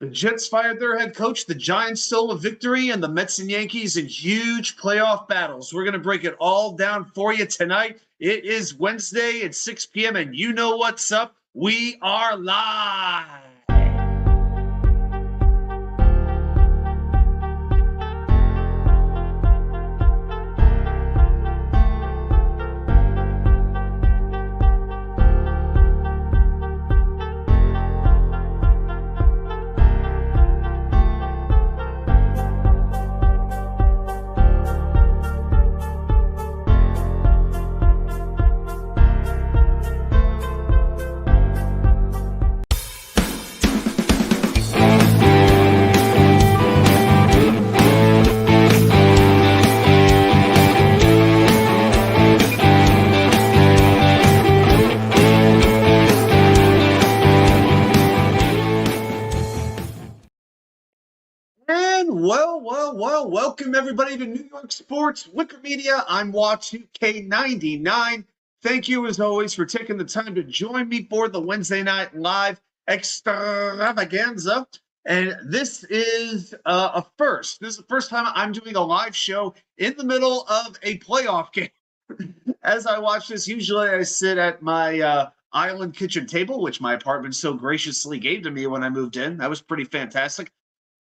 The Jets fired their head coach, the Giants stole a victory, and the Mets and Yankees in huge playoff battles. We're going to break it all down for you tonight. It is Wednesday at 6 p.m., and you know what's up. We are live. Welcome everybody to New York Sports WickerMedia. I'm Watch2K99. Thank you as always for taking the time to join me for the Wednesday Night Live extravaganza. And this is a first. This is the first time I'm doing a live show in the middle of a playoff game. As I watch this, usually I sit at my island kitchen table, which my apartment so graciously gave to me when I moved in. That was pretty fantastic.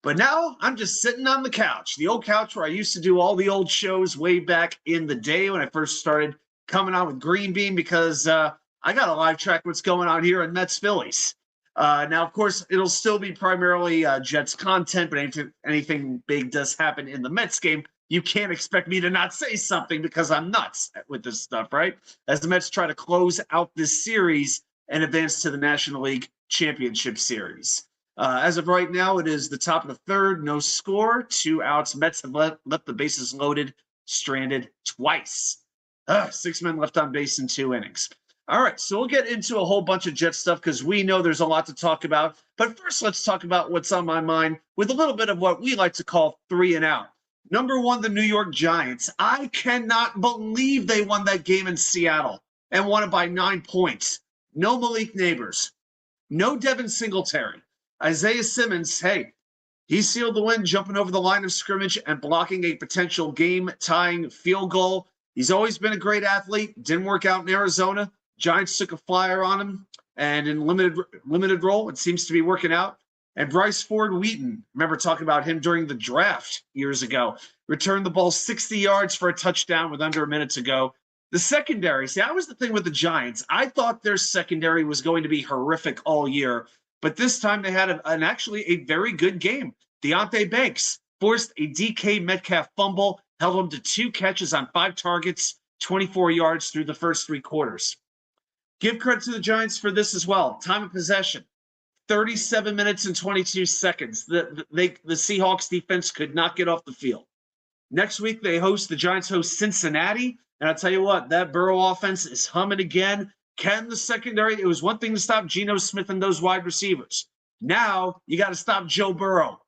But now I'm just sitting on the couch, the old couch where I used to do all the old shows way back in the day when I first started coming on with Green Bean, because I got to live track what's going on here in Mets Phillies. Now, of course, it'll still be primarily Jets content, but anything big does happen in the Mets game, you can't expect me to not say something because I'm nuts with this stuff, right? As the Mets try to close out this series and advance to the National League Championship Series. As of right now, it is the top of the third, no score, 2 outs. Mets have left the bases loaded, stranded twice. 6 men left on base in 2 innings. All right, so we'll get into a whole bunch of Jets stuff because we know there's a lot to talk about. But first, let's talk about what's on my mind with a little bit of what we like to call 3 and out. Number 1, the New York Giants. I cannot believe they won that game in Seattle and won it by 9 points. No Malik Neighbors. No Devin Singletary. Isaiah Simmons, hey, he sealed the win, jumping over the line of scrimmage and blocking a potential game-tying field goal. He's always been a great athlete. Didn't work out in Arizona. Giants took a flyer on him, and in limited role, it seems to be working out. And Bryce Ford Wheaton, remember talking about him during the draft years ago, returned the ball 60 yards for a touchdown with under a minute to go. The secondary, see, that was the thing with the Giants. I thought their secondary was going to be horrific all year. But this time they had actually a very good game. Deonte Banks forced a DK Metcalf fumble, held him to 2 catches on 5 targets, 24 yards through the first 3 quarters. Give credit to the Giants for this as well. Time of possession, 37 minutes and 22 seconds. The Seahawks defense could not get off the field. Next week, the Giants host Cincinnati. And I'll tell you what, that Burrow offense is humming again. Can the secondary, it was one thing to stop Geno Smith and those wide receivers. Now you got to stop Joe Burrow,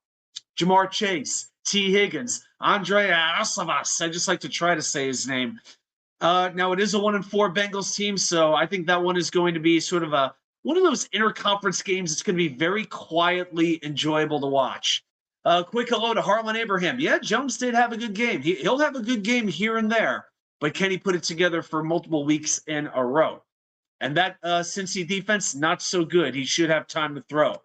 Jamar Chase, T. Higgins, Andre Asavas. I just like to try to say his name. Now it is a 1-4 Bengals team, so I think that one is going to be sort of one of those interconference games. It's going to be very quietly enjoyable to watch. Quick hello to Harlan Abraham. Yeah, Jones did have a good game. He'll have a good game here and there, but can he put it together for multiple weeks in a row? And that Cincy defense, not so good. He should have time to throw.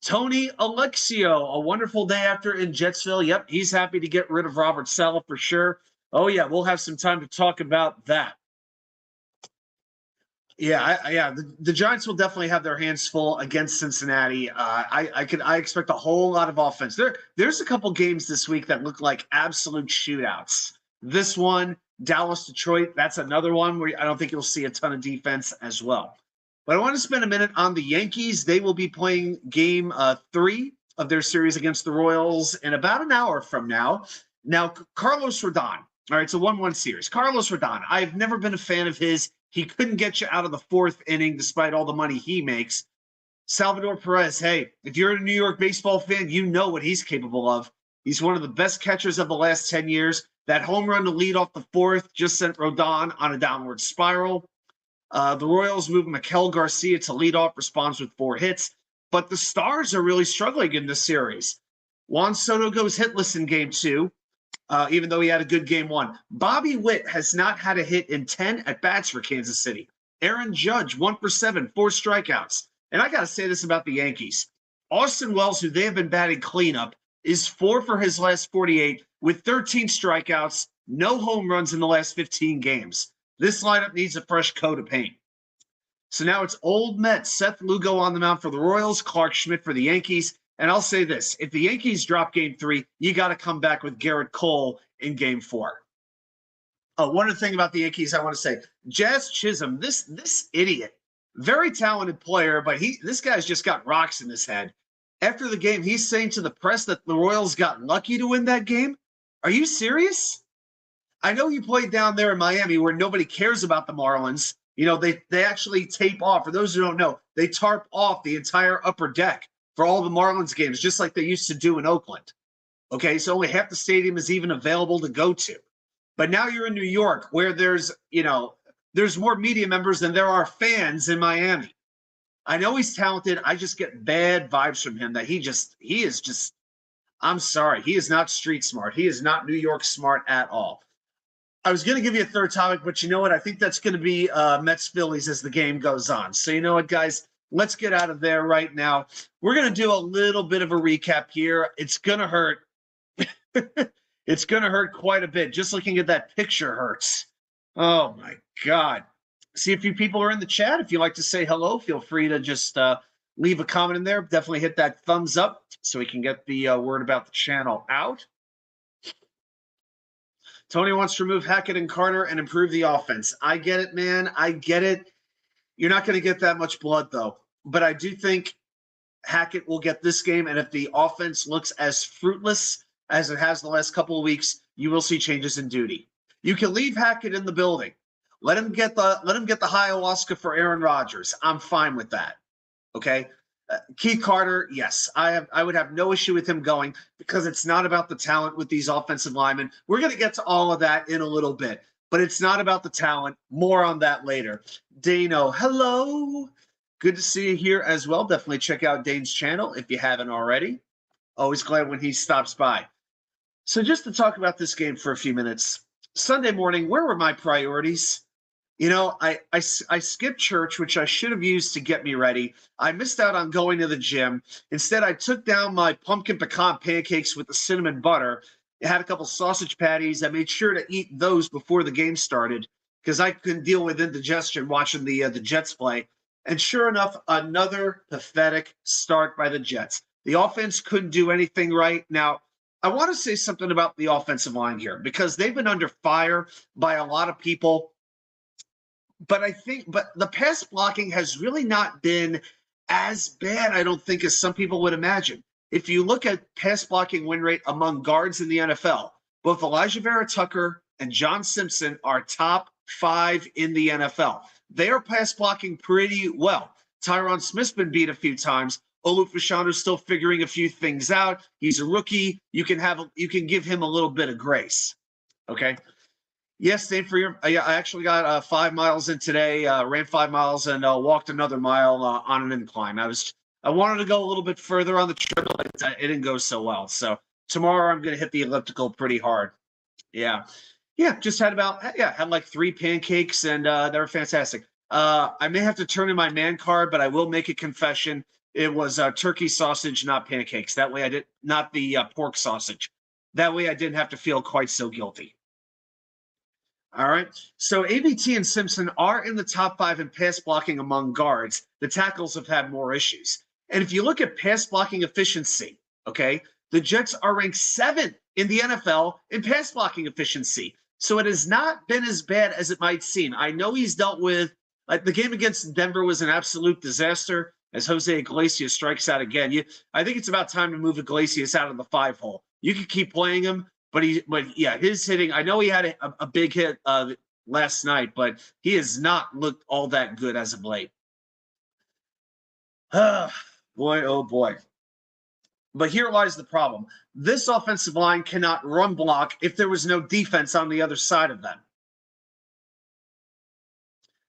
Tony Alexio, a wonderful day after in Jetsville. Yep, he's happy to get rid of Robert Saleh for sure. Oh, yeah, we'll have some time to talk about that. Yeah, the Giants will definitely have their hands full against Cincinnati. I expect a whole lot of offense. There's a couple games this week that look like absolute shootouts. This one, Dallas, Detroit, that's another one where I don't think you'll see a ton of defense as well. But I want to spend a minute on the Yankees. They will be playing game 3 of their series against the Royals in about an hour from now. Now, Carlos Rodon. All right, it's a 1-1 series. Carlos Rodon, I've never been a fan of his. He couldn't get you out of the 4th inning despite all the money he makes. Salvador Perez, hey, if you're a New York baseball fan, you know what he's capable of. He's one of the best catchers of the last 10 years. That home run to lead off the 4th just sent Rodon on a downward spiral. The Royals moved Maikel Garcia to lead off, responds with 4 hits. but the Stars are really struggling in this series. Juan Soto goes hitless in game 2, even though he had a good game 1. Bobby Witt has not had a hit in 10 at-bats for Kansas City. Aaron Judge, 1 for 7, 4 strikeouts. And I got to say this about the Yankees. Austin Wells, who they have been batting cleanup, is 4 for his last 48 with 13 strikeouts, no home runs in the last 15 games. This lineup needs a fresh coat of paint. So now it's old Mets, Seth Lugo on the mound for the Royals, Clark Schmidt for the Yankees. And I'll say this, if the Yankees drop game 3, you got to come back with Garrett Cole in game 4. One other thing about the Yankees I want to say, Jazz Chisholm, this idiot, very talented player, but this guy's just got rocks in his head. After the game, he's saying to the press that the Royals got lucky to win that game. Are you serious? I know you played down there in Miami where nobody cares about the Marlins. You know, they actually tape off. For those who don't know, they tarp off the entire upper deck for all the Marlins games, just like they used to do in Oakland. Okay, so only half the stadium is even available to go to. But now you're in New York where there's more media members than there are fans in Miami. I know he's talented. I just get bad vibes from him that he is just, I'm sorry, he is not street smart. He is not New York smart at all. I was going to give you a third topic, but you know what? I think that's going to be Mets Phillies as the game goes on. So you know what, guys? Let's get out of there right now. We're going to do a little bit of a recap here. It's going to hurt. It's going to hurt quite a bit. Just looking at that picture hurts. Oh, my God. See a few people are in the chat. If you'd like to say hello, feel free to just leave a comment in there. Definitely hit that thumbs up so we can get the word about the channel out. Tony wants to remove Hackett and Carter and improve the offense. I get it, man. I get it. You're not going to get that much blood, though. But I do think Hackett will get this game, and if the offense looks as fruitless as it has the last couple of weeks, you will see changes in duty. You can leave Hackett in the building. Let him get the ayahuasca for Aaron Rodgers. I'm fine with that. Okay? Keith Carter, yes, I would have no issue with him going because it's not about the talent with these offensive linemen. We're going to get to all of that in a little bit, but it's not about the talent. More on that later. Dano, hello. Good to see you here as well. Definitely check out Dane's channel if you haven't already. Always glad when he stops by. So just to talk about this game for a few minutes. Sunday morning, where were my priorities? You know, I skipped church, which I should have used to get me ready. I missed out on going to the gym. Instead, I took down my pumpkin pecan pancakes with the cinnamon butter. I had a couple sausage patties. I made sure to eat those before the game started because I couldn't deal with indigestion watching the Jets play. And sure enough, another pathetic start by the Jets. The offense couldn't do anything right. Now, I want to say something about the offensive line here because they've been under fire by a lot of people. But the pass blocking has really not been as bad, I don't think, as some people would imagine. If you look at pass blocking win rate among guards in the NFL, both Elijah Vera Tucker and John Simpson are top 5 in the NFL. They are pass blocking pretty well. Tyron Smith's been beat a few times. Olu Fashanu still figuring a few things out. He's a rookie. You can give him a little bit of grace. Okay. Yes, same for you. I actually got 5 miles in today, ran 5 miles and walked another mile on an incline. I wanted to go a little bit further on the treadmill, but it didn't go so well. So tomorrow I'm going to hit the elliptical pretty hard. Yeah, just had like 3 pancakes and they were fantastic. I may have to turn in my man card, but I will make a confession. It was turkey sausage, not pancakes. That way not the pork sausage. That way I didn't have to feel quite so guilty. All right. So ABT and Simpson are in the top 5 in pass blocking among guards. The tackles have had more issues. And if you look at pass blocking efficiency, okay, the Jets are ranked 7th in the NFL in pass blocking efficiency. So it has not been as bad as it might seem. I know he's dealt with the game against Denver was an absolute disaster as Jose Iglesias strikes out again. I think it's about time to move Iglesias out of the 5 hole. You can keep playing him. But his hitting, I know he had a big hit last night, but he has not looked all that good as of late. Boy, oh boy. But here lies the problem. This offensive line cannot run block if there was no defense on the other side of them.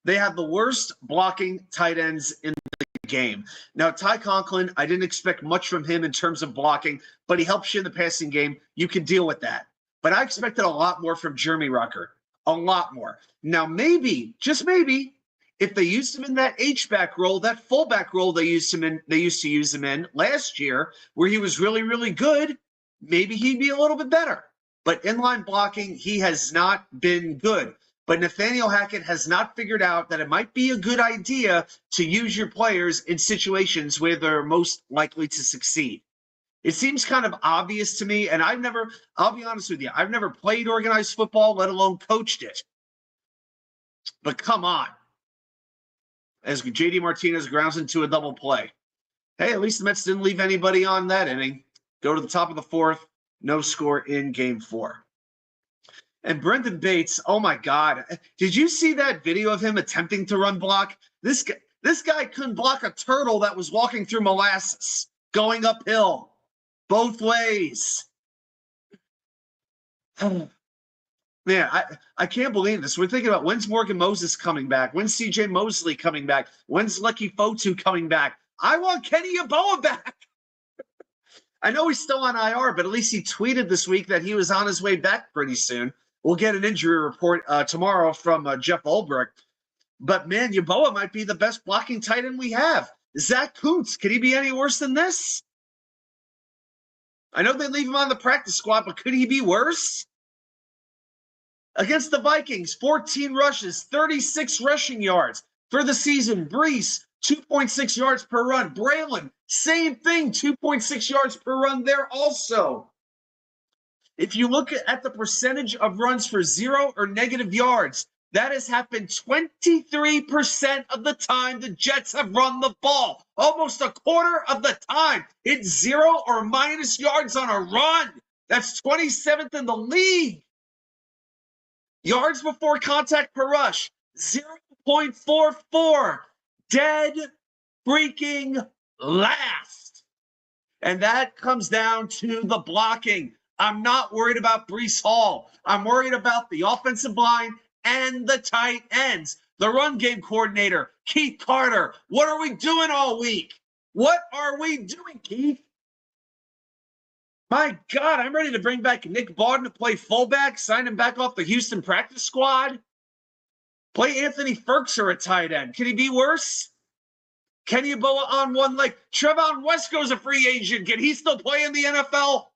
They have the worst blocking tight ends in the game. Now, Ty Conklin, I didn't expect much from him in terms of blocking, but he helps you in the passing game. You can deal with that. But I expected a lot more from Jeremy Rucker, a lot more. Now, maybe, just maybe, if they used him in that H-back role, that fullback role they used to use him in last year, where he was really, really good, maybe he'd be a little bit better. But inline blocking, he has not been good. But Nathaniel Hackett has not figured out that it might be a good idea to use your players in situations where they're most likely to succeed. It seems kind of obvious to me, and I'll be honest with you, I've never played organized football, let alone coached it. But come on. As J.D. Martinez grounds into a double play. Hey, at least the Mets didn't leave anybody on that inning. Go to the top of the fourth, no score in game 4. And Brendan Bates, oh my God. Did you see that video of him attempting to run block? This guy couldn't block a turtle that was walking through molasses, going uphill, both ways. Man, I can't believe this. We're thinking about when's Morgan Moses coming back? When's C.J. Mosley coming back? When's Lucky Fotu coming back? I want Kenny Yeboah back. I know he's still on IR, but at least he tweeted this week that he was on his way back pretty soon. We'll get an injury report tomorrow from Jeff Ulbrich. But, man, Yeboah might be the best blocking tight end we have. Zach Kuntz, could he be any worse than this? I know they leave him on the practice squad, but could he be worse? Against the Vikings, 14 rushes, 36 rushing yards. For the season, Brees, 2.6 yards per run. Braylon, same thing, 2.6 yards per run there also. If you look at the percentage of runs for 0 or negative yards, that has happened 23% of the time the Jets have run the ball. Almost a quarter of the time. It's 0 or minus yards on a run. That's 27th in the league. Yards before contact per rush, 0.44. Dead freaking last. And that comes down to the blocking. I'm not worried about Breece Hall. I'm worried about the offensive line and the tight ends. The run game coordinator, Keith Carter. What are we doing all week? What are we doing, Keith? My God, I'm ready to bring back Nick Bawden to play fullback, sign him back off the Houston practice squad. Play Anthony Ferkser at tight end. Can he be worse? Kenny Yeboah on one leg. Trevon Wesco's a free agent. Can he still play in the NFL?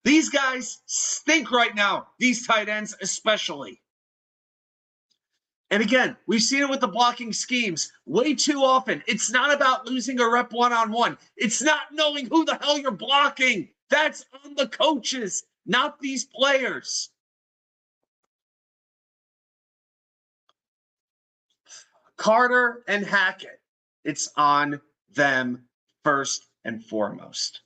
These guys stink right now, these tight ends especially. And again, we've seen it with the blocking schemes way too often. It's not about losing a rep one-on-one. It's not knowing who the hell you're blocking. That's on the coaches, not these players. Carter and Hackett, it's on them first and foremost.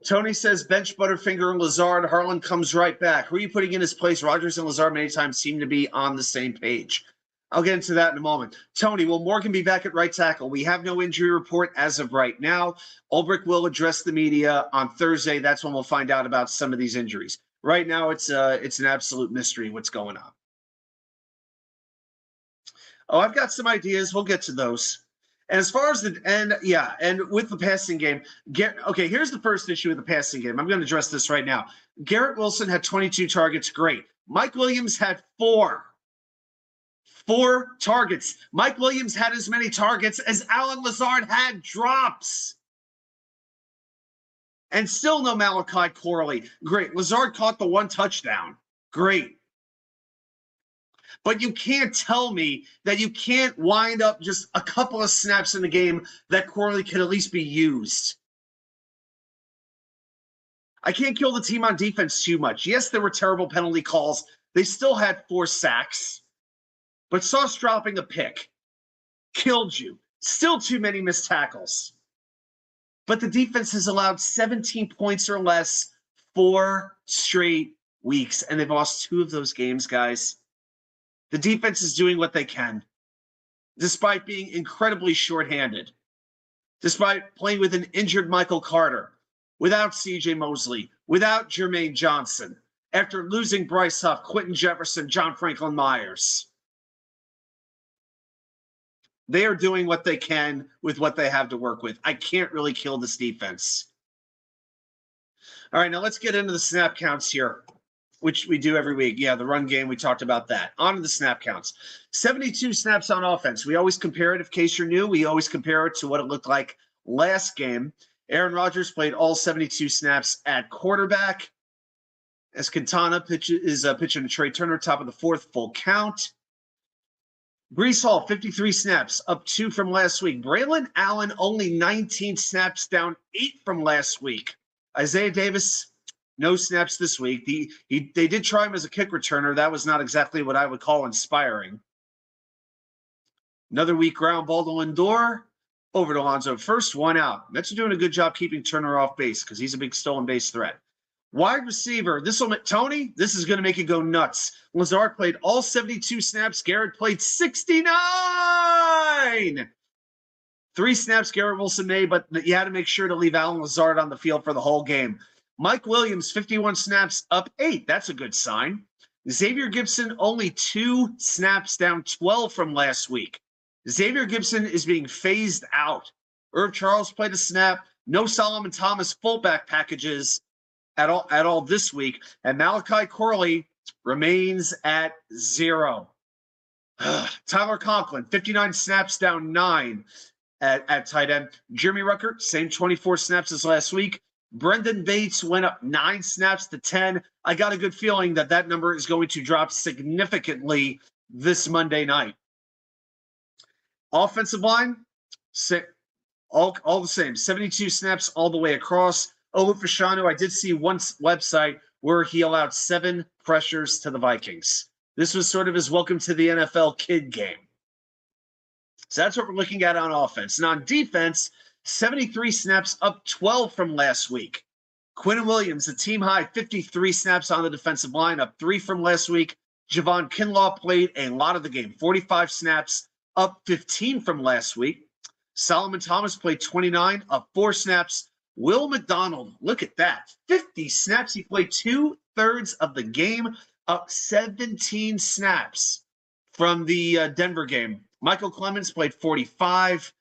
Tony says bench Butterfinger and Lazard. Harlan comes right back. Who are you putting in his place? Rodgers and Lazard many times seem to be on the same page. I'll get into that in a moment. Tony, will Morgan be back at right tackle? We have no injury report as of right now. Ulbrich will address the media on Thursday. That's when we'll find out about some of these injuries. Right now, it's an absolute mystery what's going on. Oh, I've got some ideas. We'll get to those. And as far as and with the passing game, okay, here's the first issue with the passing game. I'm going to address this right now. Garrett Wilson had 22 targets. Great. Mike Williams had 4 targets. Mike Williams had as many targets as Alan Lazard had drops. And still no Malachi Corley. Great. Lazard caught the 1 touchdown. Great. But you can't tell me that you can't wind up just a couple of snaps in the game that Corley can at least be used. I can't kill the team on defense too much. Yes, there were terrible penalty calls. They still had 4 sacks. But Sauce dropping a pick killed you. Still too many missed tackles. But the defense has allowed 17 points or less 4 straight weeks. And they've lost 2 of those games, guys. The defense is doing what they can, despite being incredibly shorthanded, despite playing with an injured Michael Carter, without C.J. Mosley, without Jermaine Johnson, after losing Bryce Huff, Quentin Jefferson, John Franklin Myers. They are doing what they can with what they have to work with. I can't really kill this defense. All right, now let's get into the snap counts here, which we do every week. Yeah, the run game, we talked about that. On to the snap counts. 72 snaps on offense. We always compare it, in case you're new, we always compare it to what it looked like last game. Aaron Rodgers played all 72 snaps at quarterback. As Quintana is pitching to Trey Turner, top of the fourth, full count. Breece Hall, 53 snaps, up 2 from last week. Braylon Allen, only 19 snaps, down 8 from last week. Isaiah Davis, no snaps this week. They did try him as a kick returner. That was not exactly what I would call inspiring. Another weak ground ball to Lindor. Over to Alonso. First one out. Mets are doing a good job keeping Turner off base because he's a big stolen base threat. Wide receiver. Tony, this is going to make you go nuts. Lazard played all 72 snaps. Garrett played 69. 3 snaps Garrett Wilson made, but you had to make sure to leave Alan Lazard on the field for the whole game. Mike Williams, 51 snaps, up 8. That's a good sign. Xavier Gibson, only 2 snaps, down 12 from last week. Xavier Gibson is being phased out. Irv Charles played a snap. No Solomon Thomas fullback packages at all this week. And Malachi Corley remains at 0. Tyler Conklin, 59 snaps, down 9 at tight end. Jeremy Ruckert, same 24 snaps as last week. Brendan Bates went up 9 snaps to 10. I got a good feeling that number is going to drop significantly this Monday night. Offensive line, all the same, 72 snaps all the way across. Olu Fashanu, I did see one website where he allowed 7 pressures to the Vikings. This was sort of his welcome to the NFL kid game. So that's what we're looking at on offense. And on defense, 73 snaps, up 12 from last week. Quinn Williams, a team high 53 snaps on the defensive line, up 3 from last week. Javon Kinlaw played a lot of the game, 45 snaps, up 15 from last week. Solomon Thomas played 29, up 4 snaps. Will McDonald, look at that, 50 snaps. He played 2/3 of the game, up 17 snaps from the Denver game. Michael Clemens played 45.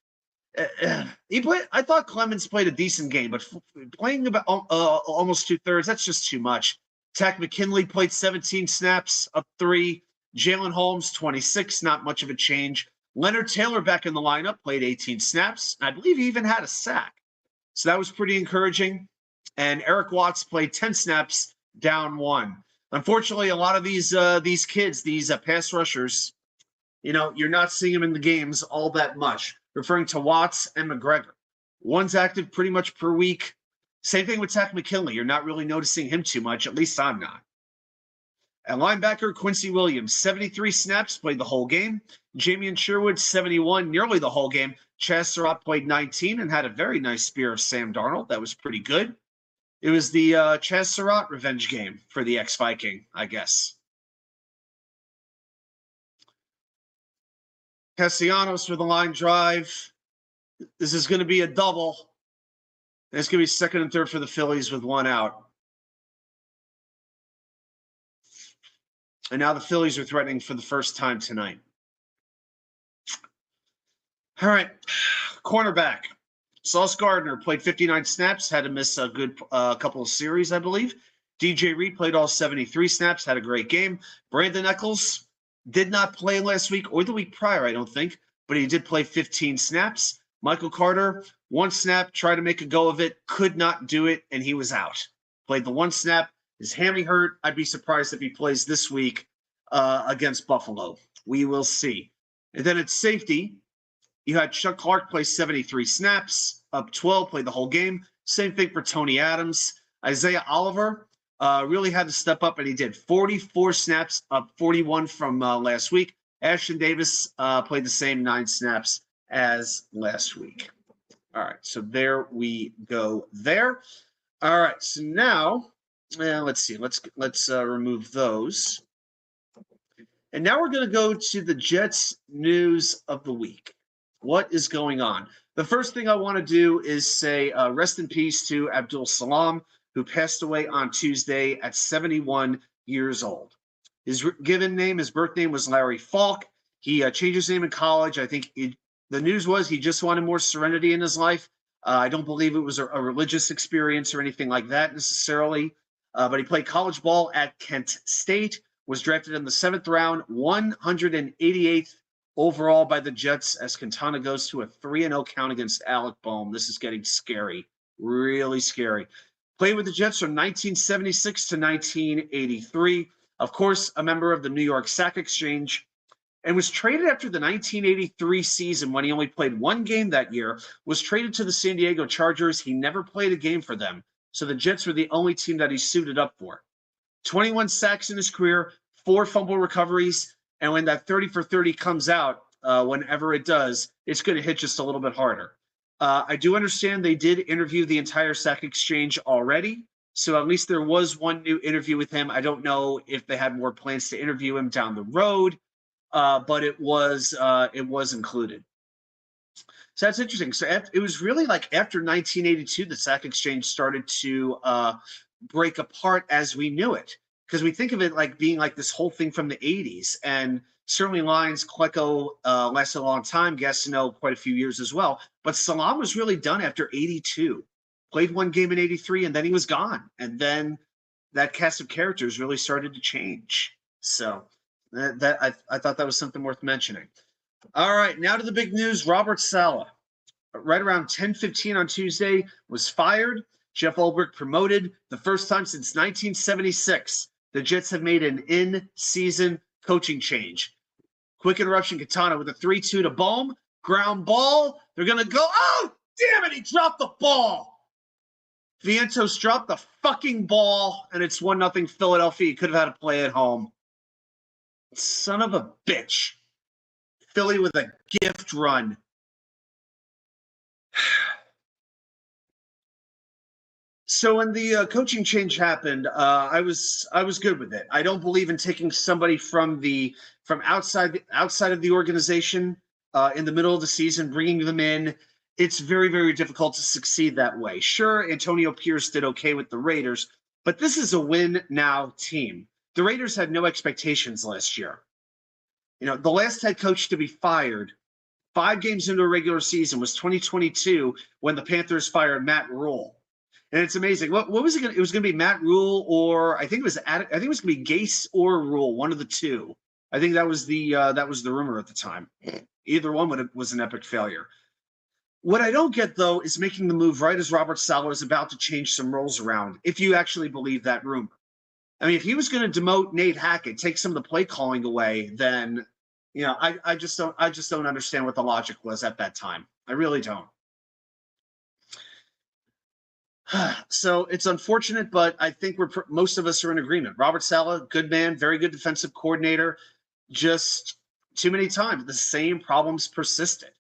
I thought Clemens played a decent game, but playing about almost 2/3, that's just too much. Takk McKinley played 17 snaps, up 3. Jalen Holmes, 26, not much of a change. Leonard Taylor back in the lineup, played 18 snaps. I believe he even had a sack. So that was pretty encouraging. And Eric Watts played 10 snaps, down 1. Unfortunately, a lot of these kids, these pass rushers, you're not seeing them in the games all that much. Referring to Watts and McGregor. One's active pretty much per week. Same thing with Takk McKinley. You're not really noticing him too much. At least I'm not. At linebacker, Quincy Williams, 73 snaps, played the whole game. Jamian Sherwood, 71, nearly the whole game. Chaz Surratt played 19 and had a very nice spear of Sam Darnold. That was pretty good. It was the Chaz Surratt revenge game for the ex-Viking, I guess. Castellanos for the line drive. This is going to be a double. And it's going to be second and third for the Phillies with 1 out. And now the Phillies are threatening for the first time tonight. All right, cornerback. Sauce Gardner played 59 snaps, had to miss a good couple of series, I believe. DJ Reed played all 73 snaps, had a great game. Brandon Eccles did not play last week or the week prior, I don't think, but he did play 15 snaps. Michael Carter, 1 snap, tried to make a go of it, could not do it, and he was out. Played the 1 snap. His hammy hurt. I'd be surprised if he plays this week against Buffalo. We will see. And then at safety, you had Chuck Clark play 73 snaps, up 12, played the whole game. Same thing for Tony Adams. Isaiah Oliver really had to step up, and he did 44 snaps, up 41 from last week. Ashton Davis played the same 9 snaps as last week. All right, so there we go there. All right, so now, let's see. Let's remove those. And now we're going to go to the Jets news of the week. What is going on? The first thing I want to do is say rest in peace to Abdul Salam, who passed away on Tuesday at 71 years old. His given name, his birth name was Larry Falk. He changed his name in college. I think The news was he just wanted more serenity in his life. I don't believe it was a religious experience or anything like that necessarily. But he played college ball at Kent State, was drafted in the 7th round, 188th overall by the Jets as Quintana goes to a 3-0 count against Alec Bohm. This is getting scary, really scary. Played with the Jets from 1976 to 1983. Of course, a member of the New York Sack Exchange, and was traded after the 1983 season when he only played one game that year, was traded to the San Diego Chargers. He never played a game for them, so the Jets were the only team that he suited up for. 21 sacks in his career, 4 fumble recoveries, and when that 30 for 30 comes out, whenever it does, it's going to hit just a little bit harder. I do understand they did interview the entire Sack Exchange already, so at least there was one new interview with him. I don't know if they had more plans to interview him down the road. But it was included. So that's interesting. So it was really like after 1982, the Sack Exchange started to break apart as we knew it, because we think of it like being like this whole thing from the 80s, and certainly lines Klecko lasted a long time, Gastineau quite a few years as well. But Salam was really done after 82. Played one game in 83, and then he was gone. And then that cast of characters really started to change. So I thought that was something worth mentioning. All right, now to the big news. Robert Saleh, right around 10:15 on Tuesday, was fired. Jeff Ulbrich promoted. The first time since 1976, the Jets have made an in-season coaching change. Quick interruption, Quintana with a 3-2 to Bohm. Ground ball. They're going to go. Oh, damn it, he dropped the ball. Vientos dropped the fucking ball, and it's 1-0 Philadelphia. He could have had a play at home. Son of a bitch. Philly with a gift run. So when the coaching change happened, I was good with it. I don't believe in taking somebody from outside of the organization in the middle of the season, bringing them in. It's very, very difficult to succeed that way. Sure, Antonio Pierce did okay with the Raiders, but this is a win now team. The Raiders had no expectations last year. You know, the last head coach to be fired 5 games into a regular season was 2022 when the Panthers fired Matt Rule. And it's amazing. What was it going to? It was going to be Matt Rule, or I think it was going to be Gase or Rule, one of the two. I think that was the rumor at the time. Either one was an epic failure. What I don't get, though, is making the move right as Robert Saleh is about to change some roles around, if you actually believe that rumor. I mean, if he was going to demote Nate Hackett, take some of the play calling away, then, you know, I just don't understand what the logic was at that time. I really don't. So it's unfortunate, but I think most of us are in agreement. Robert Saleh, good man, very good defensive coordinator. Just too many times the same problems persisted.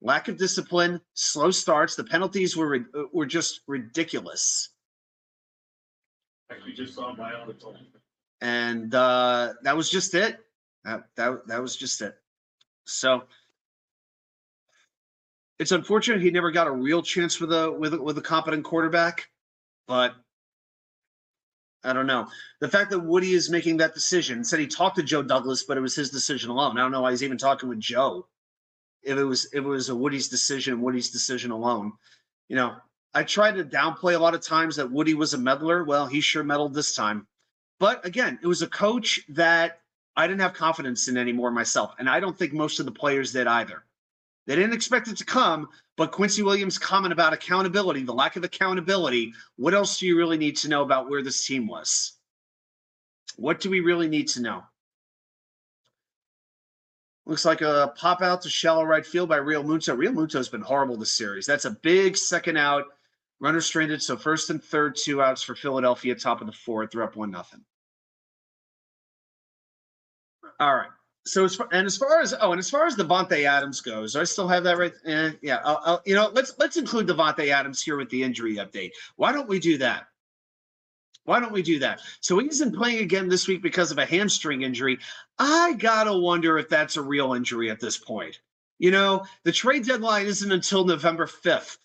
Lack of discipline, slow starts. The penalties were just ridiculous. Actually, just saw my article. And that was just it. That was just it. So it's unfortunate he never got a real chance with a competent quarterback, but I don't know. The fact that Woody is making that decision, said he talked to Joe Douglas, but it was his decision alone. I don't know why he's even talking with Joe. If it was a Woody's decision alone. You know, I tried to downplay a lot of times that Woody was a meddler. Well, he sure meddled this time. But again, it was a coach that I didn't have confidence in anymore myself. And I don't think most of the players did either. They didn't expect it to come, but Quincy Williams' comment about accountability, the lack of accountability, what else do you really need to know about where this team was? What do we really need to know? Looks like a pop out to shallow right field by Real Muto. Real Muto's been horrible this series. That's a big second out. Runner stranded, so first and third, 2 outs for Philadelphia, top of the 4th. They're up 1-0. All right. So as far as Davante Adams goes, do I still have that right? Yeah. Let's include Davante Adams here with the injury update. Why don't we do that? So he isn't playing again this week because of a hamstring injury. I gotta wonder if that's a real injury at this point. You know, the trade deadline isn't until November 5th.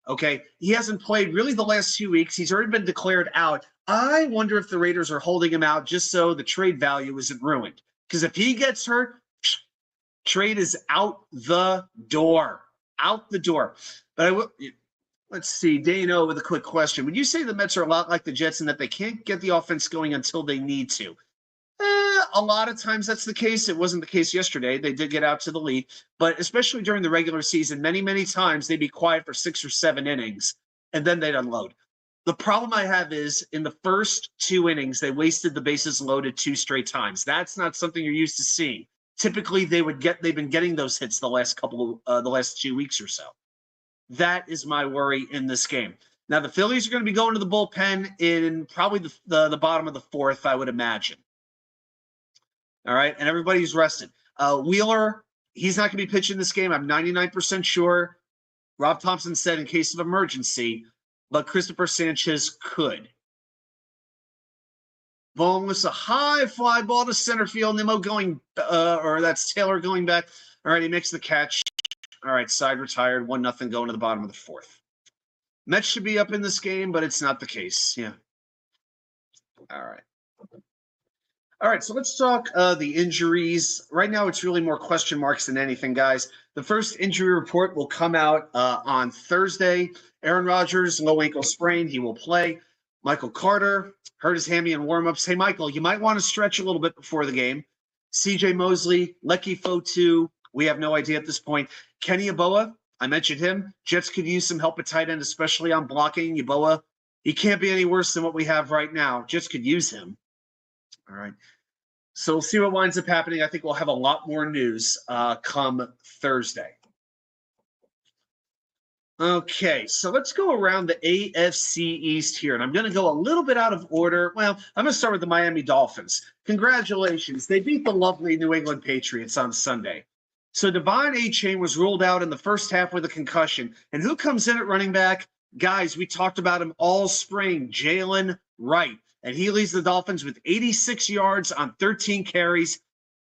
Okay, he hasn't played really the last 2 weeks. He's already been declared out. I wonder if the Raiders are holding him out just so the trade value isn't ruined. Because if he gets hurt, Trade is out the door. Out the door. But I will. Let's see, Dano with a quick question. Would you say the Mets are a lot like the Jets in that they can't get the offense going until they need to? A lot of times that's the case. It wasn't the case yesterday. They did get out to the lead, but especially during the regular season, many, many times they'd be quiet for 6 or 7 innings, and then they'd unload. The problem I have is in the first 2 innings, they wasted the bases loaded 2 straight times. That's not something you're used to seeing. Typically, they've been getting those hits the last 2 weeks or so. That is my worry in this game. Now, the Phillies are going to be going to the bullpen in probably the bottom of the 4th, I would imagine. All right, and everybody's rested. Wheeler, he's not going to be pitching this game. I'm 99% sure. Rob Thompson said in case of emergency, but Christopher Sanchez could. Ball was a high fly ball to center field. Nimmo going, or that's Taylor going back. All right, he makes the catch. All right, side retired. 1-0 going to the bottom of the 4th. Mets should be up in this game, but it's not the case. Yeah. All right. All right, so let's talk the injuries. Right now, it's really more question marks than anything, guys. The first injury report will come out on Thursday. Aaron Rodgers, low ankle sprain. He will play. Michael Carter hurt his hammy in warmups. Hey, Michael, you might want to stretch a little bit before the game. C.J. Mosley, Lecky Fotu. We have no idea at this point. Kenny Yeboah, I mentioned him. Jets could use some help at tight end, especially on blocking. Yeboah, he can't be any worse than what we have right now. Jets could use him. All right. So we'll see what winds up happening. I think we'll have a lot more news come Thursday. Okay, so let's go around the AFC East here. And I'm going to go a little bit out of order. Well, I'm going to start with the Miami Dolphins. Congratulations. They beat the lovely New England Patriots on Sunday. So Devon Achane was ruled out in the first half with a concussion. And who comes in at running back? Guys, we talked about him all spring, Jalen Wright. And he leads the Dolphins with 86 yards on 13 carries,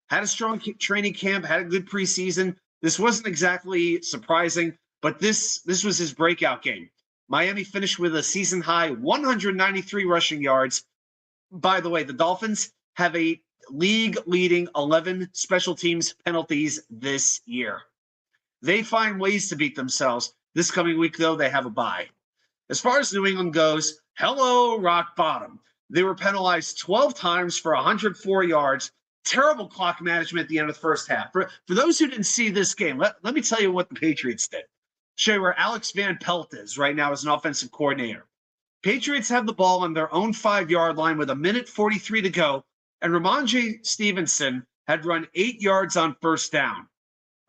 had a strong training camp, had a good preseason. This wasn't exactly surprising, but this was his breakout game. Miami finished with a season-high 193 rushing yards. By the way, the Dolphins have a league-leading 11 special teams penalties this year. They find ways to beat themselves. This coming week, though, they have a bye. As far as New England goes, hello, rock bottom. They were penalized 12 times for 104 yards. Terrible clock management at the end of the first half. For those who didn't see this game, let me tell you what the Patriots did. Show you where Alex Van Pelt is right now as an offensive coordinator. Patriots have the ball on their own 5-yard line with 1:43 to go, and Ramondre Stevenson had run 8 yards on first down.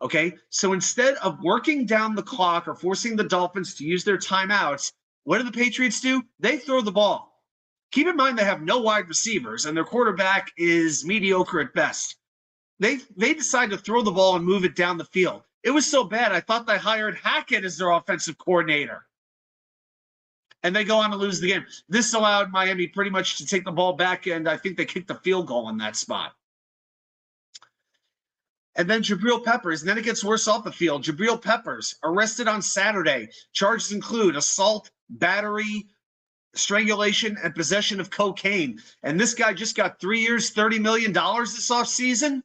Okay, so instead of working down the clock or forcing the Dolphins to use their timeouts, what do the Patriots do? They throw the ball. Keep in mind they have no wide receivers, and their quarterback is mediocre at best. They decide to throw the ball and move it down the field. It was so bad, I thought they hired Hackett as their offensive coordinator. And they go on to lose the game. This allowed Miami pretty much to take the ball back, and I think they kicked the field goal in that spot. And then Jabril Peppers, and then it gets worse off the field. Jabril Peppers, arrested on Saturday. Charges include assault, battery, strangulation, and possession of cocaine. And this guy just got 3 years, $30 million this offseason.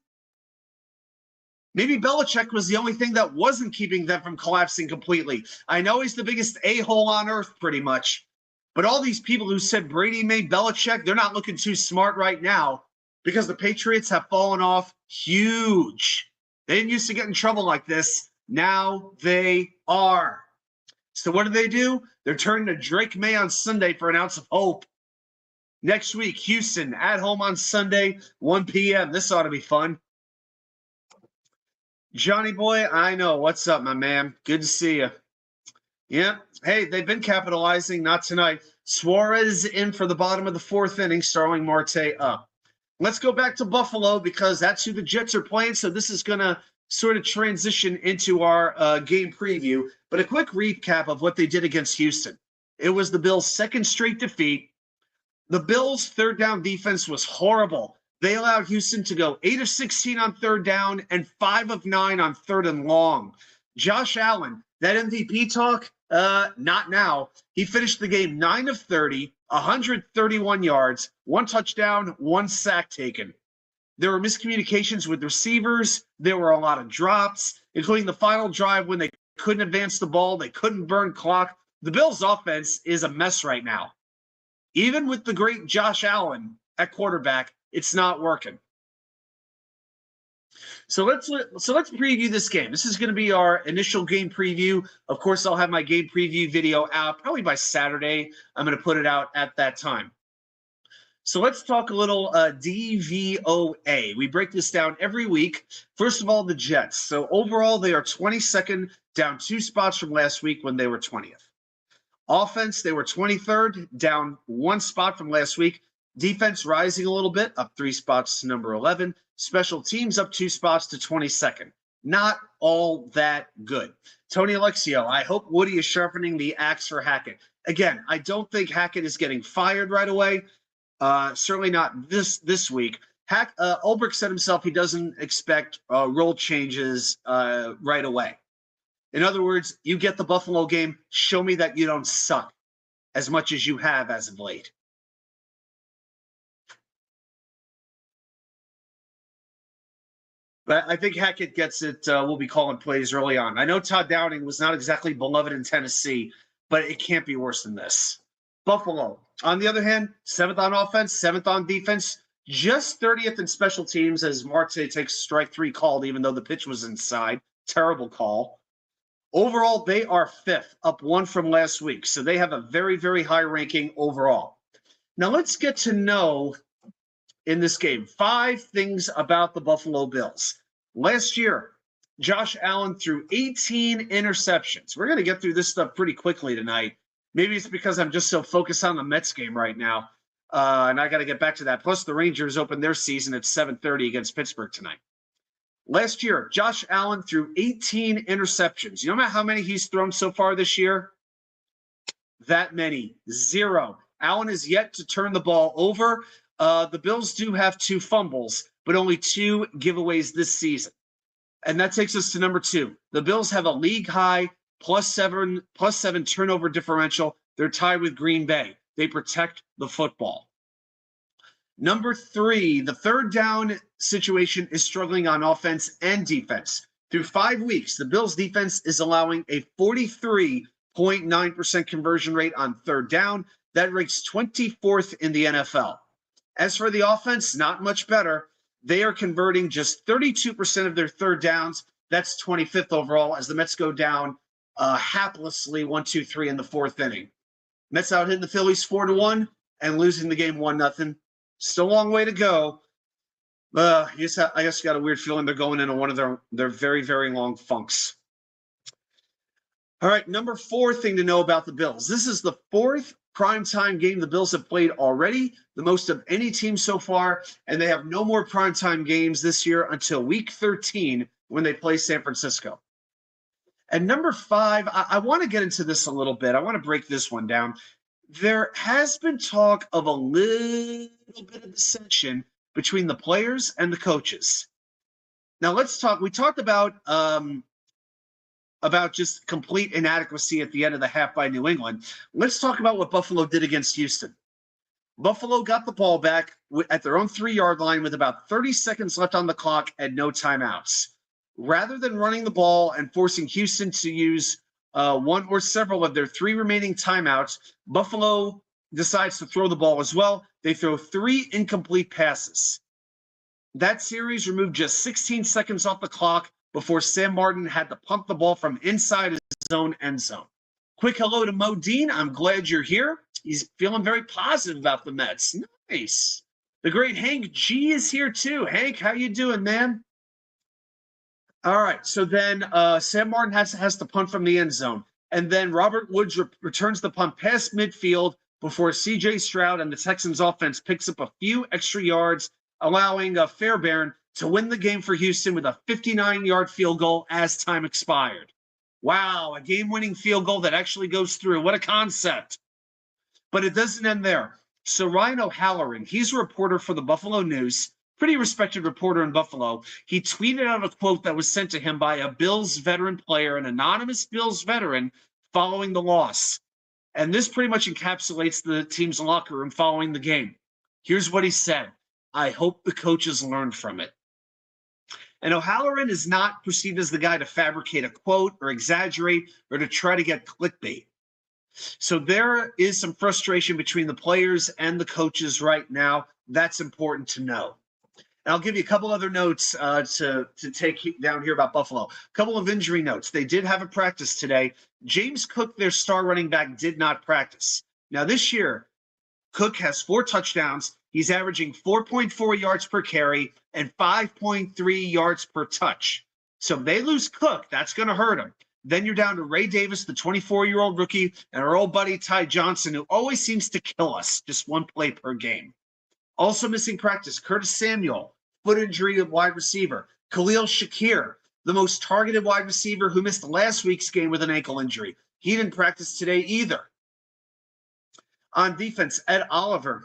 Maybe Belichick was the only thing that wasn't keeping them from collapsing completely. I know he's the biggest a-hole on earth, pretty much. But all these people who said Brady made Belichick, they're not looking too smart right now because the Patriots have fallen off huge. They didn't used to get in trouble like this. Now they are. So what do? They're turning to Drake May on Sunday for an ounce of hope. Next week, Houston at home on Sunday, 1 p.m. This ought to be fun. Johnny boy, I know. What's up, my man? Good to see you. Yeah. Hey, they've been capitalizing. Not tonight. Suarez in for the bottom of the 4th inning, Starling Marte up. Let's go back to Buffalo because that's who the Jets are playing. So this is going to sort of transition into our game preview. But a quick recap of what they did against Houston. It was the Bills' second straight defeat. The Bills' third down defense was horrible. They allowed Houston to go 8 of 16 on third down and 5 of 9 on third and long. Josh Allen, that MVP talk, not now. He finished the game 9 of 30, 131 yards, 1 touchdown, 1 sack taken. There were miscommunications with receivers. There were a lot of drops, including the final drive when they couldn't advance the ball. They couldn't burn clock. The Bills' offense is a mess right now. Even with the great Josh Allen at quarterback, it's not working. So let's preview this game. This is going to be our initial game preview. Of course, I'll have my game preview video out probably by Saturday. I'm going to put it out at that time. So let's talk a little DVOA. We break this down every week. First of all, the Jets. So overall, they are 22nd, down 2 spots from last week when they were 20th. Offense, they were 23rd, down 1 spot from last week. Defense rising a little bit, up 3 spots to number 11. Special teams up 2 spots to 22nd. Not all that good. Tony Alexio, I hope Woody is sharpening the axe for Hackett. Again, I don't think Hackett is getting fired right away. Certainly not this week. Ulbrich said himself he doesn't expect role changes right away. In other words, you get the Buffalo game, show me that you don't suck as much as you have as of late. But I think Hackett gets it. We'll be calling plays early on. I know Todd Downing was not exactly beloved in Tennessee, but it can't be worse than this. Buffalo, on the other hand, 7th on offense, 7th on defense, just 30th in special teams as Marte takes strike 3 called, even though the pitch was inside. Terrible call. Overall, they are 5th, up 1 from last week. So they have a very, very high ranking overall. Now let's get to know in this game 5 things about the Buffalo Bills. Last year, Josh Allen threw 18 interceptions. We're going to get through this stuff pretty quickly tonight. Maybe it's because I'm just so focused on the Mets game right now, and I got to get back to that. Plus, the Rangers open their season at 7:30 against Pittsburgh tonight. Last year, Josh Allen threw 18 interceptions. You know how many he's thrown so far this year? That many. 0. Allen is yet to turn the ball over. The Bills do have 2 fumbles, but only 2 giveaways this season. And that takes us to number 2. The Bills have a league-high +7 turnover differential. They're tied with Green Bay. They protect the football. Number 3, the third down situation is struggling on offense and defense. Through 5 weeks, the Bills' defense is allowing a 43.9% conversion rate on third down. That ranks 24th in the NFL. As for the offense, not much better. They are converting just 32% of their third downs. That's 25th overall as the Mets go down haplessly 1-2-3 in the 4th inning. Mets out hitting the Phillies 4-1 and losing the game 1-0. Still a long way to go. I just got a weird feeling they're going into one of their very, very long funks. All right, number 4 thing to know about the Bills. This is the 4th primetime game the Bills have played already, the most of any team so far, and they have no more primetime games this year until week 13 when they play San Francisco. And number 5, I want to get into this a little bit. I want to break this one down. There has been talk of a little bit of dissension between the players and the coaches. Now let's talk. We talked about just complete inadequacy at the end of the half by New England. Let's talk about what Buffalo did against Houston. Buffalo got the ball back at their own 3-yard line with about 30 seconds left on the clock and no timeouts. Rather than running the ball and forcing Houston to use one or several of their 3 remaining timeouts, Buffalo decides to throw the ball as well. They throw 3 incomplete passes. That series removed just 16 seconds off the clock before Sam Martin had to pump the ball from inside his own end zone. Quick hello to Mo Dean. I'm glad you're here. He's feeling very positive about the Mets. Nice. The great Hank G is here too. Hank, how you doing, man? All right, so then Sam Martin has to punt from the end zone. And then Robert Woods returns the punt past midfield before C.J. Stroud and the Texans offense picks up a few extra yards, allowing Fairbairn to win the game for Houston with a 59-yard field goal as time expired. Wow, a game-winning field goal that actually goes through. What a concept. But it doesn't end there. So Ryan O'Halloran, he's a reporter for the Buffalo News, pretty respected reporter in Buffalo. He tweeted out a quote that was sent to him by a Bills veteran player, an anonymous Bills veteran, following the loss. And this pretty much encapsulates the team's locker room following the game. Here's what he said. I hope the coaches learn from it. And O'Halloran is not perceived as the guy to fabricate a quote or exaggerate or to try to get clickbait. So there is some frustration between the players and the coaches right now. That's important to know. And I'll give you a couple other notes to take down here about Buffalo. A couple of injury notes. They did have a practice today. James Cook, their star running back, did not practice. Now this year, Cook has 4 touchdowns. He's averaging 4.4 yards per carry and 5.3 yards per touch. So if they lose Cook, that's going to hurt him. Then you're down to Ray Davis, the 24-year-old rookie, and our old buddy Ty Johnson, who always seems to kill us, just 1 play per game. Also missing practice, Curtis Samuel, foot injury of wide receiver. Khalil Shakir, the most targeted wide receiver who missed last week's game with an ankle injury. He didn't practice today either. On defense, Ed Oliver,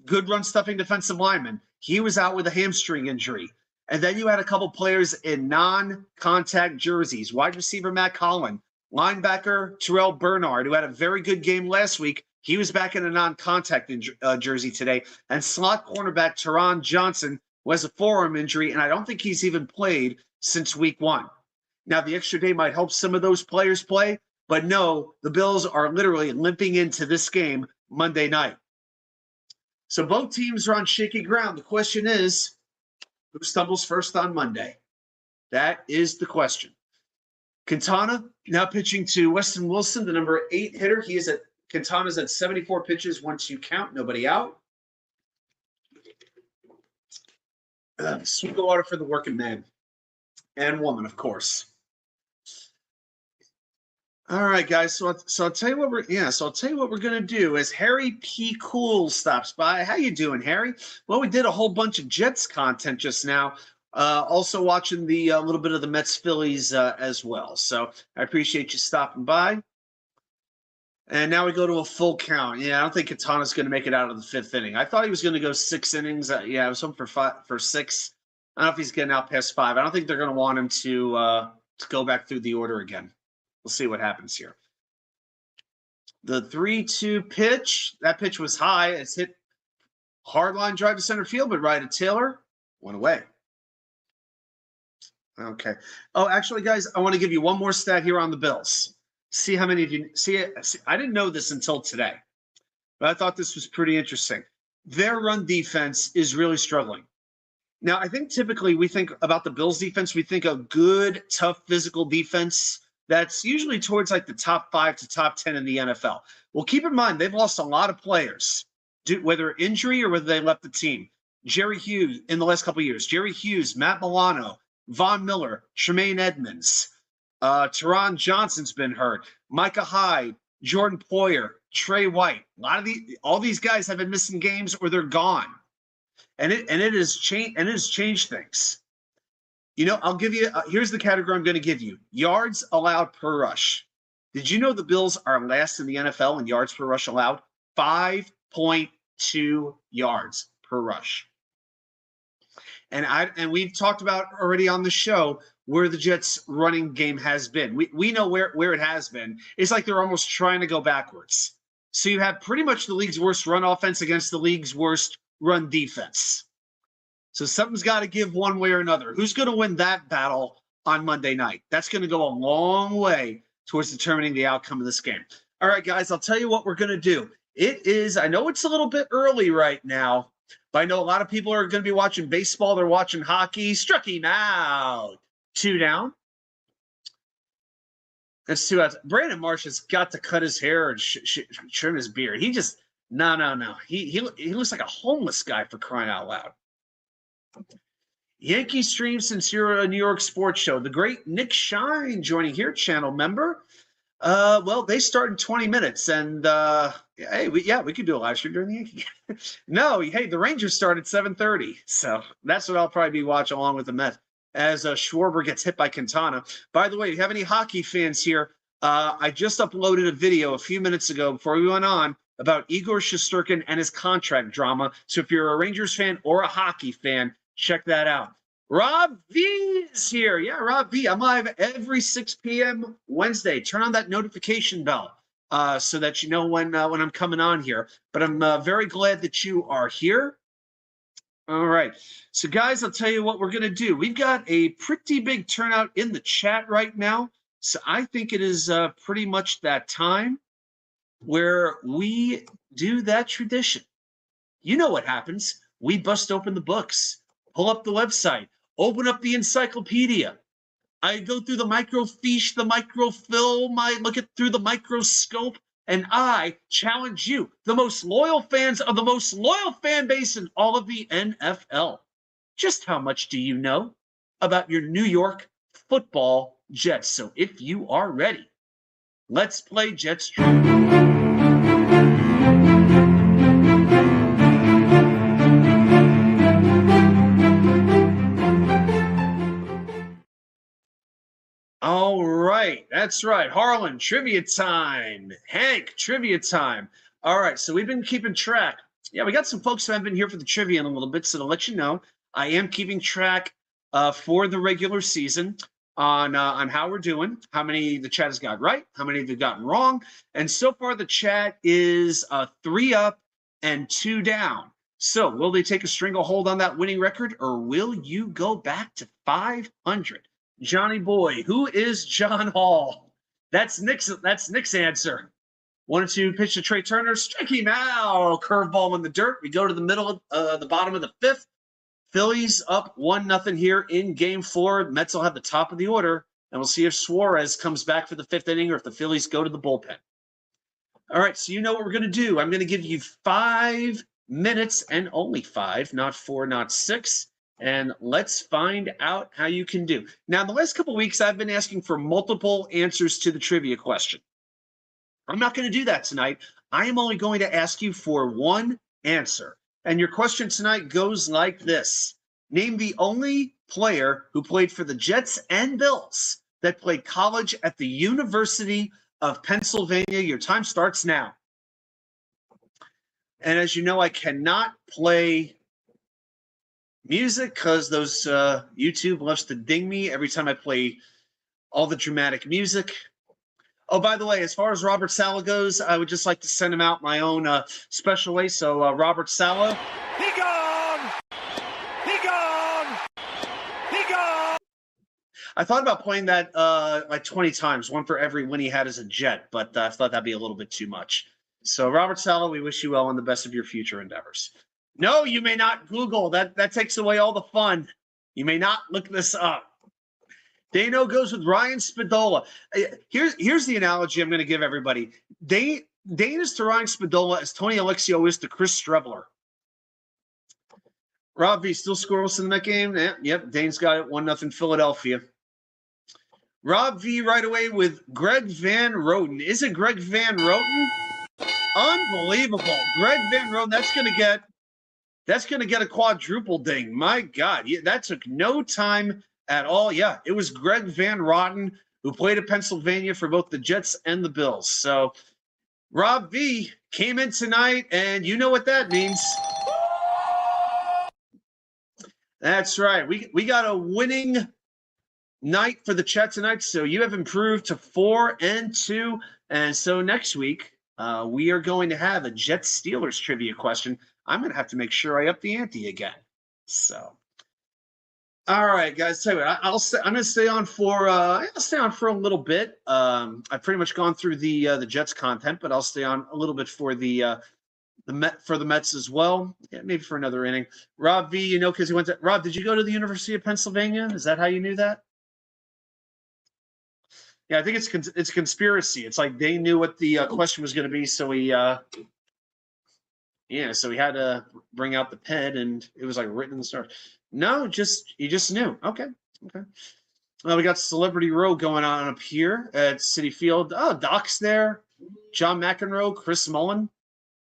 good run-stuffing defensive lineman. He was out with a hamstring injury. And then you had a couple players in non-contact jerseys. Wide receiver Matt Collin, linebacker Terrell Bernard, who had a very good game last week. He was back in a non-contact jersey today. And slot cornerback Teron Johnson was a forearm injury, and I don't think he's even played since week 1. Now, the extra day might help some of those players play, but no, the Bills are literally limping into this game Monday night. So both teams are on shaky ground. The question is, who stumbles first on Monday? That is the question. Quintana now pitching to Weston Wilson, the number 8 hitter. Quintana's at 74 pitches, 1-2 count, nobody out. Sweet water for the working man and woman, of course. All right, guys. So I'll tell you what we're gonna do is Harry P. Cool stops by. How you doing, Harry? Well, we did a whole bunch of Jets content just now. Also watching the little bit of the Mets Phillies as well. So I appreciate you stopping by. And now we go to a full count. Yeah, I don't think Quintana's going to make it out of the 5th inning. I thought he was going to go 6 innings. Yeah, I was hoping for 6. I don't know if he's getting out past 5. I don't think they're going to want him to go back through the order again. We'll see what happens here. The 3-2 pitch. That pitch was high. It's hit hard line drive to center field, but right at Taylor. Went away. Okay. Oh, actually, guys, I want to give you one more stat here on the Bills. See how many of you see it. I didn't know this until today, but I thought this was pretty interesting. Their run defense is really struggling. Now, I think typically we think about the Bills defense, we think a good, tough, physical defense that's usually towards like the top 5 to top 10 in the NFL. Well, keep in mind, they've lost a lot of players, whether injury or whether they left the team. Jerry Hughes in the last couple of years, Jerry Hughes, Matt Milano, Von Miller, Tremaine Edmonds, Teron Johnson's been hurt. Micah Hyde, Jordan Poyer, Trey White. All these guys have been missing games or they're gone, and it has changed things. You know, I'll give you. Here's the category I'm going to give you: yards allowed per rush. Did you know the Bills are last in the NFL in yards per rush allowed? 5.2 yards per rush. And we've talked about already on the show where the Jets running game has been. We know where it has been. It's like they're almost trying to go backwards. So you have pretty much the league's worst run offense against the league's worst run defense. So something's got to give one way or another. Who's going to win that battle on Monday night? That's going to go a long way towards determining the outcome of this game. All right, guys, I'll tell you what we're going to do. I know it's a little bit early right now, but I know a lot of people are going to be watching baseball. They're watching hockey. Struck him out. 2 down. That's 2 outs. Brandon Marsh has got to cut his hair and trim his beard. He just, no. He looks like a homeless guy, for crying out loud. Yankee stream since you're a New York sports show. The great Nick Shine joining here, channel member. Well, they start in 20 minutes, and hey, we could do a live stream during the Yankee game. No, hey, the Rangers start at 7:30, so that's what I'll probably be watching along with the Mets as Schwarber gets hit by Quintana. By the way, if you have any hockey fans here, I just uploaded a video a few minutes ago before we went on about Igor Shesterkin and his contract drama. So if you're a Rangers fan or a hockey fan, check that out. Rob V is here. Yeah, Rob V. I'm live every 6 p.m. Wednesday. Turn on that notification bell so that you know when I'm coming on here. But I'm very glad that you are here. All right. So, guys, I'll tell you what we're going to do. We've got a pretty big turnout in the chat right now. So, I think it is pretty much that time where we do that tradition. You know what happens. We bust open the books, pull up the website, open up the encyclopedia. I go through the microfiche, the microfilm, I look at through the microscope, and I challenge you, the most loyal fans of the most loyal fan base in all of the NFL. Just how much do you know about your New York football Jets? So if you are ready, let's play Jets Trivia. All right, that's right. Harlan, trivia time. Hank, trivia time. All right, so we've been keeping track. Yeah, we got some folks who haven't been here for the trivia in a little bit, so to let you know, I am keeping track for the regular season on how we're doing, how many the chat has got right, how many they've gotten wrong, and so far the chat is 3 up and 2 down. So will they take a stranglehold on that winning record, or will you go back to 500? Johnny Boy, who is John Hall? That's Nick's answer. 1-2 pitch to Trey Turner, strike him out. Curveball in the dirt. We go to the middle of the bottom of the 5th. Phillies up 1-0 here in Game 4. Mets will have the top of the order, and we'll see if Suarez comes back for the 5th inning or if the Phillies go to the bullpen. All right, so you know what we're going to do. I'm going to give you 5 minutes, and only 5, not 4, not 6. And let's find out how you can do. Now, in the last couple of weeks, I've been asking for multiple answers to the trivia question. I'm not going to do that tonight. I am only going to ask you for one answer. And your question tonight goes like this. Name the only player who played for the Jets and Bills that played college at the University of Pennsylvania. Your time starts now. And as you know, I cannot play music because those YouTube loves to ding me every time I play all the dramatic music. Oh, by the way, as far as Robert Saleh goes, I would just like to send him out my own special way. So Robert Saleh. He gone! He gone! He gone! I thought about playing that like 20 times, one for every win he had as a Jet, but I thought that'd be a little bit too much. So Robert Saleh, we wish you well and the best of your future endeavors. No, you may not Google. That takes away all the fun. You may not look this up. Dano goes with Ryan Spadola. Here's the analogy I'm going to give everybody. Dane is to Ryan Spadola as Tony Alexio is to Chris Strebler. Rob V still scoreless in that game. Yep, Dane's got it 1-0 Philadelphia. Rob V right away with Greg Van Roten. Is it Greg Van Roten? Unbelievable. Greg Van Roten, that's going to get a quadruple ding. My God, that took no time at all. Yeah, it was Greg Van Roten who played at Pennsylvania for both the Jets and the Bills. So Rob V came in tonight, and you know what that means. That's right. We got a winning night for the chat tonight. So you have improved to 4-2. And so next week, we are going to have a Jets Steelers trivia question. I'm going to have to make sure I up the ante again. So, all right, guys. Tell you what, I'm going to stay on for I'll stay on for a little bit. I've pretty much gone through the Jets content, but I'll stay on a little bit for the Mets as well. Yeah, maybe for another inning. Rob V, you know, because he went to Rob. Did you go to the University of Pennsylvania? Is that how you knew that? Yeah, I think it's conspiracy. It's like they knew what the question was going to be, so he so he had to bring out the pen, and it was like written in the stars. No, he just knew. Okay. Well, we got Celebrity Row going on up here at Citi Field. Oh, Doc's there. John McEnroe, Chris Mullen,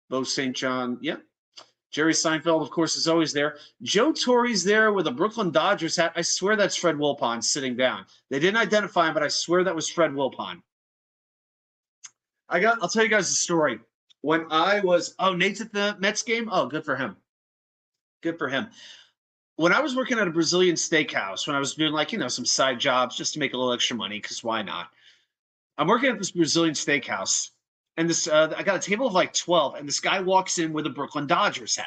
Bo St. John. Yep. Jerry Seinfeld, of course, is always there. Joe Torre's there with a Brooklyn Dodgers hat. I swear that's Fred Wilpon sitting down. They didn't identify him, but I swear that was Fred Wilpon. I'll tell you guys a story. When I was, Nate's at the Mets game? Oh, good for him. Good for him. When I was working at a Brazilian steakhouse, when I was doing some side jobs just to make a little extra money, because why not? I'm working at this Brazilian steakhouse, and I got a table of like 12, and this guy walks in with a Brooklyn Dodgers hat.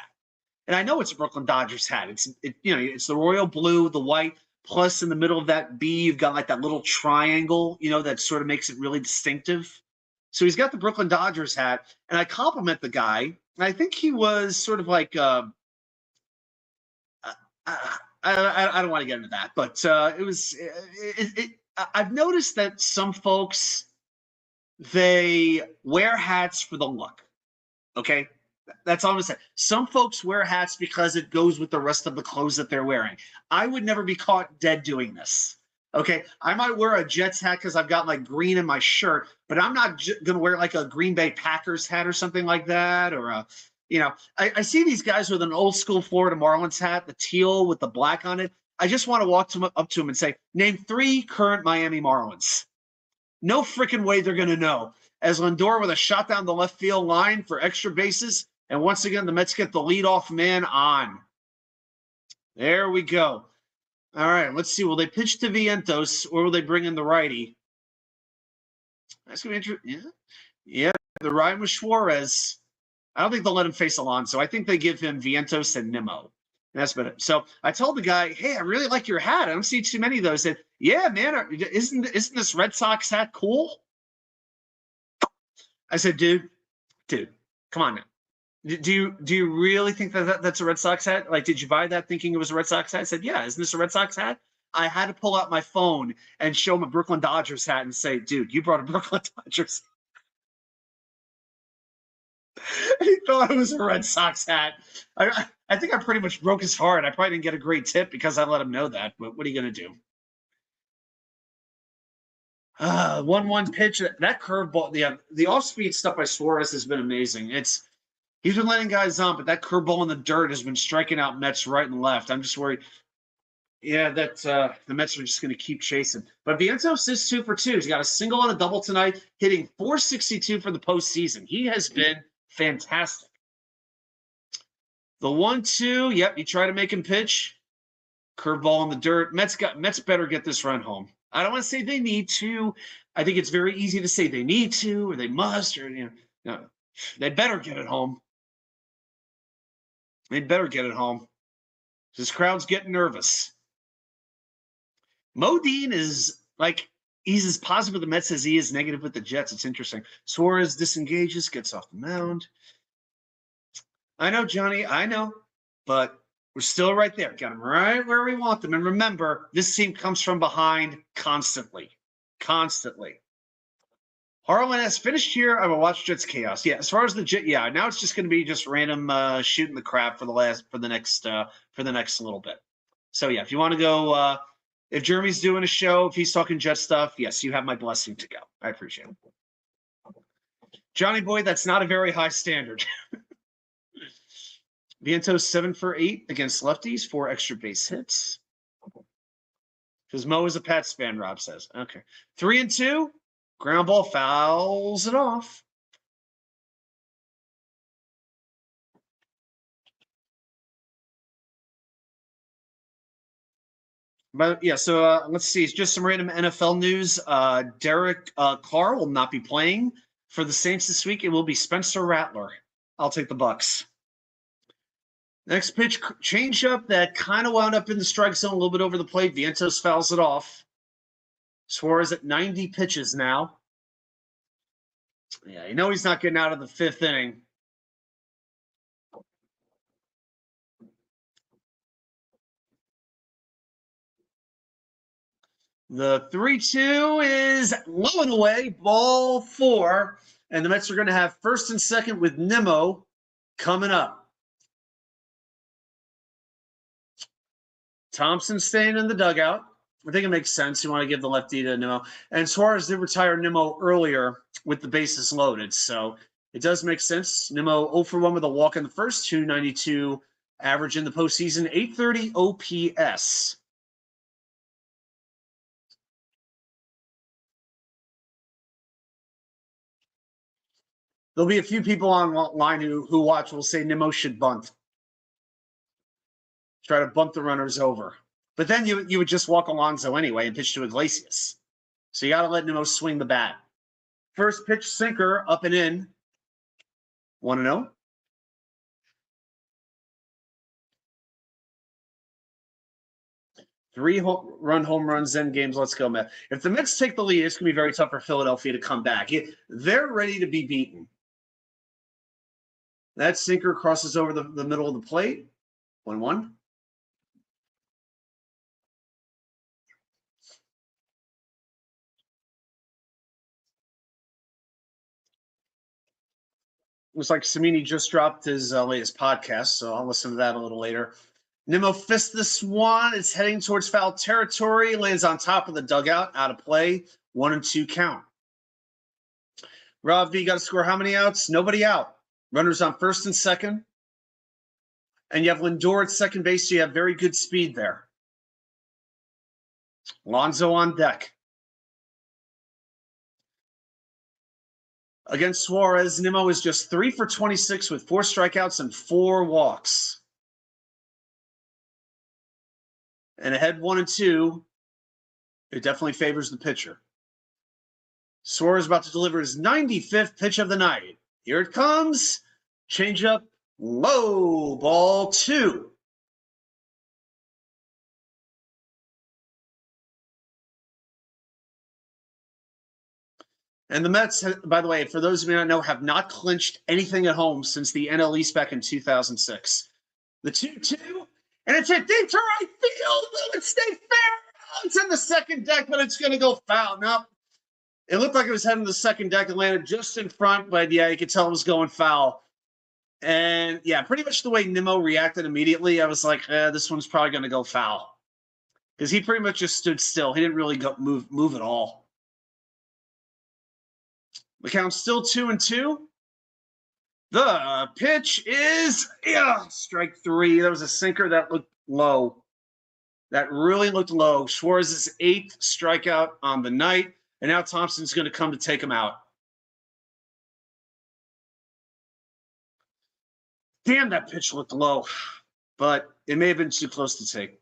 and I know it's a Brooklyn Dodgers hat. It's the royal blue, the white, plus in the middle of that B, you've got like that little triangle, that sort of makes it really distinctive. So he's got the Brooklyn Dodgers hat, and I compliment the guy. And I think he was sort of like, I don't want to get into that, but it was. I've noticed that some folks, they wear hats for the look. Okay, that's all I'm gonna say. Some folks wear hats because it goes with the rest of the clothes that they're wearing. I would never be caught dead doing this. Okay, I might wear a Jets hat because I've got like green in my shirt, but I'm not gonna wear like a Green Bay Packers hat or something like that, or I see these guys with an old school Florida Marlins hat, the teal with the black on it. I just want to walk up to them and say, name 3 current Miami Marlins. No freaking way they're going to know. As Lindor with a shot down the left field line for extra bases. And once again, the Mets get the leadoff man on. There we go. All right, let's see. Will they pitch to Vientos or will they bring in the righty? That's going to be interesting. Yeah, the ride with Suarez. I don't think they'll let him face Alonso. I think they give him Vientos and Nimmo. And that's about it. So I told the guy, hey, I really like your hat. I don't see too many of those. I said, yeah, man, isn't this Red Sox hat cool? I said, dude, come on now. Do you really think that's a Red Sox hat? Like, did you buy that thinking it was a Red Sox hat? I said, yeah, isn't this a Red Sox hat? I had to pull out my phone and show him a Brooklyn Dodgers hat and say, dude, you brought a Brooklyn Dodgers. He thought it was a Red Sox hat. I think I pretty much broke his heart. I probably didn't get a great tip because I let him know that. But what are you going to do? 1-1 pitch. That curveball, the off-speed stuff by Suarez has been amazing. He's been letting guys on, but that curveball in the dirt has been striking out Mets right and left. I'm just worried. Yeah, that the Mets are just going to keep chasing. But Vientos is 2 for 2. He's got a single and a double tonight, hitting .462 for the postseason. He has been fantastic. The 1-2, yep, you try to make him pitch. Curveball in the dirt. Mets better get this run home. I don't want to say they need to. I think it's very easy to say they need to or they must or no. They better get it home. They better get it home. This crowd's getting nervous. Modine is like he's as positive with the Mets as he is negative with the Jets. It's interesting. Suarez disengages, gets off the mound. I know, Johnny. I know, but we're still right there. Got them right where we want them. And remember, this team comes from behind constantly. Constantly. Harlan has finished here. I will watch Jets chaos. Yeah, as far as the Jet, yeah. Now it's just going to be just random shooting the crap for the next little bit. So yeah, if you want to go, if Jeremy's doing a show, if he's talking Jet stuff, yes, you have my blessing to go. I appreciate it. Johnny boy, that's not a very high standard. Vientos 7 for 8 against lefties, 4 extra base hits. Because Mo is a Pats fan, Rob says. Okay. 3-2. Ground ball fouls it off. But yeah, so let's see. It's just some random NFL news. Derek Carr will not be playing for the Saints this week. It will be Spencer Rattler. I'll take the Bucks. Next pitch, changeup that kind of wound up in the strike zone a little bit over the plate. Vientos fouls it off. Suarez at 90 pitches now. Yeah, you know he's not getting out of the 5th inning. The 3-2 is low and away, ball 4. And the Mets are going to have first and second with Nimmo coming up. Thompson staying in the dugout. I think it makes sense. You want to give the lefty to Nimmo. And Suarez did retire Nimmo earlier with the bases loaded. So it does make sense. Nimmo 0 for 1 with a walk in the first, 292 average in the postseason, 830 OPS. There'll be a few people online who watch will say Nimmo should bunt. Try to bunt the runners over. But then you would just walk Alonso anyway and pitch to Iglesias. So you got to let Nimmo swing the bat. First pitch sinker up and in. 1-0. 3-run home runs in games. Let's go, Mets. If the Mets take the lead, it's going to be very tough for Philadelphia to come back. They're ready to be beaten. That sinker crosses over the middle of the plate. 1-1. Looks like Samini just dropped his latest podcast, so I'll listen to that a little later. Nimmo fists this one. It's heading towards foul territory. Lands on top of the dugout. Out of play. 1-2 count. Rob V got to score how many outs? Nobody out. Runners on first and second. And you have Lindor at second base, so you have very good speed there. Alonso on deck. Against Suarez, Nimmo is just 3 for 26 with 4 strikeouts and 4 walks. And ahead 1-2, it definitely favors the pitcher. Suarez about to deliver his 95th pitch of the night. Here it comes. Changeup, low, ball 2. And the Mets, by the way, for those of you who don't know, have not clinched anything at home since the NL East back in 2006. The 2-2, and it's hit deep to right field. Will it stay fair? It's in the second deck, but it's going to go foul. No, it looked like it was heading to the second deck and landed just in front, but yeah, you could tell it was going foul. And yeah, pretty much the way Nimmo reacted immediately, I was like, this one's probably going to go foul. Because he pretty much just stood still. He didn't really move at all. The count's still 2-2. The pitch is strike 3. That was a sinker that looked low. That really looked low. Suarez's 8th strikeout on the night. And now Thompson's going to come to take him out. Damn, that pitch looked low. But it may have been too close to take.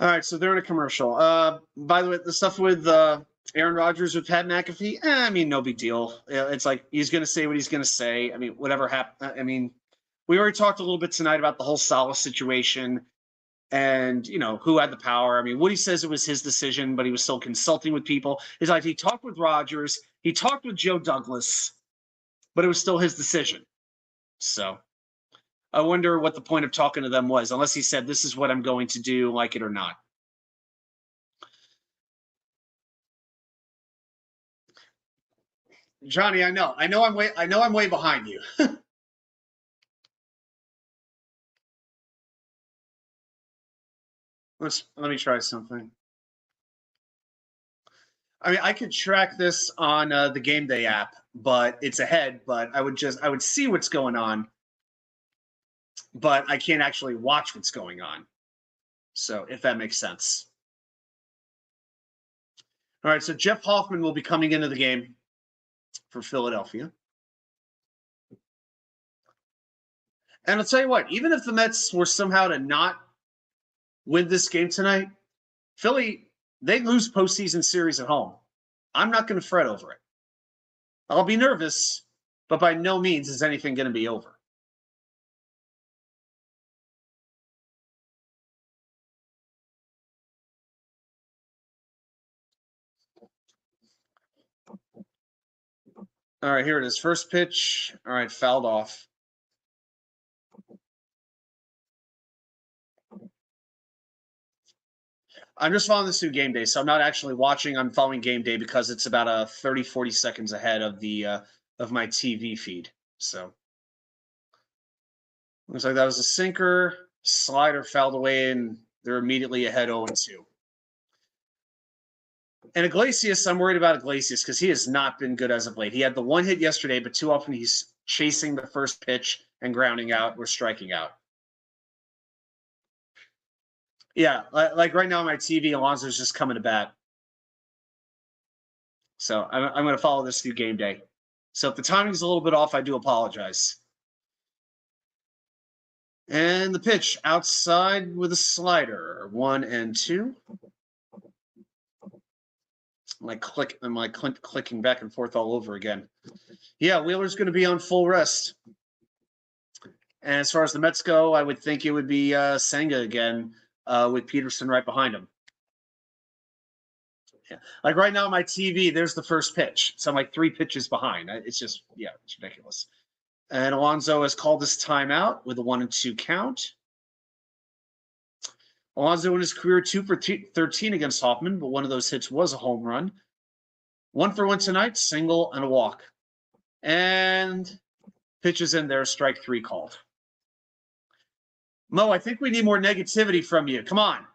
All right, so they're in a commercial. By the way, the stuff with Aaron Rodgers with Pat McAfee, I mean, no big deal. It's like he's going to say what he's going to say. I mean, whatever happened. I mean, we already talked a little bit tonight about the whole Saleh situation and, you know, who had the power. I mean, Woody says it was his decision, but he was still consulting with people. It's like he talked with Rodgers, he talked with Joe Douglas, but it was still his decision. So I wonder what the point of talking to them was, unless he said, this is what I'm going to do, like it or not. Johnny, I know I'm way behind you. Let me try something. I mean, I could track this on the Game Day app, but it's ahead. But I would see what's going on, but I can't actually watch what's going on. So if that makes sense. All right, so Jeff Hoffman will be coming into the game for Philadelphia. And I'll tell you what, even if the Mets were somehow to not win this game tonight, Philly, they lose postseason series at home. I'm not going to fret over it. I'll be nervous, but by no means is anything going to be over. All right, here it is. First pitch. All right, fouled off. I'm just following this through Game Day, so I'm not actually watching. I'm following Game Day because it's about 30, 40 seconds ahead of the of my TV feed. So looks like that was a sinker. Slider fouled away, and they're immediately ahead 0-2. And Iglesias, I'm worried about Iglesias because he has not been good as of late. He had the one hit yesterday, but too often he's chasing the first pitch and grounding out or striking out. Yeah, like right now on my TV, Alonso's just coming to bat. So I'm going to follow this through Game Day. So if the timing's a little bit off, I do apologize. And the pitch outside with a slider, 1-2. clicking back and forth all over again. Yeah, Wheeler's going to be on full rest. And as far as the Mets go, I would think it would be Senga again with Peterson right behind him. Yeah. Like right now on my TV, there's the first pitch. So I'm like 3 pitches behind. It's just, yeah, it's ridiculous. And Alonso has called this timeout with a 1-2 count. Alonso in his career 2 for 13 against Hoffman, but one of those hits was a home run. 1 for 1 tonight, single and a walk. And pitches in there, strike 3 called. Mo, I think we need more negativity from you. Come on.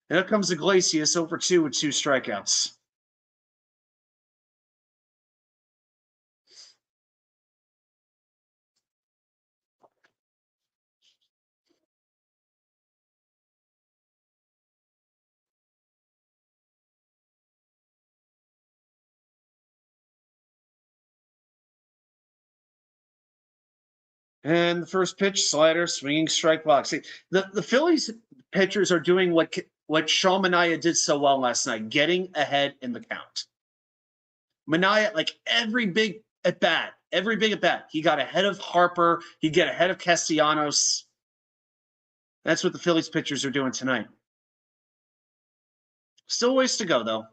And here comes Iglesias, 0 for 2 with 2 strikeouts. And the first pitch, slider, swinging strike box. See, the Phillies pitchers are doing what Sean Manaea did so well last night, getting ahead in the count. Manaea, like every big at bat, he got ahead of Harper. He'd get ahead of Castellanos. That's what the Phillies pitchers are doing tonight. Still ways to go, though.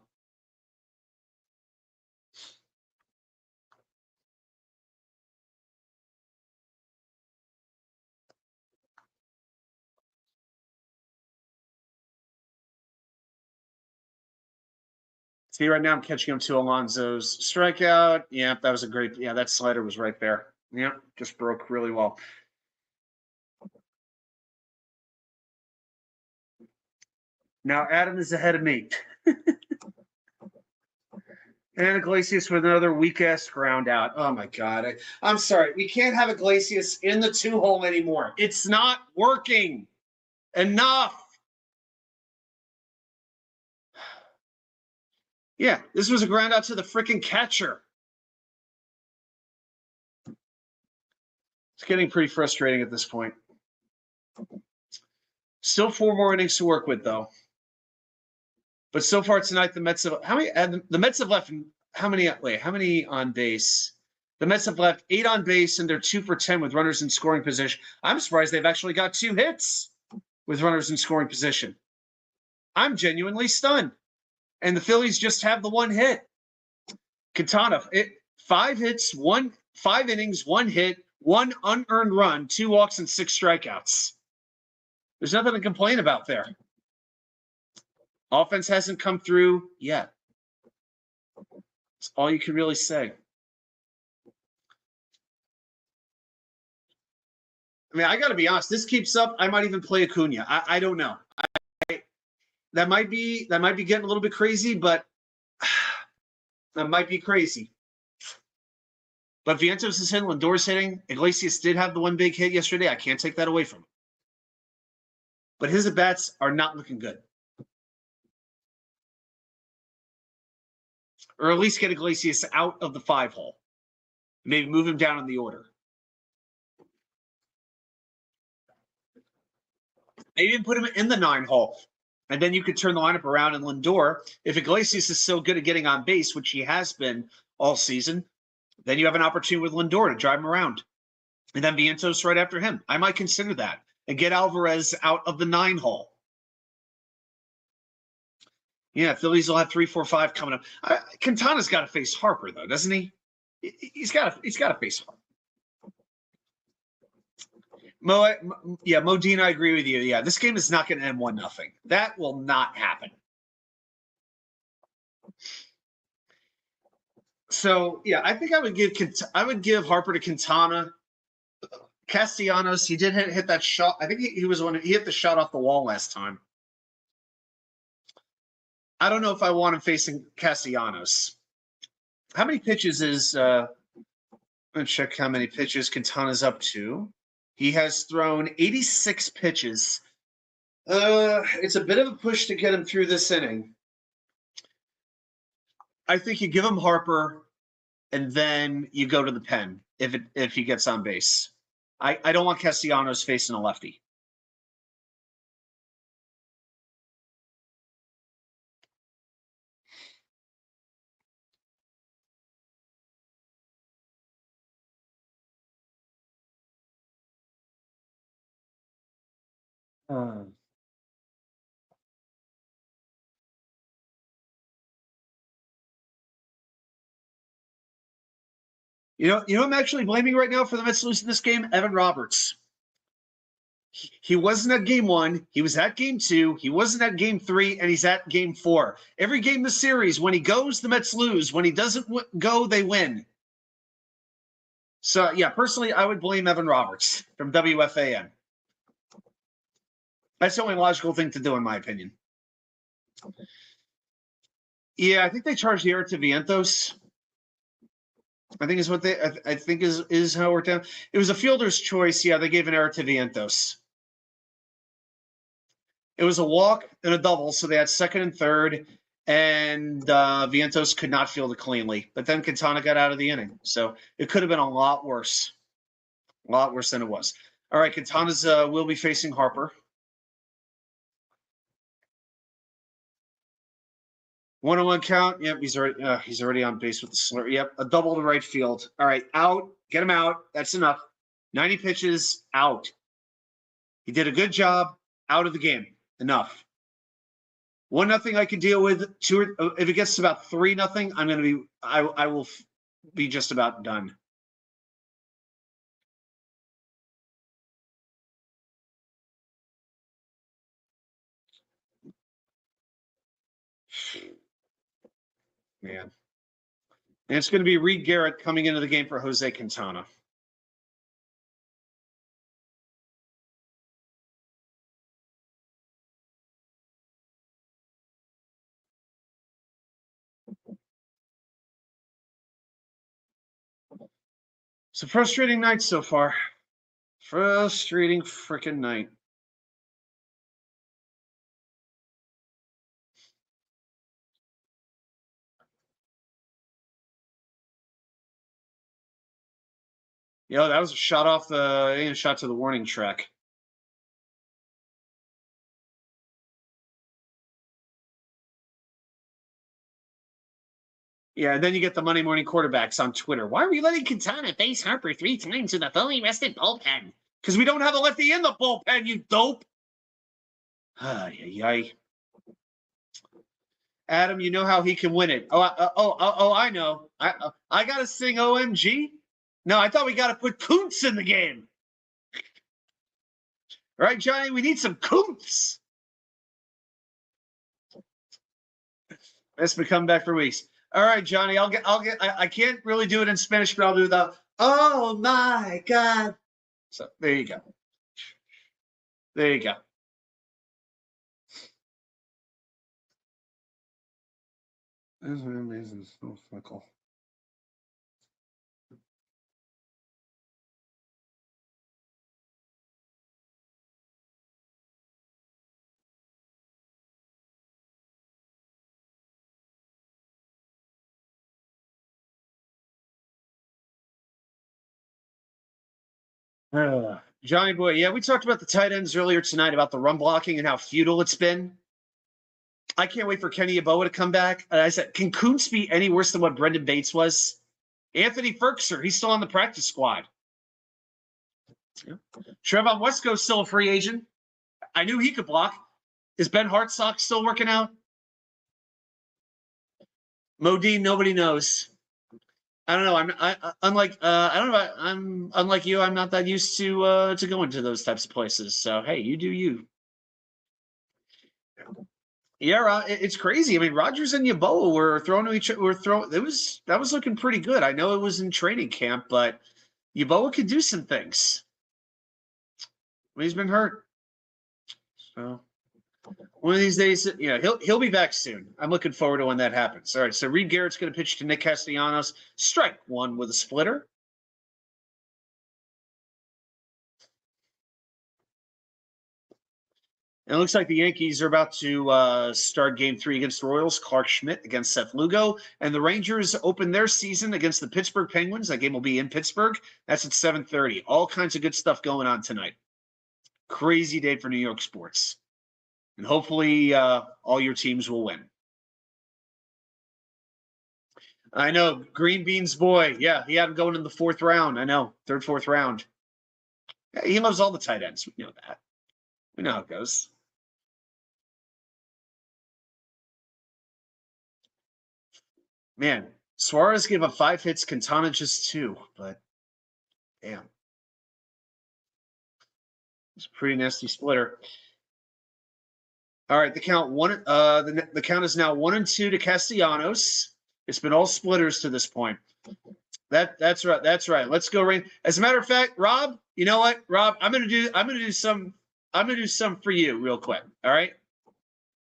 See, right now I'm catching him to Alonso's strikeout. Yeah, that was a great. Yeah, that slider was right there. Yeah, just broke really well. Now Adam is ahead of me. And Iglesias with another weak-ass ground out. Oh, my God. I'm sorry. We can't have Iglesias in the 2-hole anymore. It's not working. Enough. Yeah, this was a ground out to the freaking catcher. It's getting pretty frustrating at this point. Still 4 more innings to work with, though. But so far tonight, the Mets have the Mets have left how many on base? The Mets have left 8 on base, and they're 2 for 10 with runners in scoring position. I'm surprised they've actually got 2 hits with runners in scoring position. I'm genuinely stunned. And the Phillies just have the 1 hit. Quintana, 5 hits, 5 innings, 1 hit, 1 unearned run, 2 walks, and 6 strikeouts. There's nothing to complain about there. Offense hasn't come through yet. That's all you can really say. I mean, I got to be honest. This keeps up. I might even play Acuna. I don't know. That might be getting a little bit crazy, but that might be crazy. But Vientos is hitting, Lindor's hitting. Iglesias did have the 1 big hit yesterday. I can't take that away from him. But his at-bats are not looking good. Or at least get Iglesias out of the 5-hole. Maybe move him down in the order. Maybe even put him in the 9-hole. And then you could turn the lineup around, and Lindor, if Iglesias is so good at getting on base, which he has been all season, then you have an opportunity with Lindor to drive him around. And then Vientos right after him. I might consider that. And get Alvarez out of the 9-hole. Yeah, Phillies will have 3, 4, 5 coming up. Quintana's got to face Harper, though, doesn't he? He's got to face Harper. Modine, I agree with you. Yeah, this game is not going to end 1-0. That will not happen. So yeah, I think I would give Harper to Quintana. Castellanos, he did hit that shot. I think he was one. He hit the shot off the wall last time. I don't know if I want him facing Castellanos. How many pitches is? I'm gonna check how many pitches Quintana's up to. He has thrown 86 pitches. It's a bit of a push to get him through this inning. I think you give him Harper, and then you go to the pen if he gets on base. I don't want Castellanos facing a lefty. You know who I'm actually blaming right now for the Mets losing this game? Evan Roberts. He wasn't at game 1. He was at game 2. He wasn't at game 3, and he's at game 4. Every game in the series, when he goes, the Mets lose. When he doesn't go, they win. So, yeah, personally, I would blame Evan Roberts from WFAN. That's the only logical thing to do, in my opinion. Yeah, I think they charged Eric to Vientos. I think is what they. I think is how it worked out. It was a fielder's choice. Yeah, they gave an error to Vientos. It was a walk and a double, so they had second and third, and Vientos could not field it cleanly. But then Quintana got out of the inning, so it could have been a lot worse than it was. All right, Quintana's will be facing Harper. 1-1 count. Yep, he's already on base with the slur. Yep, a double to right field. All right, out. Get him out. That's enough. 90 pitches, out. He did a good job. Out of the game. Enough. 1-0 I can deal with. If it gets to about 3-0, I'm going to be. I will be just about done. Man. And it's going to be Reed Garrett coming into the game for Jose Quintana. It's a frustrating night so far. Frustrating freaking night. That was a shot off the shot to the warning track. Yeah, and then you get the Monday morning quarterbacks on Twitter. Why are we letting Quintana face Harper 3 times with a fully rested bullpen? Because we don't have a lefty in the bullpen, you dope. Ay. Adam, you know how he can win it. I know. I got to sing OMG? No, I thought we got to put Kuntz in the game. All right, Johnny, we need some Kuntz. That's been coming back for weeks. All right, Johnny, I can't really do it in Spanish, but I'll do the, oh my God. So there you go. There you go. Isn't it amazing? So fickle. Johnny boy, yeah, we talked about the tight ends earlier tonight about the run blocking and how futile it's been. I can't wait for Kenny Yeboah to come back. I said, can Kuntz be any worse than what Brendan Bates was? Anthony Ferkser, he's still on the practice squad. Yeah. Trevon Wesco's still a free agent. I knew he could block. Is Ben Hartsock still working out? Modine, nobody knows. I don't know. I'm unlike you. I'm not that used to going to those types of places. So hey, you do you. Yeah, it's crazy. I mean, Rodgers and Yeboah were throwing to each other. That was looking pretty good. I know it was in training camp, but Yeboah could do some things. He's been hurt. So one of these days, he'll be back soon. I'm looking forward to when that happens. All right, so Reed Garrett's going to pitch to Nick Castellanos. Strike one with a splitter. And it looks like the Yankees are about to start Game 3 against the Royals. Clark Schmidt against Seth Lugo. And the Rangers open their season against the Pittsburgh Penguins. That game will be in Pittsburgh. That's at 7:30. All kinds of good stuff going on tonight. Crazy day for New York sports. And hopefully all your teams will win. I know. Green Beans boy. Yeah, he had him going in the 4th round. I know. 3rd, 4th round. Yeah, he loves all the tight ends. We know that. We know how it goes. Man, Suarez gave up 5 hits, Quintana just 2, but damn. It's a pretty nasty splitter. All right, the count the count is now 1-2 to Castellanos. It's been all splitters to this point. That's right. That's right. Let's go right. As a matter of fact, Rob, you know what? Rob, I'm gonna do some for you real quick. All right.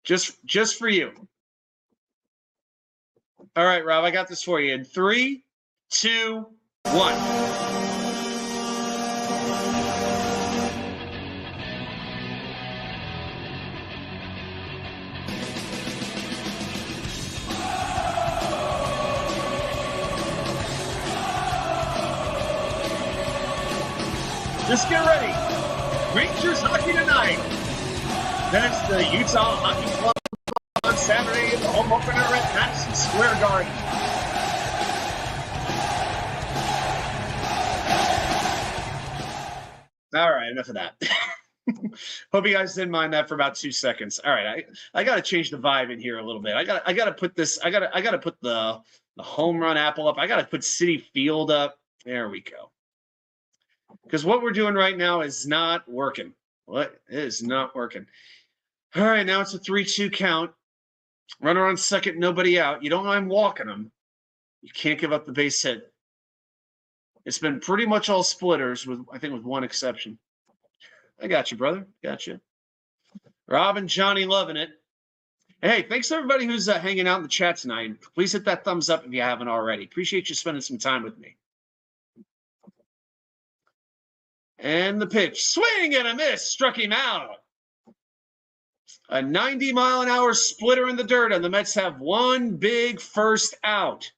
Just for you. All right, Rob, I got this for you in 3, 2, 1. Just get ready. Rangers hockey tonight. Then it's the Utah Hockey Club on Saturday in the home opener at Madison Square Garden. All right, enough of that. Hope you guys didn't mind that for about 2 seconds. All right, I got to change the vibe in here a little bit. I got to put this. I got to put the home run apple up. I got to put Citi Field up. There we go. Because what we're doing right now is not working. What is not working? All right, now it's a 3-2 count. Runner on second, nobody out. You don't mind walking them. You can't give up the base hit. It's been pretty much all splitters, with one exception. I got you, brother. Got you. Rob and Johnny loving it. Hey, thanks to everybody who's hanging out in the chat tonight. Please hit that thumbs up if you haven't already. Appreciate you spending some time with me. And the pitch, swing and a miss, struck him out. A 90-mile-an-hour splitter in the dirt, and the Mets have one big first out.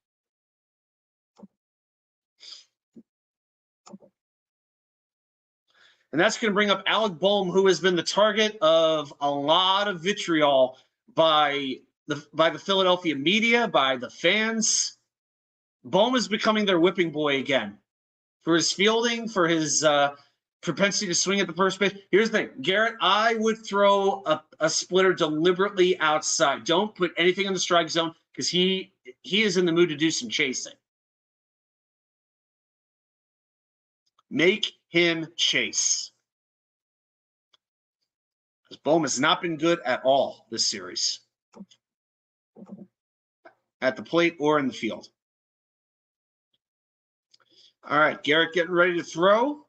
And that's going to bring up Alec Bohm, who has been the target of a lot of vitriol by the Philadelphia media, by the fans. Bohm is becoming their whipping boy again for his fielding, for his propensity to swing at the first pitch. Here's the thing, Garrett, I would throw a splitter deliberately outside. Don't put anything in the strike zone because he is in the mood to do some chasing. Make him chase. Because Bohm has not been good at all this series. At the plate or in the field. All right, Garrett getting ready to throw.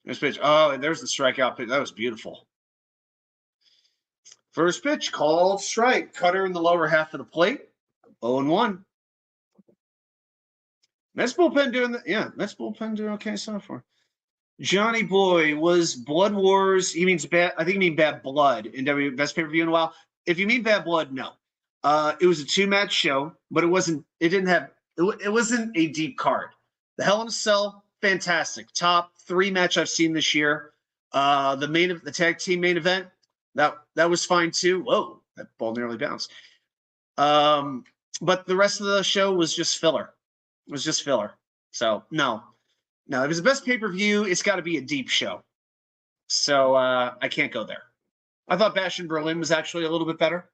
First pitch. Oh, and there's the strikeout pitch. That was beautiful. First pitch, called strike. Cutter in the lower half of the plate. 0-1. Mets bullpen Mets bullpen doing okay so far. Johnny Boy, was Blood Wars, he means bad, I think you mean Bad Blood in best pay-per-view in a while. If you mean Bad Blood, no. It was a 2-match show, but it wasn't a deep card. The Hell in a Cell, fantastic. Top 3 match I've seen this year. The tag team main event, that was fine too. Whoa, that ball nearly bounced. But the rest of the show was just filler. It was just filler. So no, if it's the best pay-per-view, it's got to be a deep show. So I can't go there. I thought Bash in Berlin was actually a little bit better.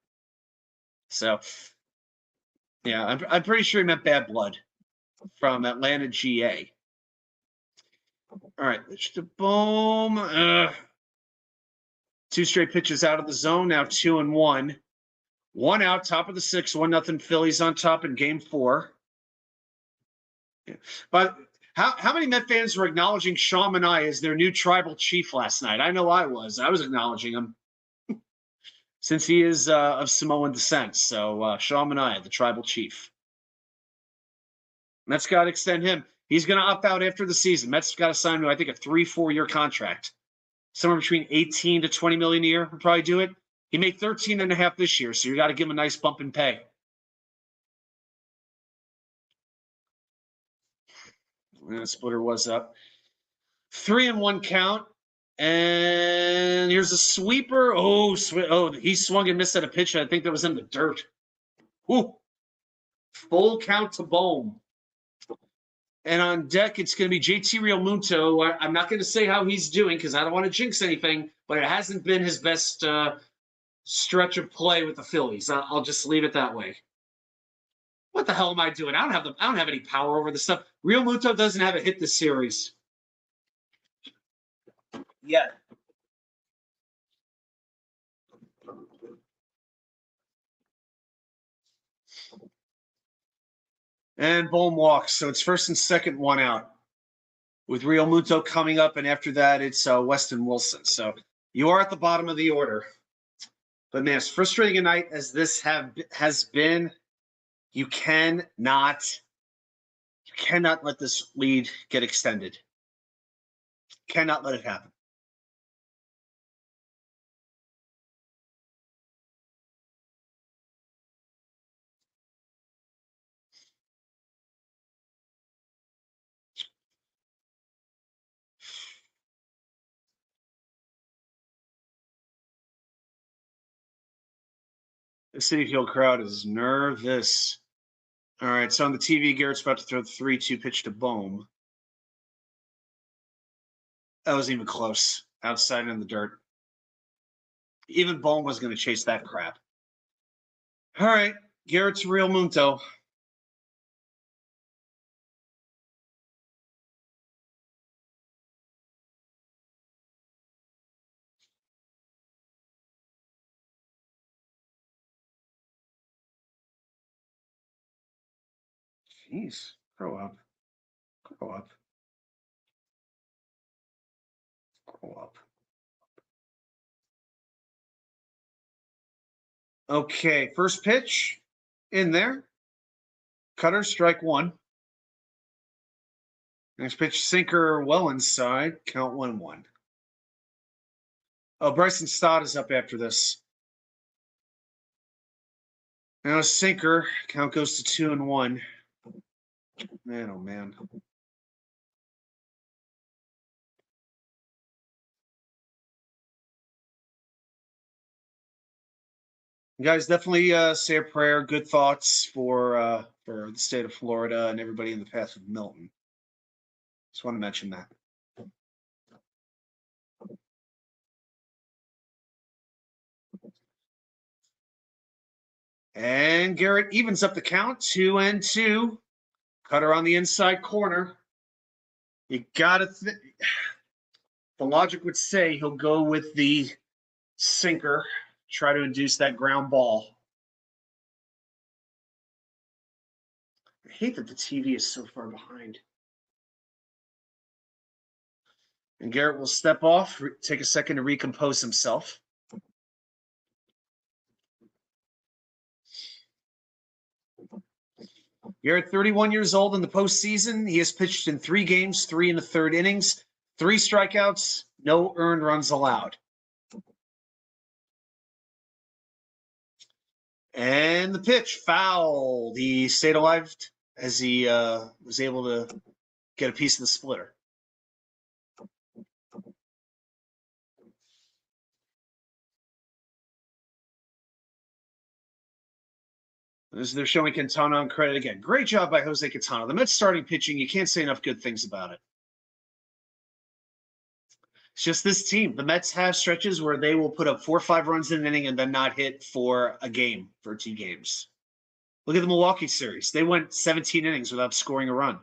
So yeah, I'm pretty sure he meant Bad Blood from Atlanta, GA. All right, pitch to Bohm. 2 straight pitches out of the zone. Now 2-1. 1 out, top of the 6th. 1-0 Phillies on top in Game 4. Yeah. But how many Met fans were acknowledging Sean Manaea as their new tribal chief last night? I know I was. I was acknowledging him since he is of Samoan descent. So Sean Manaea, the tribal chief. Mets got to extend him. He's going to opt out after the season. Mets got to sign him to, I think, a 3-4-year contract. Somewhere between 18 to 20 million a year will probably do it. He made 13.5 this year, so you got to give him a nice bump in pay. And the splitter was up. 3-1 count. And here's a sweeper. Oh, he swung and missed at a pitch. I think that was in the dirt. Ooh. Full count to Bohm. And on deck, it's going to be JT Realmuto. I'm not going to say how he's doing because I don't want to jinx anything, but it hasn't been his best stretch of play with the Phillies. I'll just leave it that way. What the hell am I doing? I don't have any power over this stuff. Realmuto doesn't have a hit this series. Yeah. And Bohm walks, so it's first and second, one out. With Realmuto coming up, and after that, it's Weston Wilson. So you are at the bottom of the order. But man, as frustrating a night as this has been, you cannot let this lead get extended. Cannot let it happen. The Citi Field crowd is nervous. All right, so on the TV, Garrett's about to throw the 3-2 pitch to Bohm. That wasn't even close. Outside in the dirt. Even Bohm was going to chase that crap. All right, Garrett's Realmuto. Jeez, grow up. Grow up. Grow up. Okay, first pitch in there. Cutter, strike one. Next pitch, sinker well inside. Count 1-1. Oh, Bryson Stott is up after this. Now a sinker. Count goes to 2-1. Man, oh man. You guys definitely say a prayer. Good thoughts for the state of Florida and everybody in the path of Milton. Just want to mention that. And Garrett evens up the count, 2-2. Cutter on the inside corner. You gotta the logic would say he'll go with the sinker, try to induce that ground ball. I hate that the TV is so far behind. And Garrett will step off, take a second to recompose himself. Garrett, 31 years old in the postseason. He has pitched in 3 games, 3 in the third innings, 3 strikeouts, no earned runs allowed. And the pitch, fouled. He stayed alive as he was able to get a piece of the splitter. They're showing Quintana on credit again. Great job by Jose Quintana. The Mets starting pitching, you can't say enough good things about it. It's just this team. The Mets have stretches where they will put up 4 or 5 runs in an inning and then not hit for a game, for 2 games. Look at the Milwaukee series. They went 17 innings without scoring a run,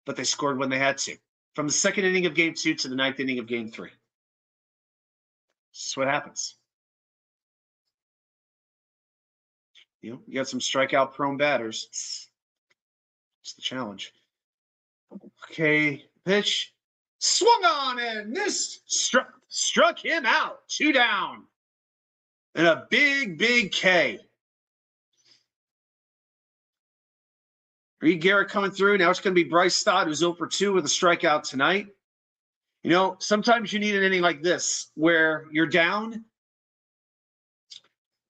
but they scored when they had to. From the 2nd inning of Game 2 to the 9th inning of Game 3. This is what happens. You got some strikeout-prone batters. It's the challenge. Okay, pitch. Swung on and missed. Struck him out. 2 down. And a big, big K. Reed Garrett coming through. Now it's going to be Bryce Stott, who's 0 for 2 with a strikeout tonight. You know, sometimes you need an inning like this where you're down,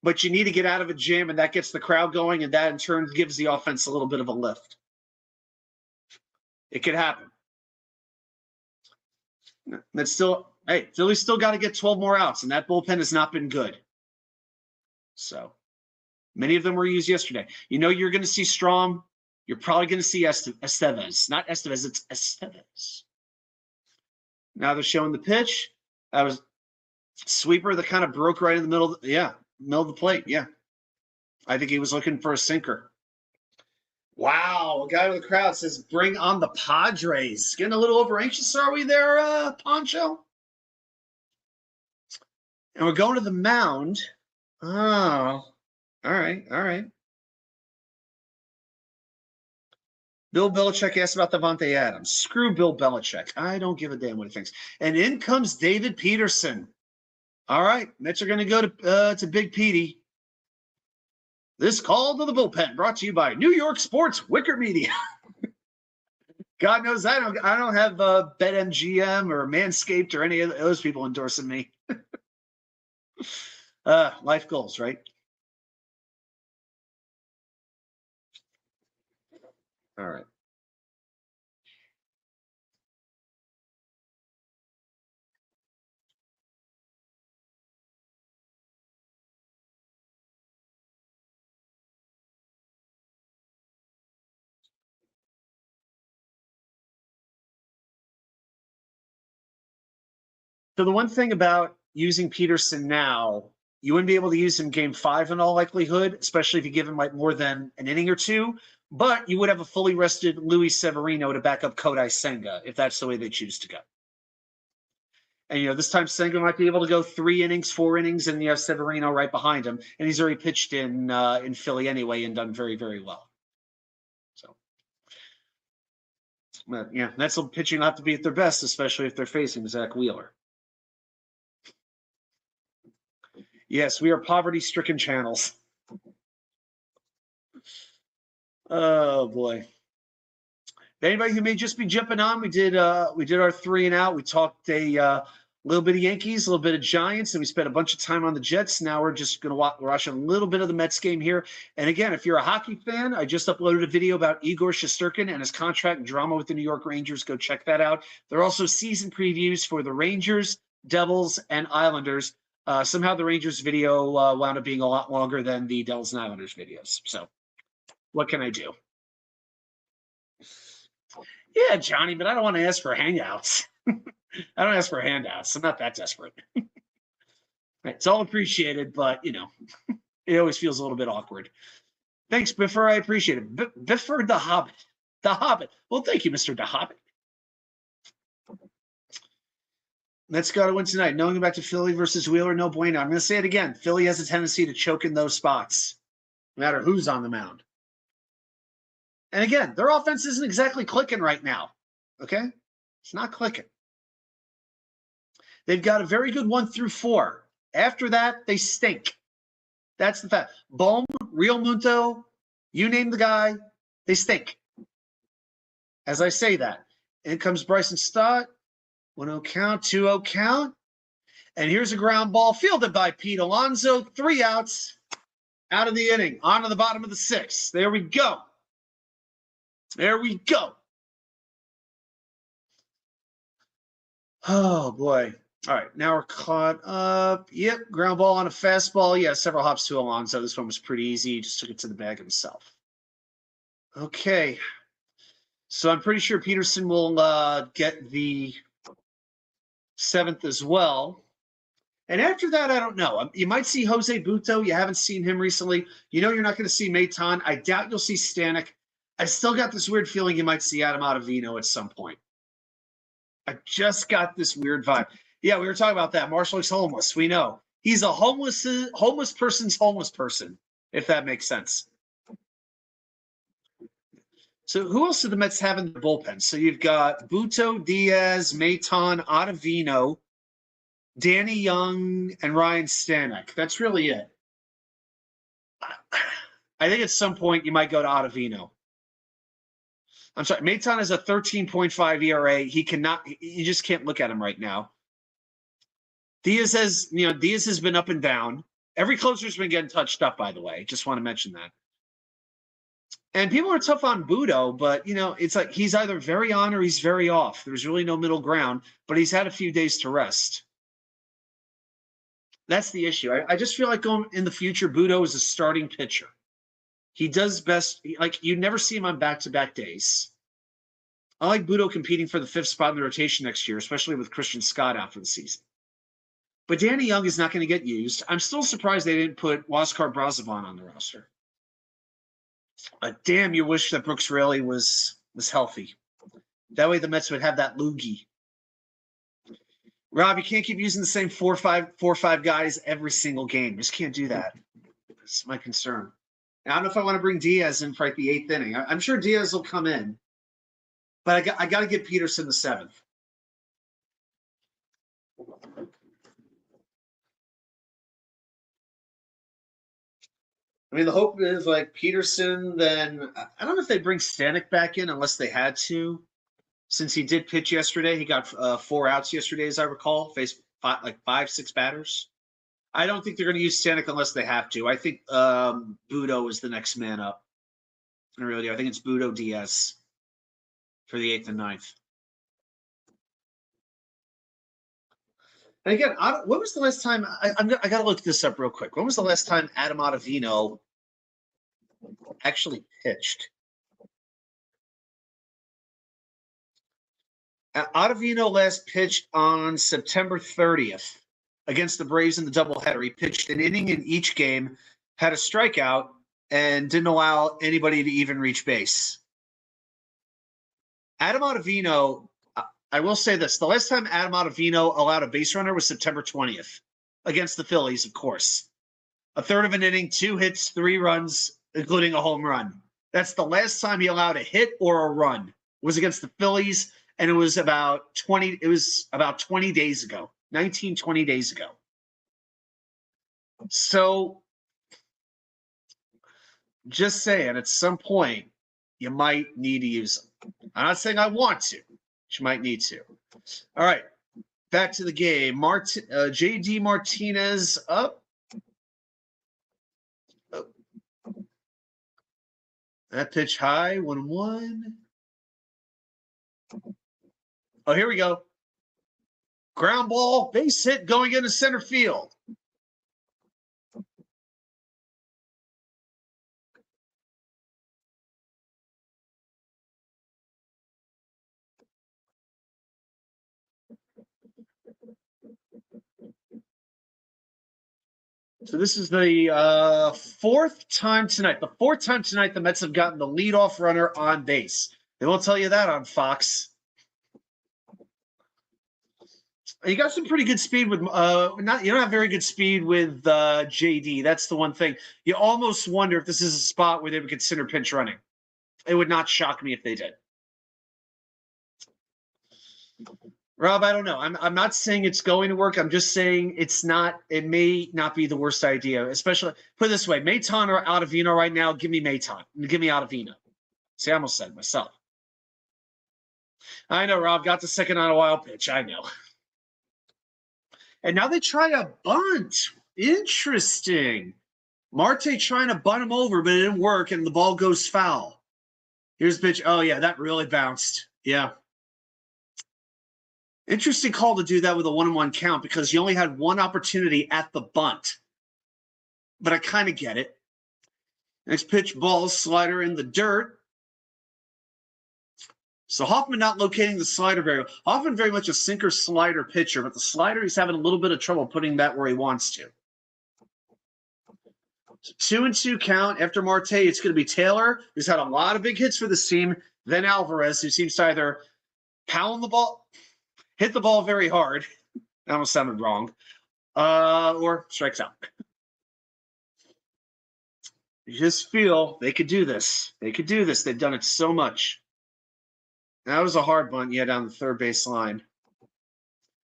but you need to get out of a jam, and that gets the crowd going, and that in turn gives the offense a little bit of a lift. It could happen. That's still, hey, Philly's still got to get 12 more outs, and that bullpen has not been good. So many of them were used yesterday. You know you're going to see Strom You're probably going to see Estevez. Not Estevez, it's Estevez. Now they're showing the pitch. That was sweeper that kind of broke right in the middle. Middle of the plate. Yeah. I think he was looking for a sinker. Wow. A guy with the crowd says, bring on the Padres. Getting a little over anxious, are we there, Poncho? And we're going to the mound. Oh, all right. All right. Bill Belichick asked about Devontae Adams. Screw Bill Belichick. I don't give a damn what he thinks. And in comes David Peterson. All right, Mets are going to go to Big Petey. This call to the bullpen brought to you by New York Sports WickerMedia. God knows I don't have BetMGM or Manscaped or any of those people endorsing me. Life goals, right? All right. So the one thing about using Peterson now, you wouldn't be able to use him game 5 in all likelihood, especially if you give him like more than an inning or two. But you would have a fully rested Luis Severino to back up Kodai Senga if that's the way they choose to go. And, this time Senga might be able to go 3 innings, 4 innings, and you have Severino right behind him. And he's already pitched in Philly anyway and done very, very well. So, but, that's a pitching not to be at their best, especially if they're facing Zach Wheeler. Yes, we are poverty-stricken channels. Oh boy. Anybody who may just be jumping on, we did our 3 and out. We talked a little bit of Yankees, a little bit of Giants, and we spent a bunch of time on the Jets. Now we're just going to watch a little bit of the Mets game here. And again, if you're a hockey fan, I just uploaded a video about Igor Shesterkin and his contract drama with the New York Rangers. Go check that out. There are also season previews for the Rangers, Devils, and Islanders. Somehow the Rangers video wound up being a lot longer than the Devils and Islanders videos. So what can I do? Yeah, Johnny, but I don't want to ask for hangouts. I don't ask for handouts. I'm not that desperate. It's all appreciated, but, it always feels a little bit awkward. Thanks, Biffer. I appreciate it. Biffer the Hobbit. The Hobbit. Well, thank you, Mr. The Hobbit. Let's go to win tonight. Knowing back to Philly versus Wheeler, no bueno. I'm going to say it again. Philly has a tendency to choke in those spots, no matter who's on the mound. And again, their offense isn't exactly clicking right now. Okay? It's not clicking. They've got a very good 1 through 4. After that, they stink. That's the fact. Bohm, Real Muto, you name the guy, they stink. As I say that, in comes Bryson Stott. 1-0 count, 2-0 count. And here's a ground ball fielded by Pete Alonso. 3 outs out of the inning. On to the bottom of the 6th. There we go. There we go. Oh, boy. All right, now we're caught up. Yep, ground ball on a fastball. Yeah, several hops to Alonso. This one was pretty easy. He just took it to the bag himself. Okay. So I'm pretty sure Peterson will get the 7th as well. And after that, I don't know. You might see Jose Buto. You haven't seen him recently. You're not going to see Maton. I doubt you'll see Stanek. I still got this weird feeling you might see Adam Ottavino at some point. I just got this weird vibe. Yeah, we were talking about that. Marshall's homeless. We know. He's a homeless person's homeless person, if that makes sense. So who else do the Mets have in the bullpen? So you've got Buto, Diaz, Maton, Ottavino, Danny Young, and Ryan Stanek. That's really it. I think at some point you might go to Ottavino. I'm sorry, Maton has a 13.5 ERA. You just can't look at him right now. Diaz has been up and down. Every closer's been getting touched up, by the way. Just want to mention that. And people are tough on Budo, but, it's like he's either very on or he's very off. There's really no middle ground, but he's had a few days to rest. That's the issue. I just feel like going in the future, Budo is a starting pitcher. He does best. Like, you never see him on back-to-back days. I like Budo competing for the 5th spot in the rotation next year, especially with Christian Scott out for the season. But Danny Young is not going to get used. I'm still surprised they didn't put Waskar Brazovan on the roster. Damn, you wish that Brooks Raley was healthy. That way the Mets would have that loogie. Rob, you can't keep using the same 4-5 guys every single game. You just can't do that. That's my concern. I don't know if I want to bring Diaz in for like the 8th inning. I'm sure Diaz will come in. But I got to get Peterson the 7th. I mean, the hope is like Peterson, then I don't know if they bring Stanek back in unless they had to. Since he did pitch yesterday, he got 4 outs yesterday, as I recall, faced 5-6 batters. I don't think they're going to use Stanek unless they have to. I think Budo is the next man up. I really do. I think it's Budo Diaz for the 8th and 9th. And again, when was the last time? I got to look this up real quick. When was the last time Adam Ottavino actually pitched? Ottavino last pitched on September 30th against the Braves in the doubleheader. He pitched an inning in each game, had a strikeout, and didn't allow anybody to even reach base. Adam Ottavino, I will say this. The last time Adam Ottavino allowed a base runner was September 20th against the Phillies, of course. A third of an inning, 2 hits, 3 runs, including a home run. That's the last time he allowed a hit or a run. It was against the Phillies, and it was about 20 days ago. 20 days ago. So just saying, at some point, you might need to use them. I'm not saying I want to. You might need to. All right, back to the game. J.D. Martinez up. Oh. That pitch high, 1-1. Oh, here we go. Ground ball, base hit going into center field. So this is the 4th time tonight. The 4th time tonight the Mets have gotten the leadoff runner on base. They won't tell you that on Fox. You got some pretty good speed with you don't have very good speed with JD. That's the one thing. You almost wonder if this is a spot where they would consider pinch running. It would not shock me if they did. Rob, I don't know. I'm not saying it's going to work. I'm just saying it may not be the worst idea, especially put it this way, Maton or Ottavino right now, give me Maton. Give me Ottavino. See, I almost said it myself. I know, Rob, got the second on a wild pitch. I know. And now they try a bunt. Interesting. Marte trying to bunt him over, but it didn't work, and the ball goes foul. Here's the pitch. Oh, yeah, that really bounced. Yeah. Interesting call to do that with a 1-1 count because you only had one opportunity at the bunt. But I kind of get it. Next pitch, ball, slider in the dirt. So Hoffman not locating the slider very well. Hoffman very much a sinker slider pitcher, but the slider he's having a little bit of trouble putting that where he wants to. So 2-2 count. After Marte, it's going to be Taylor, who's had a lot of big hits for this team, then Alvarez, who seems to either pound the ball, hit the ball very hard. That almost sounded wrong. Or strikes out. You just feel they could do this. They could do this. They've done it so much. That was a hard bunt, yeah, down the third base line.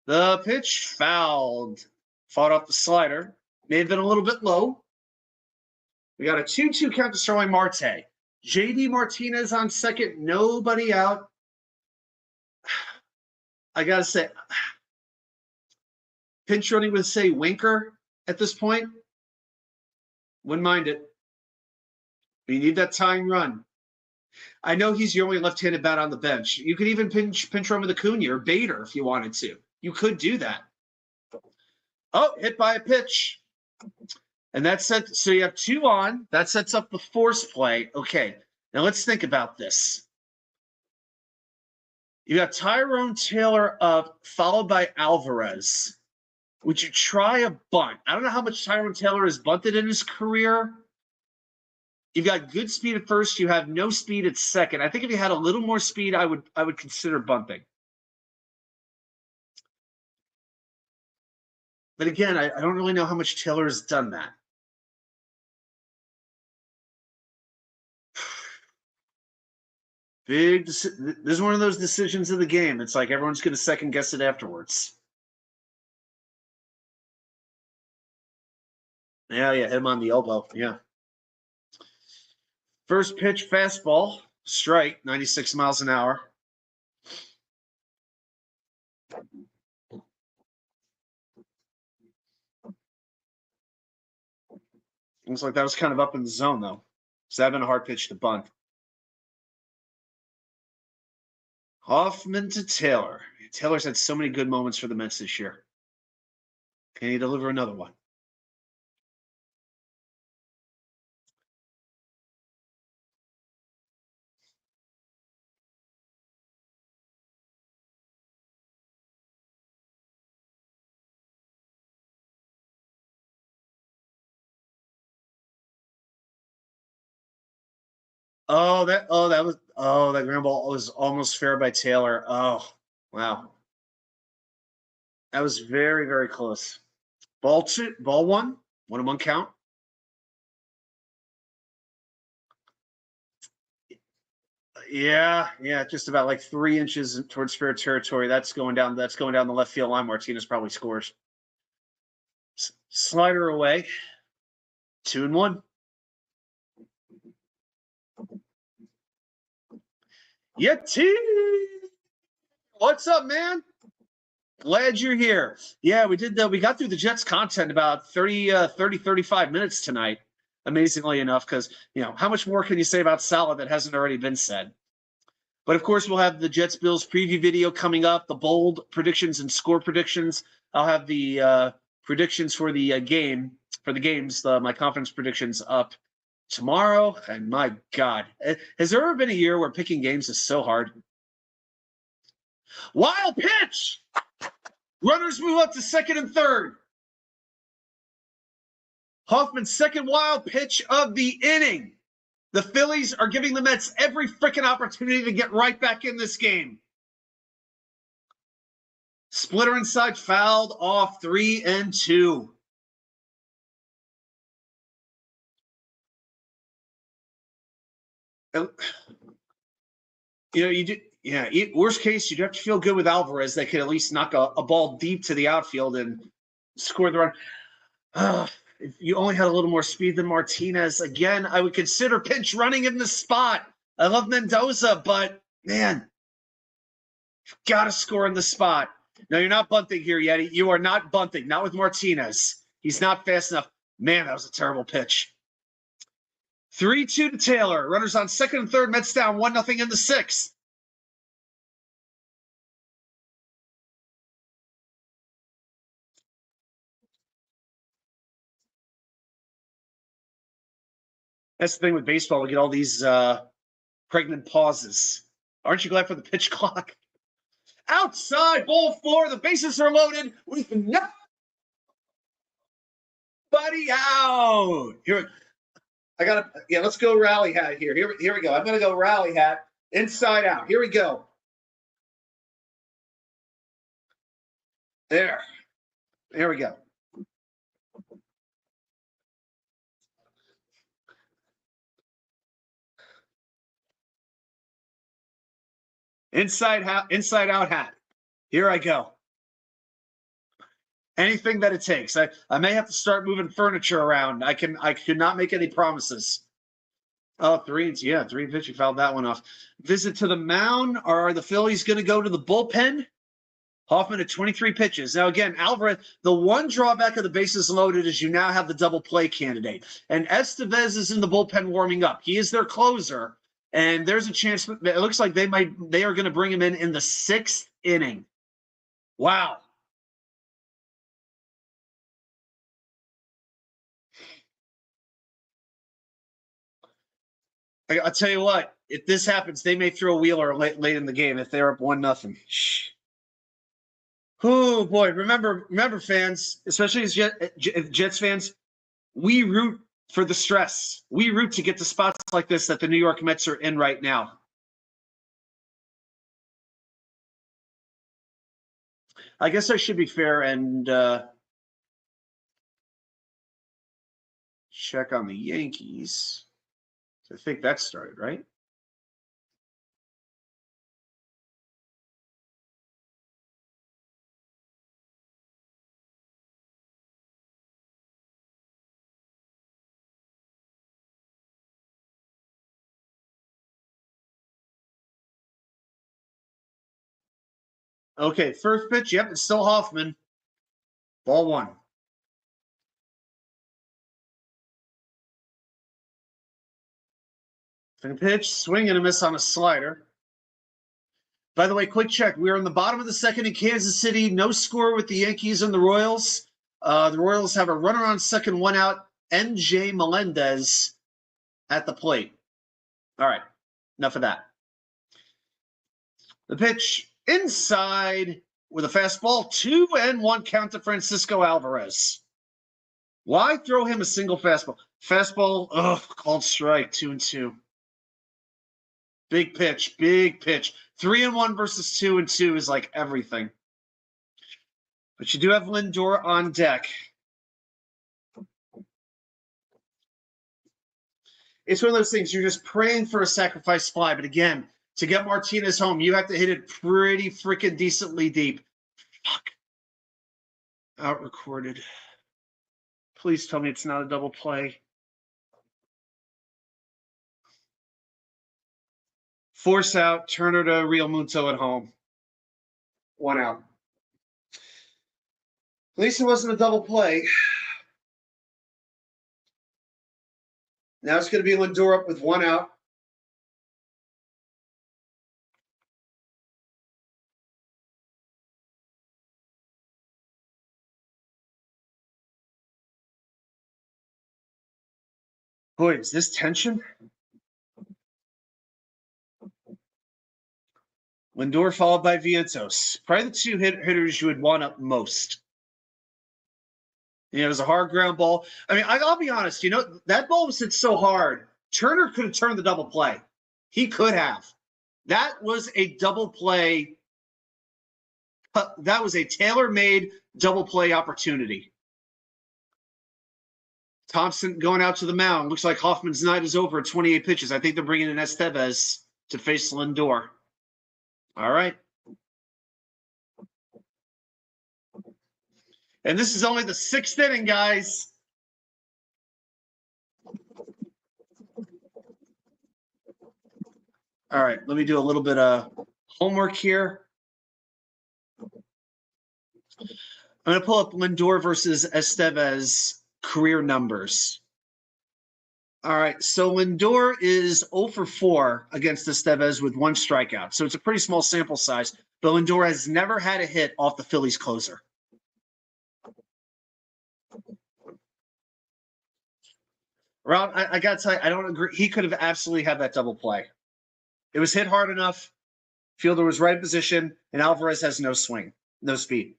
The pitch fouled. Fought off the slider. May have been a little bit low. We got a 2-2 count to Starling Marte. J.D. Martinez on second. Nobody out. I got to say, pinch running with, say, Winker at this point. Wouldn't mind it. But you need that tying run. I know he's your only left-handed bat on the bench. You could even pinch run with Acuna or Bader if you wanted to. You could do that. Oh, hit by a pitch. And that sets, so you have 2 on. That sets up the force play. Okay, now let's think about this. You got Tyrone Taylor up, followed by Alvarez. Would you try a bunt? I don't know how much Tyrone Taylor has bunted in his career. You've got good speed at first. You have no speed at second. I think if you had a little more speed, I would consider bunting. But again, I don't really know how much Taylor has done that. This is one of those decisions of the game. It's like everyone's going to second guess it afterwards. Yeah, hit him on the elbow. Yeah. First pitch, fastball, strike, 96 miles an hour. Looks like that was kind of up in the zone, though. So that'd been a hard pitch to bunt. Hoffman to Taylor. Taylor's had so many good moments for the Mets this year. Can he deliver another one? That ground ball was almost fair by Taylor. Oh, wow. That was very, very close. Ball 1, 1-1 count. Yeah, just about like 3 inches towards fair territory. That's going down the left field line. Martinez probably scores. Slider away. 2-1. Yeti! What's up, man? Glad you're here. Yeah, we got through the Jets content about 35 minutes tonight, amazingly enough, because, how much more can you say about Saleh that hasn't already been said? But, of course, we'll have the Jets-Bills preview video coming up, the bold predictions and score predictions. I'll have the predictions for the games, my conference predictions up tomorrow. And, my God, has there ever been a year where picking games is so hard? Wild pitch! Runners move up to second and third. Hoffman's second wild pitch of the inning. The Phillies are giving the Mets every freaking opportunity to get right back in this game. Splitter inside, fouled off, 3-2. Worst case, you'd have to feel good with Alvarez. They could at least knock a ball deep to the outfield and score the run. If you only had a little more speed than Martinez, again, I would consider pinch running in the spot. I love Mendoza, but, man, you've got to score in the spot. No, you're not bunting here, Yeti. You are not bunting, not with Martinez. He's not fast enough. Man, that was a terrible pitch. 3-2 to Taylor. Runners on second and third. Mets down 1-0 in the sixth. That's the thing with baseball. We get all these pregnant pauses. Aren't you glad for the pitch clock? Outside, ball 4. The bases are loaded with nobody out. Here, let's go rally hat here. Here we go. I'm going to go rally hat inside out. Here we go. There we go. Inside out hat. Here I go. Anything that it takes. I may have to start moving furniture around. I could not make any promises. Oh, 3 pitch. You fouled that one off. Visit to the mound. Are the Phillies going to go to the bullpen? Hoffman at 23 pitches. Now, again, Alvarez, the one drawback of the bases loaded is you now have the double play candidate. And Estevez is in the bullpen warming up. He is their closer. And there's a chance. It looks like they are going to bring him in the 6th inning. Wow. I'll tell you what, if this happens, they may throw a wheeler late in the game if they're up 1-0. Oh boy, remember, fans, especially as Jets fans, we root for the stress. We root to get to spots like this that the New York Mets are in right now. I guess I should be fair and check on the Yankees. I think that started, right? Okay, first pitch. Yep, it's still Hoffman. Ball one. Second pitch, swing and a miss on a slider. By the way, quick check. We're in the bottom of the second in Kansas City. No score with the Yankees and the Royals. The Royals have a runner on second, one out. NJ Melendez at the plate. All right, enough of that. The pitch inside with a fastball, 2-1 count to Francisco Alvarez. Why throw him a single fastball? Fastball, called strike, 2-2. Big pitch, big pitch. 3-1 versus 2-2 is like everything. But you do have Lindor on deck. It's one of those things, you're just praying for a sacrifice fly. But again, to get Martinez home, you have to hit it pretty freaking decently deep. Fuck. Out recorded. Please tell me it's not a double play. Force out, Turner to Real Muto at home. 1 out. At least it wasn't a double play. Now it's going to be Lindor up with 1 out. Boy, is this tension? Lindor followed by Vientos. Probably the two hitters you would want up most. It was a hard ground ball. I mean, I'll be honest. That ball was hit so hard. Turner could have turned the double play. He could have. That was a double play. That was a tailor-made double play opportunity. Thompson going out to the mound. Looks like Hoffman's night is over at 28 pitches. I think they're bringing in Estevez to face Lindor. All right. And this is only the 6th inning, guys. All right, let me do a little bit of homework here. I'm going to pull up Lindor versus Estevez career numbers. All right, so Lindor is 0 for 4 against Estevez with 1 strikeout. So it's a pretty small sample size, but Lindor has never had a hit off the Phillies closer. Rob, I got to tell you, I don't agree. He could have absolutely had that double play. It was hit hard enough. Fielder was right in position, and Alvarez has no swing, no speed.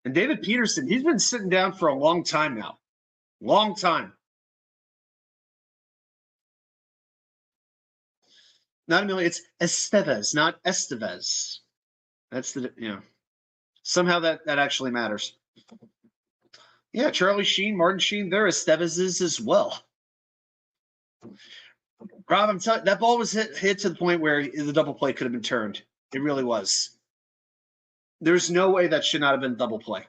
And David Peterson, he's been sitting down for a long time now. Long time. Not a million. It's Estevez, not Estevez. That's somehow that actually matters. Yeah, Charlie Sheen, Martin Sheen, they're Estevez's as well. Rob, I'm telling you, that ball was hit to the point where the double play could have been turned. It really was. There's no way that should not have been double play.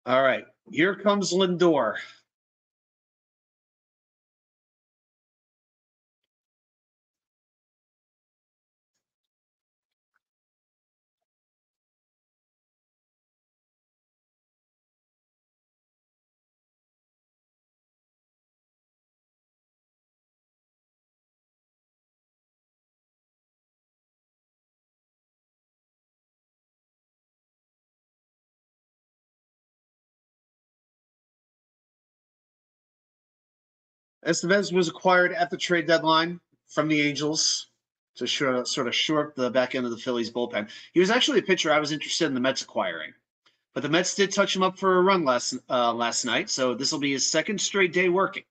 All right, here comes Lindor. Estevez was acquired at the trade deadline from the Angels to sort of shore up the back end of the Phillies bullpen. He was actually a pitcher I was interested in the Mets acquiring, but the Mets did touch him up for a run last night, so this will be his second straight day working.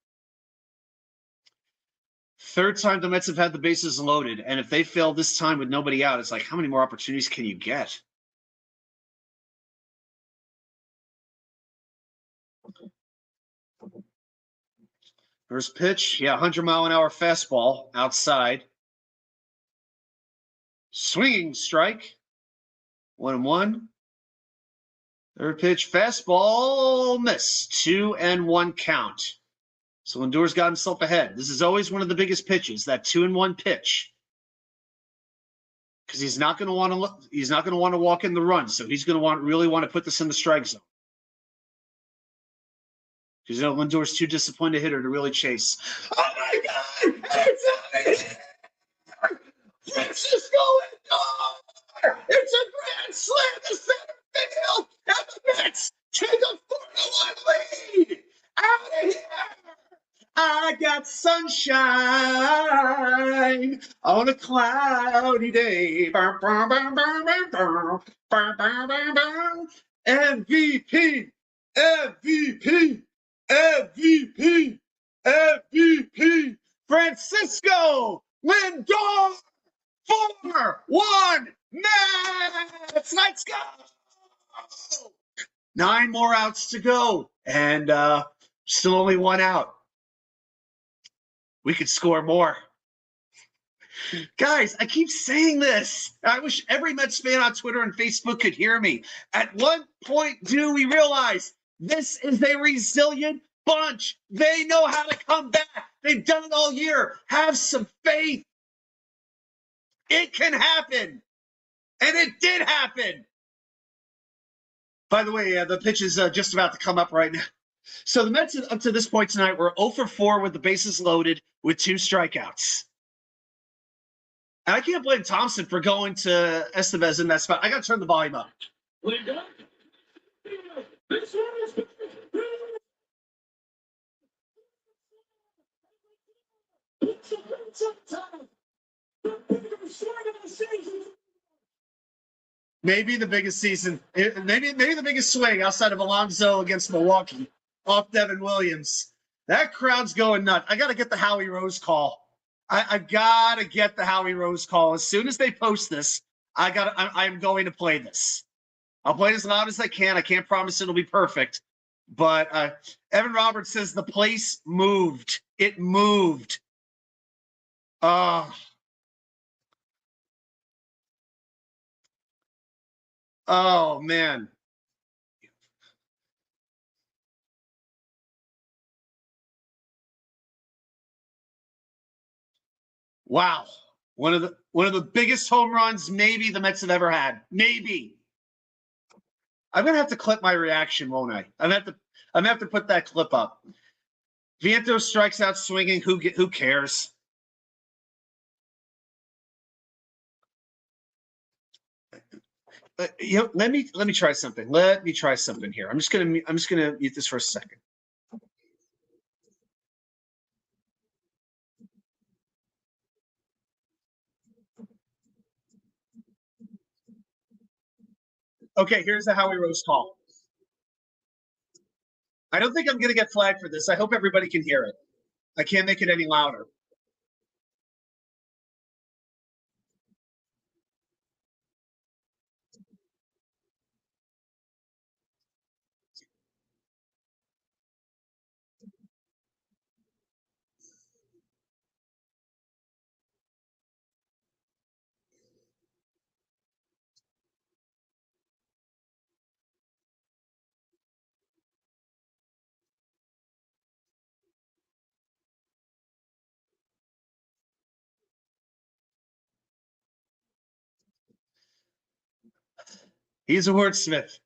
Third time the Mets have had the bases loaded, and if they fail this time with nobody out, it's like, how many more opportunities can you get? First pitch, 100-mile-an-hour fastball outside. Swinging strike, 1-1. Third pitch, fastball, miss, 2-1 count. So Lindor's got himself ahead. This is always one of the biggest pitches, that 2-1 pitch, because he's not going to want to. He's not going to want to walk in the run, so he's going to really want to put this in the strike zone. Because Lindor's too disappointed hitter to really chase. Oh my God! It's Francisco Lindor! It's a grand slam to center field, and the Mets take a 4-1 lead. Out of here! I got sunshine on a cloudy day. MVP, MVP, MVP, MVP, Francisco Lindor, 4-1 Mets. Let's go. 9 more outs to go, and still only 1 out. We could score more. Guys, I keep saying this. I wish every Mets fan on Twitter and Facebook could hear me. At what point do we realize this is a resilient bunch? They know how to come back. They've done it all year. Have some faith. It can happen. And it did happen. By the way, the pitch is just about to come up right now. So the Mets, up to this point tonight, were 0 for 4 with the bases loaded with 2 strikeouts. And I can't blame Thompson for going to Estevez in that spot. I got to turn the volume up. Maybe the biggest season, maybe the biggest swing outside of Alonso against Milwaukee off Devin Williams. That crowd's going nuts. I got to get the Howie Rose call. I got to get the Howie Rose call. As soon as they post this, I'm going to play this. I'll play it as loud as I can. I can't promise it'll be perfect. But Evan Roberts says the place moved. It moved. Oh, man. Wow. One of the biggest home runs maybe the Mets have ever had. Maybe. I'm gonna have to clip my reaction, won't I? I'm gonna have to put that clip up. Vientos strikes out swinging. Who cares? Let me try something. Let me try something here. I'm just gonna mute this for a second. Okay, here's the Howie Rose call. I don't think I'm going to get flagged for this. I hope everybody can hear it. I can't make it any louder. He's a wordsmith.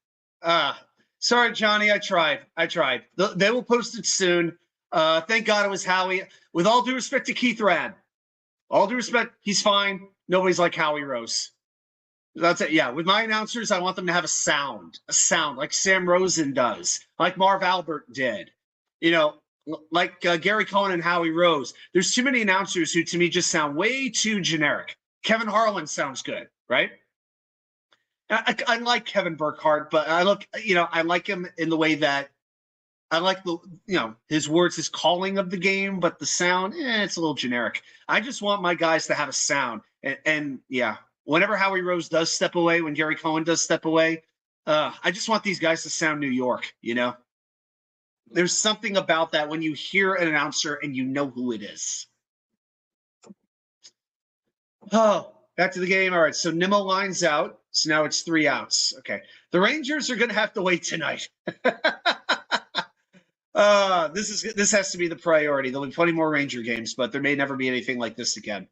Sorry, Johnny. I tried. They will post it soon. Thank God it was Howie. With all due respect to Keith Rad, all due respect, he's fine. Nobody's like Howie Rose. That's it. Yeah, with my announcers, I want them to have a sound like Sam Rosen does, like Marv Albert did. like Gary Cohen and Howie Rose. There's too many announcers who, to me, just sound way too generic. Kevin Harlan sounds good, right? I like Kevin Burkhardt, but I like him in the way that I like his words, his calling of the game, but the sound, it's a little generic. I just want my guys to have a sound. And yeah, whenever Howie Rose does step away, when Gary Cohen does step away, I just want these guys to sound New York, There's something about that when you hear an announcer and you know who it is. Oh, back to the game. All right, so Nimmo lines out. So now it's 3 outs. Okay. The Rangers are going to have to wait tonight. This has to be the priority. There'll be plenty more Ranger games, but there may never be anything like this again.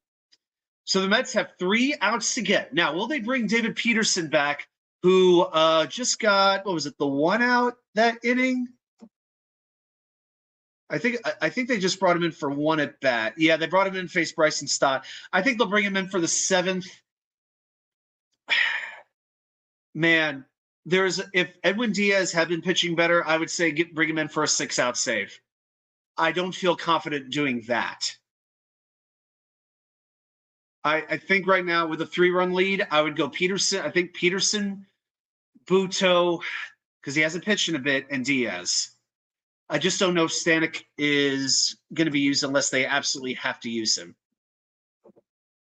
So the Mets have 3 outs to get. Now, will they bring David Peterson back, who just got, the 1 out that inning? I think they just brought him in for 1 at bat. Yeah, they brought him in to face Bryson Stott. I think they'll bring him in for the 7th. Man, if Edwin Diaz had been pitching better, I would say bring him in for a 6-out save. I don't feel confident doing that. I think right now with a 3-run lead, I would go Peterson. I think Peterson, Buto, because he hasn't pitched in a bit, and Diaz. I just don't know if Stanek is going to be used unless they absolutely have to use him.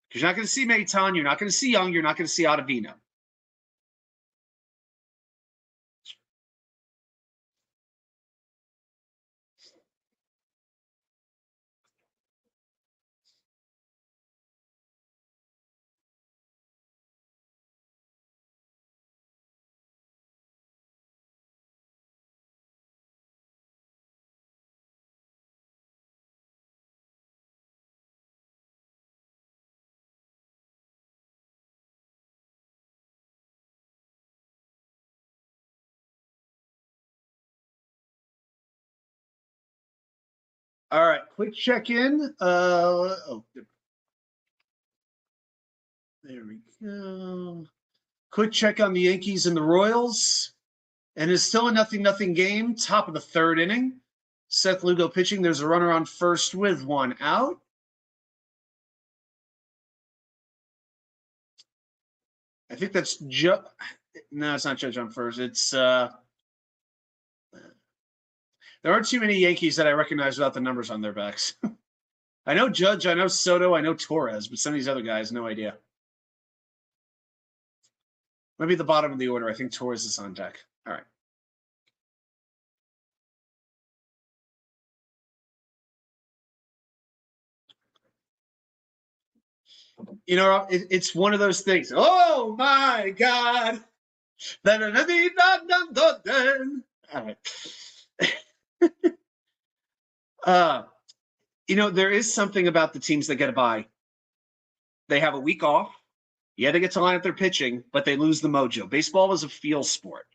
Because you're not going to see Maton, you're not going to see Young, you're not going to see Ottavino. All right, quick check-in. There we go. Quick check on the Yankees and the Royals. And it's still a 0-0 game, top of the 3rd inning. Seth Lugo pitching. There's a runner on first with 1 out. I think that's no, it's not Judge on first. It's there aren't too many Yankees that I recognize without the numbers on their backs. I know Judge, I know Soto, I know Torres, but some of these other guys, no idea. Maybe the bottom of the order. I think Torres is on deck. All right. It's one of those things. Oh my God. All right. There is something about the teams that get a bye. They have a week off. Yeah, they get to line up their pitching, but they lose the mojo. Baseball is a feel sport.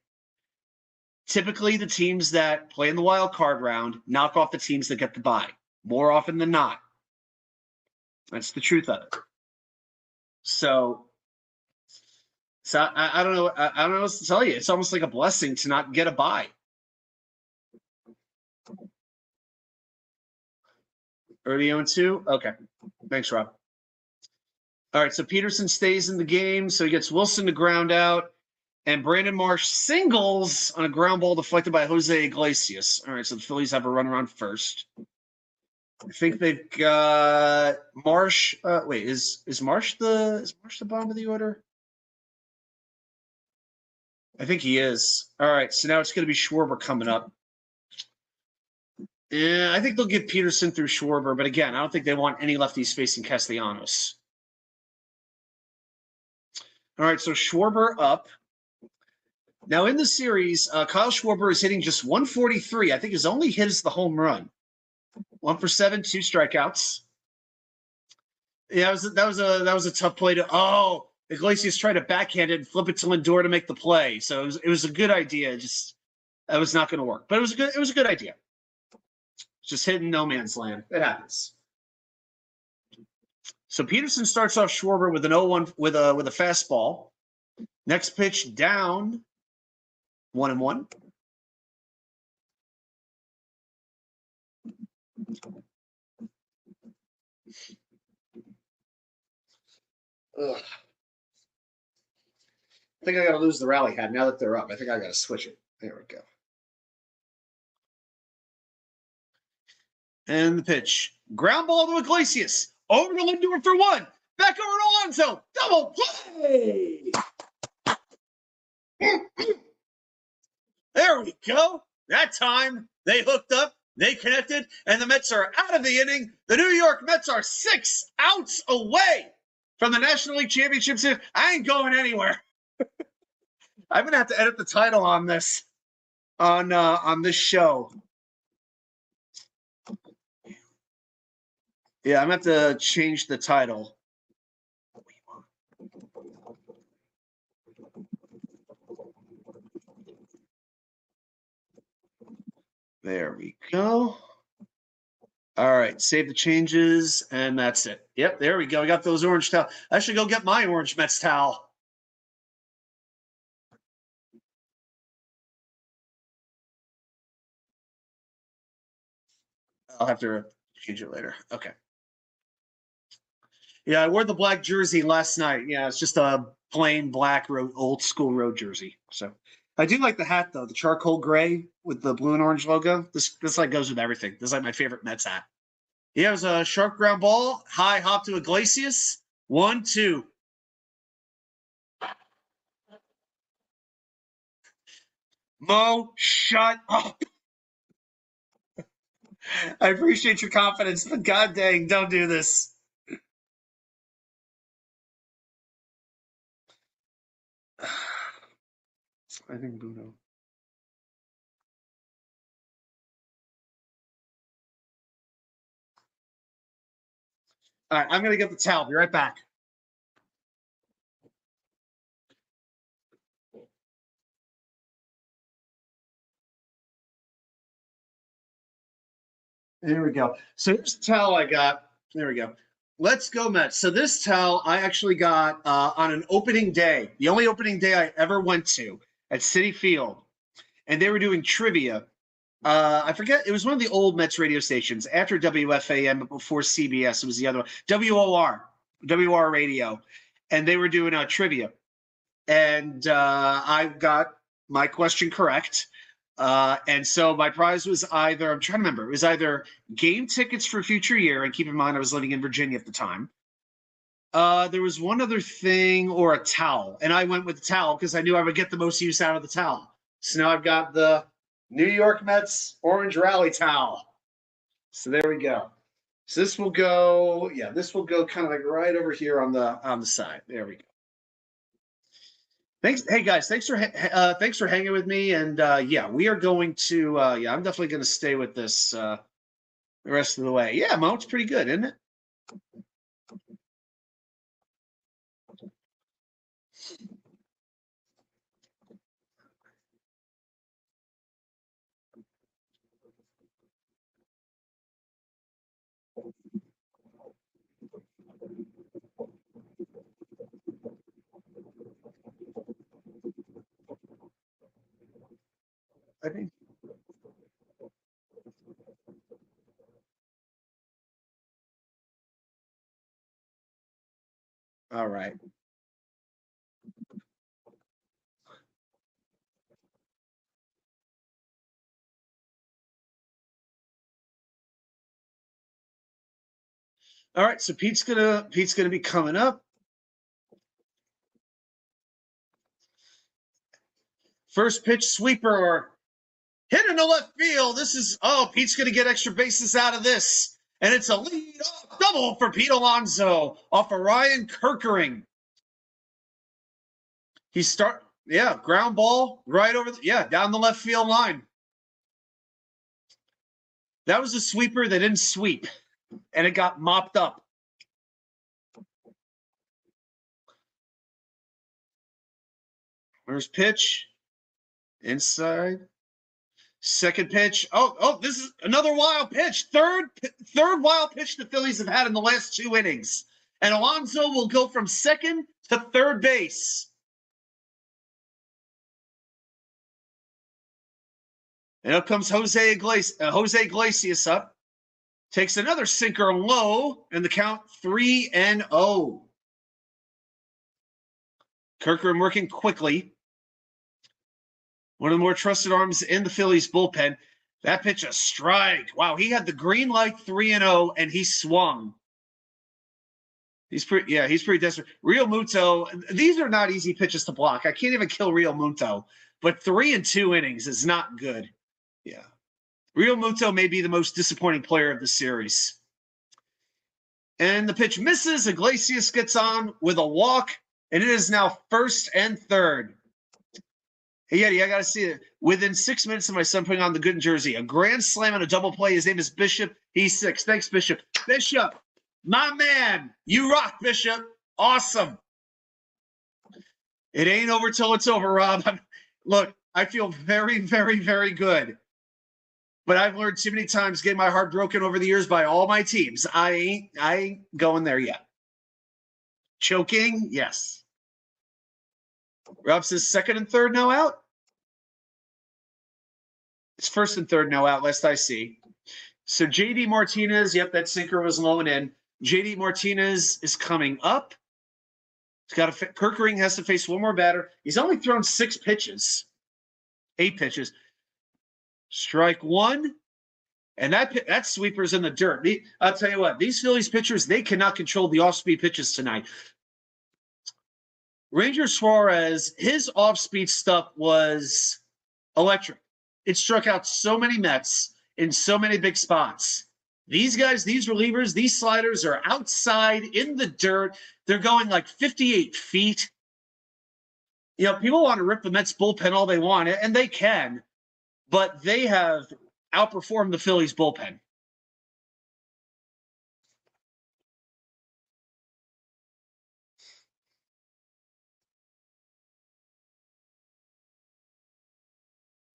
Typically, the teams that play in the wild card round knock off the teams that get the bye more often than not. That's the truth of it. So I don't know. I don't know what to tell you. It's almost like a blessing to not get a bye. Early 0-2? Okay. Thanks, Rob. All right, so Peterson stays in the game, so he gets Wilson to ground out, and Brandon Marsh singles on a ground ball deflected by Jose Iglesias. All right, so the Phillies have a runner on first. I think they've got Marsh. Wait, is Marsh the bottom of the order? I think he is. All right, so now it's going to be Schwarber coming up. Yeah, I think they'll get Peterson through Schwarber, but again, I don't think they want any lefties facing Castellanos. All right, so Schwarber up. Now in the series, Kyle Schwarber is hitting just 143. I think his only hit is the home run. 1 for 7, 2 strikeouts. Yeah, that was a tough play to. Iglesias tried to backhand it and flip it to Lindor to make the play. So it was a good idea. Just that was not going to work, but it was a good idea. Just hitting no man's land. It happens. So Peterson starts off Schwarber with an 0-1 with a fastball. Next pitch down, 1-1. Ugh. I think I got to lose the rally hat now that they're up. I think I got to switch it. There we go. And the pitch. Ground ball to Iglesias. Over to Lindor for one. Back over to Alonso. Double play. There we go. That time they hooked up, they connected, and the Mets are out of the inning. The New York Mets are 6 outs away from the National League Championship Series. I ain't going anywhere. I'm gonna have to edit the title on this, on this show. Yeah, I'm gonna have to change the title. There we go. All right, save the changes, and that's it. Yep, there we go. I got those orange towels. I should go get my orange Mets towel. I'll have to change it later. Okay. Yeah, I wore the black jersey last night. Yeah, it's just a plain black old school road jersey. So I do like the hat though, the charcoal gray with the blue and orange logo. This like goes with everything. This is like my favorite Mets hat. Yeah, it was a sharp ground ball, high hop to Iglesias. 1-2. Mo, shut up. I appreciate your confidence, but god dang, don't do this. I think Bruno. All right, I'm going to get the towel. Be right back. There we go. So here's the towel I got. There we go. Let's go, Mets. So this towel I actually got on an opening day, the only opening day I ever went to at Citi Field, and they were doing trivia. I forget, it was one of the old Mets radio stations after WFAM, but before CBS. It was the other one, WOR radio, and they were doing trivia. And I got my question correct. And so my prize was either, I'm trying to remember, it was either game tickets for future year. And keep in mind, I was living in Virginia at the time. There was one other thing or a towel. And I went with the towel because I knew I would get the most use out of the towel. So now I've got the New York Mets orange rally towel. So there we go. So this will go, yeah, this will go kind of like right over here on the side. There we go. Thanks. Hey guys, thanks for hanging with me. And yeah, we are going to yeah, I'm definitely going to stay with this the rest of the way. Yeah, Mo, it's pretty good, isn't it? I think. All right. All right. So Pete's gonna be coming up. First pitch sweeper. Hit into left field. This is Pete's gonna get extra bases out of this. And it's a lead off double for Pete Alonso off of Ryan Kirkering. Ground ball right over down the left field line. That was a sweeper that didn't sweep, and it got mopped up. First pitch, inside. Second pitch. Oh, this is another wild pitch. Third wild pitch the Phillies have had in the last 2 innings. And Alonso will go from second to third base. And up comes Jose Iglesias up. Takes another sinker low, and the count 3-0. Corcoran working quickly. One of the more trusted arms in the Phillies bullpen. That pitch, a strike. Wow, he had the green light 3-0, and he swung. He's pretty desperate. Real Muto, these are not easy pitches to block. I can't even kill Real Muto, but 3 in 2 innings is not good. Yeah. Real Muto may be the most disappointing player of the series. And the pitch misses. Iglesias gets on with a walk, and it is now 1st and 3rd. Hey, Yeti, I got to see it. Within 6 minutes of my son putting on the good jersey, a grand slam and a double play. His name is Bishop. He's 6. Thanks, Bishop. Bishop, my man. You rock, Bishop. Awesome. It ain't over till it's over, Rob. Look, I feel very, very, very good. But I've learned too many times getting my heart broken over the years by all my teams. I ain't going there yet. Choking? Yes. Rob says 2nd and 3rd now out. It's 1st and 3rd now out, lest I see. So JD Martinez, yep, that sinker was low and in. JD Martinez is coming up. He's got to. Kirkering has to face one more batter. He's only thrown 6 pitches, 8 pitches. Strike 1, and that sweeper's in the dirt. I'll tell you what, these Phillies pitchers, they cannot control the off-speed pitches tonight. Ranger Suarez, his off-speed stuff was electric. It struck out so many Mets in so many big spots. These guys, these relievers, these sliders are outside in the dirt. They're going like 58 feet. You know, people want to rip the Mets bullpen all they want, and they can. But they have outperformed the Phillies bullpen.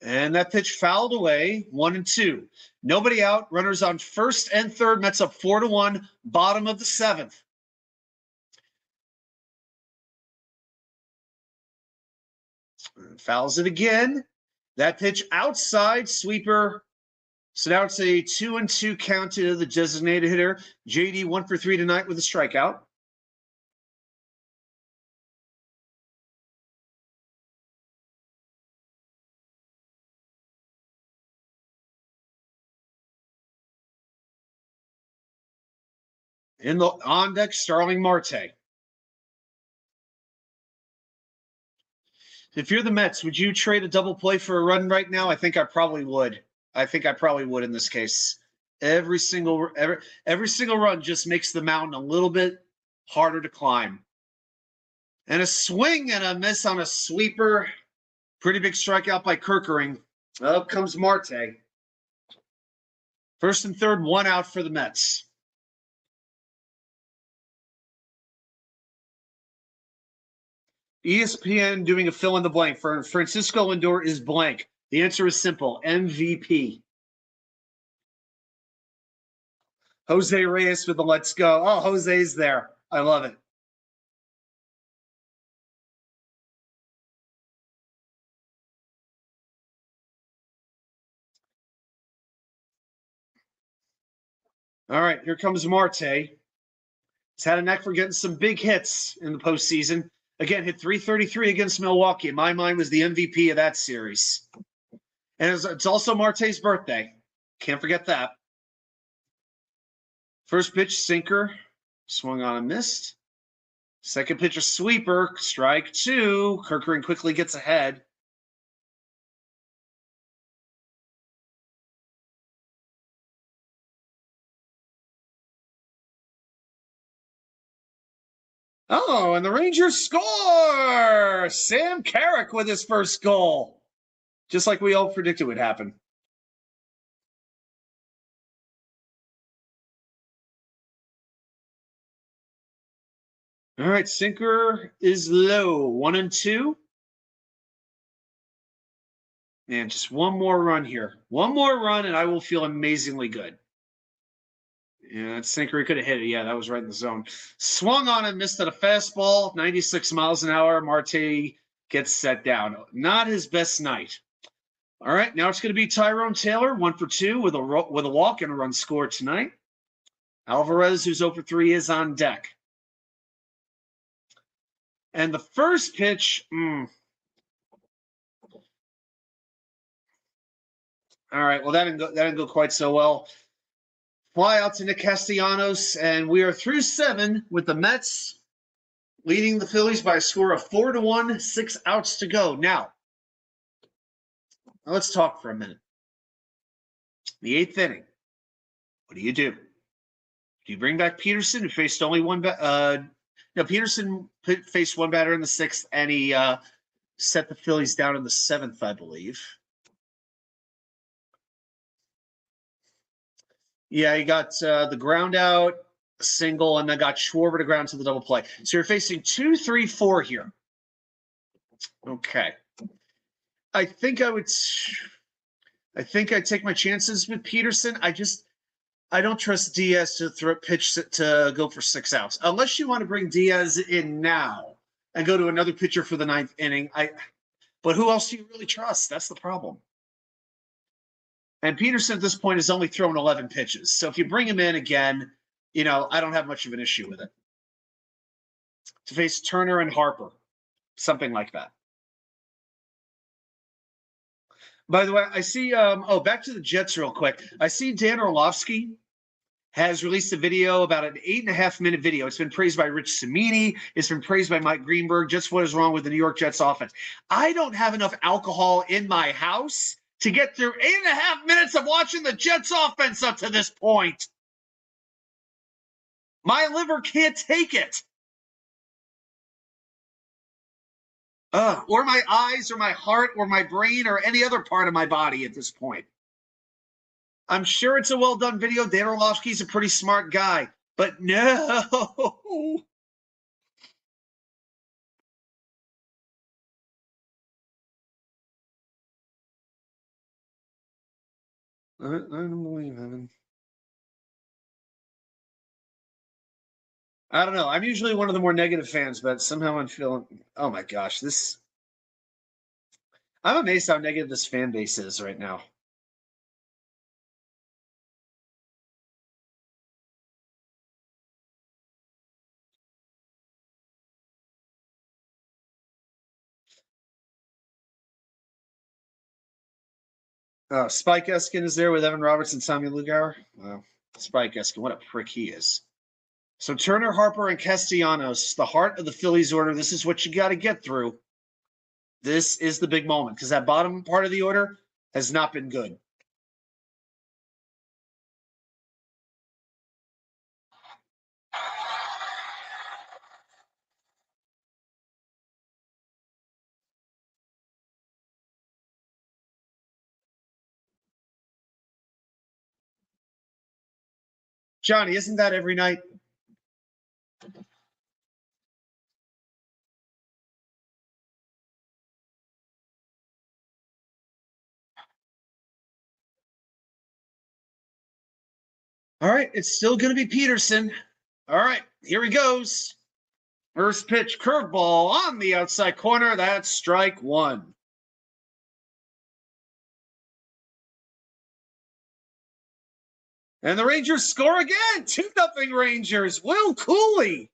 And that pitch fouled away, 1-2. Nobody out. Runners on 1st and 3rd. Mets up 4-1. Bottom of the 7th. Fouls it again. That pitch outside, sweeper. So now it's a 2-2 count to the designated hitter. JD 1 for 3 tonight with a strikeout. In the on deck, Starling Marte. If you're the Mets, would you trade a double play for a run right now? I think I probably would. In this case. Every single run just makes the mountain a little bit harder to climb. And a swing and a miss on a sweeper. Pretty big strikeout by Kirkering. Up comes Marte. 1st and 3rd, 1 out for the Mets. ESPN doing a fill in the blank for Francisco Lindor is blank. The answer is simple: MVP. Jose Reyes with the let's go. Oh, Jose's there. I love it. All right, here comes Marte. He's had a knack for getting some big hits in the postseason. Again, hit 333 against Milwaukee. In my mind, was the MVP of that series. And it's also Marte's birthday. Can't forget that. First pitch, sinker. Swung on and missed. Second pitch, a sweeper. Strike 2. Kirkering quickly gets ahead. Oh, and the Rangers score! Sam Carrick with his first goal. Just like we all predicted would happen. All right, sinker is low. 1-2. Man, just one more run here. One more run, and I will feel amazingly good. Yeah, that sinker, he could have hit it. Yeah, that was right in the zone. Swung on and missed at a fastball, 96 miles an hour. Marte gets set down. Not his best night. All right, now it's going to be Tyrone Taylor, 1 for 2 with a walk and a run scored tonight. Alvarez, who's 0 for 3, is on deck. And the first pitch, all right, well, that didn't go quite so well. Fly out to Nick Castellanos, and we are through 7 with the Mets leading the Phillies by a score of 4-1, 6 outs to go. Now let's talk for a minute. The 8th inning, what do you do? Do you bring back Peterson, who faced only one Peterson faced one batter in the 6th, and he set the Phillies down in the 7th, I believe. Yeah, he got the ground out, a single, and then got Schwarber to ground to the double play. So you're facing 2, 3, 4 here. Okay. I think I'd take my chances with Peterson. I don't trust Diaz to pitch to go for 6 outs. Unless you want to bring Diaz in now and go to another pitcher for the 9th inning. But who else do you really trust? That's the problem. And Peterson at this point has only thrown 11 pitches. So if you bring him in again, I don't have much of an issue with it. To face Turner and Harper, something like that. By the way, I see, back to the Jets real quick. I see Dan Orlovsky has released a video, about an 8.5-minute video. It's been praised by Rich Cimini. It's been praised by Mike Greenberg. Just what is wrong with the New York Jets offense. I don't have enough alcohol in my house to get through 8.5 minutes of watching the Jets offense up to this point. My liver can't take it. Or my eyes, or my heart, or my brain, or any other part of my body at this point. I'm sure it's a well-done video. Dan Orlovsky's a pretty smart guy. But no. I don't believe him. I don't know. I'm usually one of the more negative fans, but somehow I'm feeling, oh my gosh, I'm amazed how negative this fan base is right now. Spike Eskin is there with Evan Roberts and Tommy Lugauer. Wow. Spike Eskin, what a prick he is. So Turner, Harper, and Castellanos, the heart of the Phillies order. This is what you got to get through. This is the big moment because that bottom part of the order has not been good. Johnny, isn't that every night? All right, it's still going to be Peterson. All right, here he goes. First pitch, curveball on the outside corner. That's strike 1. And the Rangers score again. 2-0 Rangers. Will Cooley.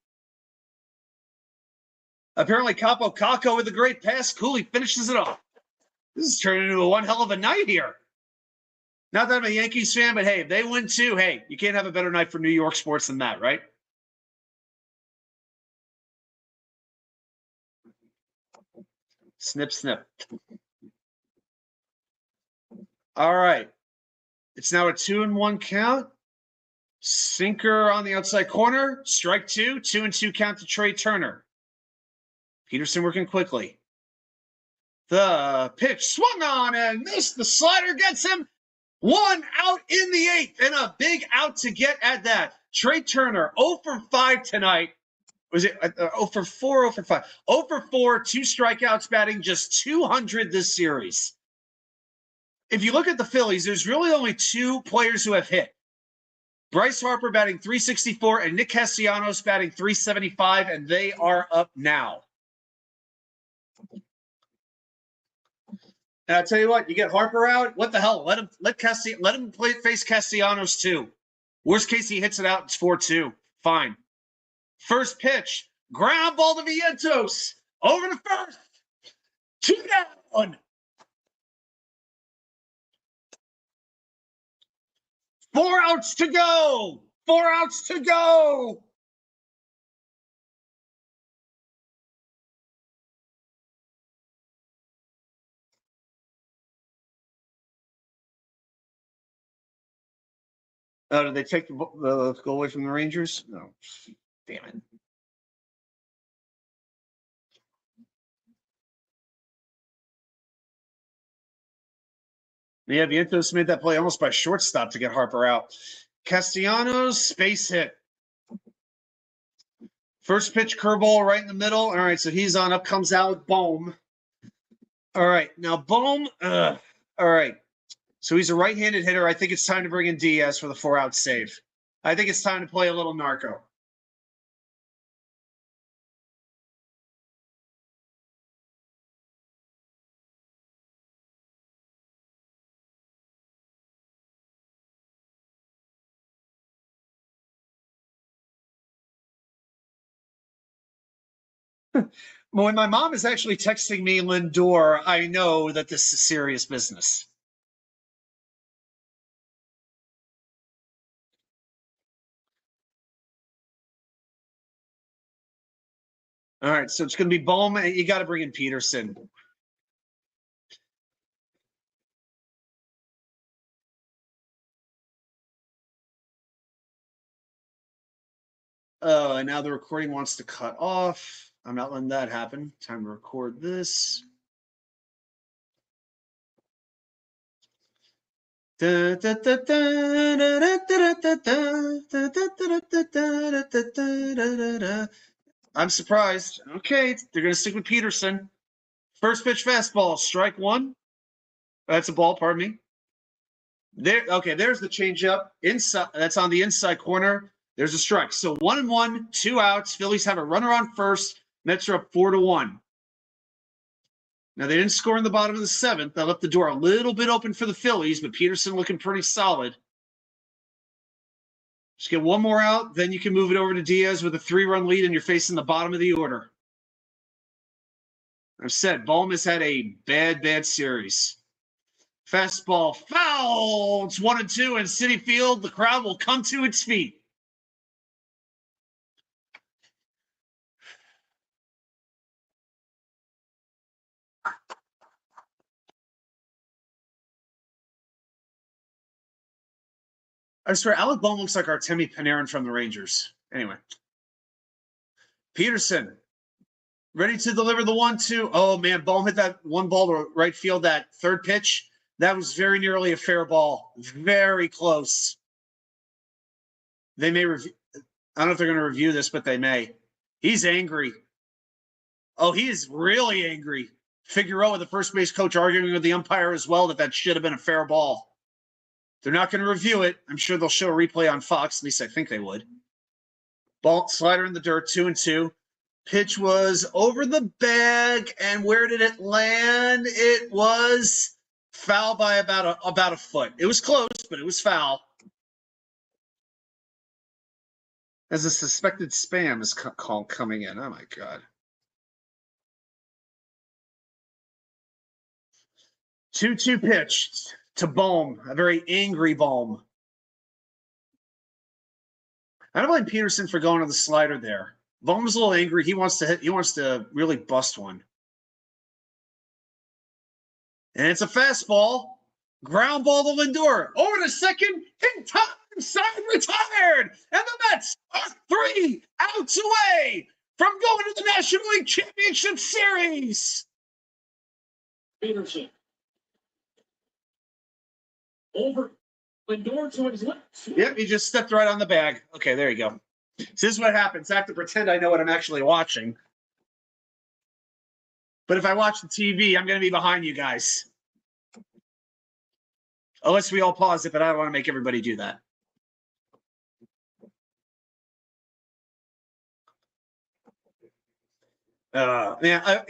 Apparently, Capo Caco with a great pass. Cooley finishes it off. This is turning into one hell of a night here. Not that I'm a Yankees fan, but hey, if they win too, hey, you can't have a better night for New York sports than that, right? Snip, snip. All right. It's now a 2-1 count. Sinker on the outside corner. Strike 2. 2-2 count to Trey Turner. Peterson working quickly. The pitch swung on and missed. The slider gets him. 1 out in the 8th, and a big out to get at that. Trey Turner, 0 for 5 tonight. Was it 0 for 4, 0 for 5? 0 for 4, 2 strikeouts, batting just 200 this series. If you look at the Phillies, there's really only 2 players who have hit. Bryce Harper batting 364 and Nick Castellanos batting 375, and they are up now. And I'll tell you what, you get Harper out, what the hell? Let him face Castellanos too. Worst case, he hits it out. It's 4-2. Fine. First pitch. Ground ball to Vientos. Over to first. 2 down. 4 outs to go. 4 outs to go. Oh, did they take the goal away from the Rangers? No. Damn it. Yeah, Vientos made that play almost by shortstop to get Harper out. Castellanos, space hit. First pitch, curveball right in the middle. All right, so he's on. Up comes Alec Bohm. All right, now Bohm. All right, so he's a right-handed hitter. I think it's time to bring in Diaz for the 4-out save. I think it's time to play a little narco. When my mom is actually texting me Lindor, I know that this is serious business. All right, so it's going to be Bohm. You got to bring in Peterson. Oh, and now the recording wants to cut off. I'm not letting that happen. Time to record this. I'm surprised. Okay, they're going to stick with Peterson. First pitch fastball, strike 1. That's a ball, pardon me. There, okay, there's the changeup. Inside, that's on the inside corner. There's a strike. So 1-1, 2 outs. Phillies have a runner on first. Mets are up 4-1. Now, they didn't score in the bottom of the 7th. That left the door a little bit open for the Phillies, but Peterson looking pretty solid. Just get one more out, then you can move it over to Diaz with a 3-run lead, and you're facing the bottom of the order. I've said, Bohm has had a bad series. Fastball foul. It's 1-2 in Citi Field. The crowd will come to its feet. I swear, Alec Bohm looks like Artemi Panarin from the Rangers. Anyway. Peterson, ready to deliver the 1-2. Oh, man, Bohm hit that one ball to right field, that third pitch. That was very nearly a fair ball. Very close. They may review. I don't know if they're going to review this, but they may. He's angry. Oh, he is really angry. Figueroa, the first base coach, arguing with the umpire as well that should have been a fair ball. They're not going to review it. I'm sure they'll show a replay on Fox. At least I think they would. Ball slider in the dirt, 2-2. Pitch was over the bag, and where did it land? It was foul by about a foot. It was close, but it was foul. As a suspected spam is call coming in. Oh my God. 2-2 pitch to Bohm, a very angry Bohm. I don't blame Peterson for going to the slider there. Bohm's a little angry. He wants to really bust one. And it's a fastball. Ground ball to Lindor. Over to second. In time. Side retired. And the Mets are 3 outs away from going to the National League Championship Series. Peterson. Over. Lindor to his left. Yep, he just stepped right on the bag. Okay, there you go. So this is what happens. I have to pretend I know what I'm actually watching. But if I watch the TV, I'm going to be behind you guys. Unless we all pause it, but I don't want to make everybody do that.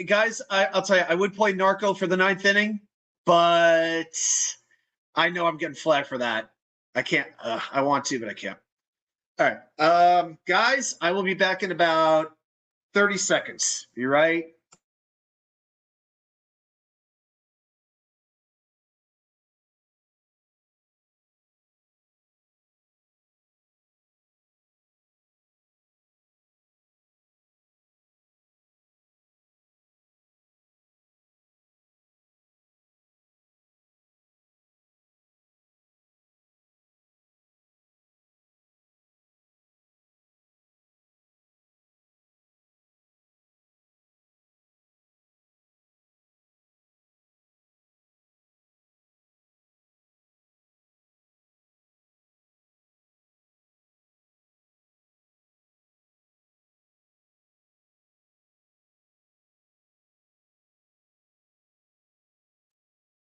Guys, I'll tell you, I would play Narco for the 9th inning, but I know I'm getting flagged for that. I can't. I want to, but I can't. All right. Guys, I will be back in about 30 seconds. You right?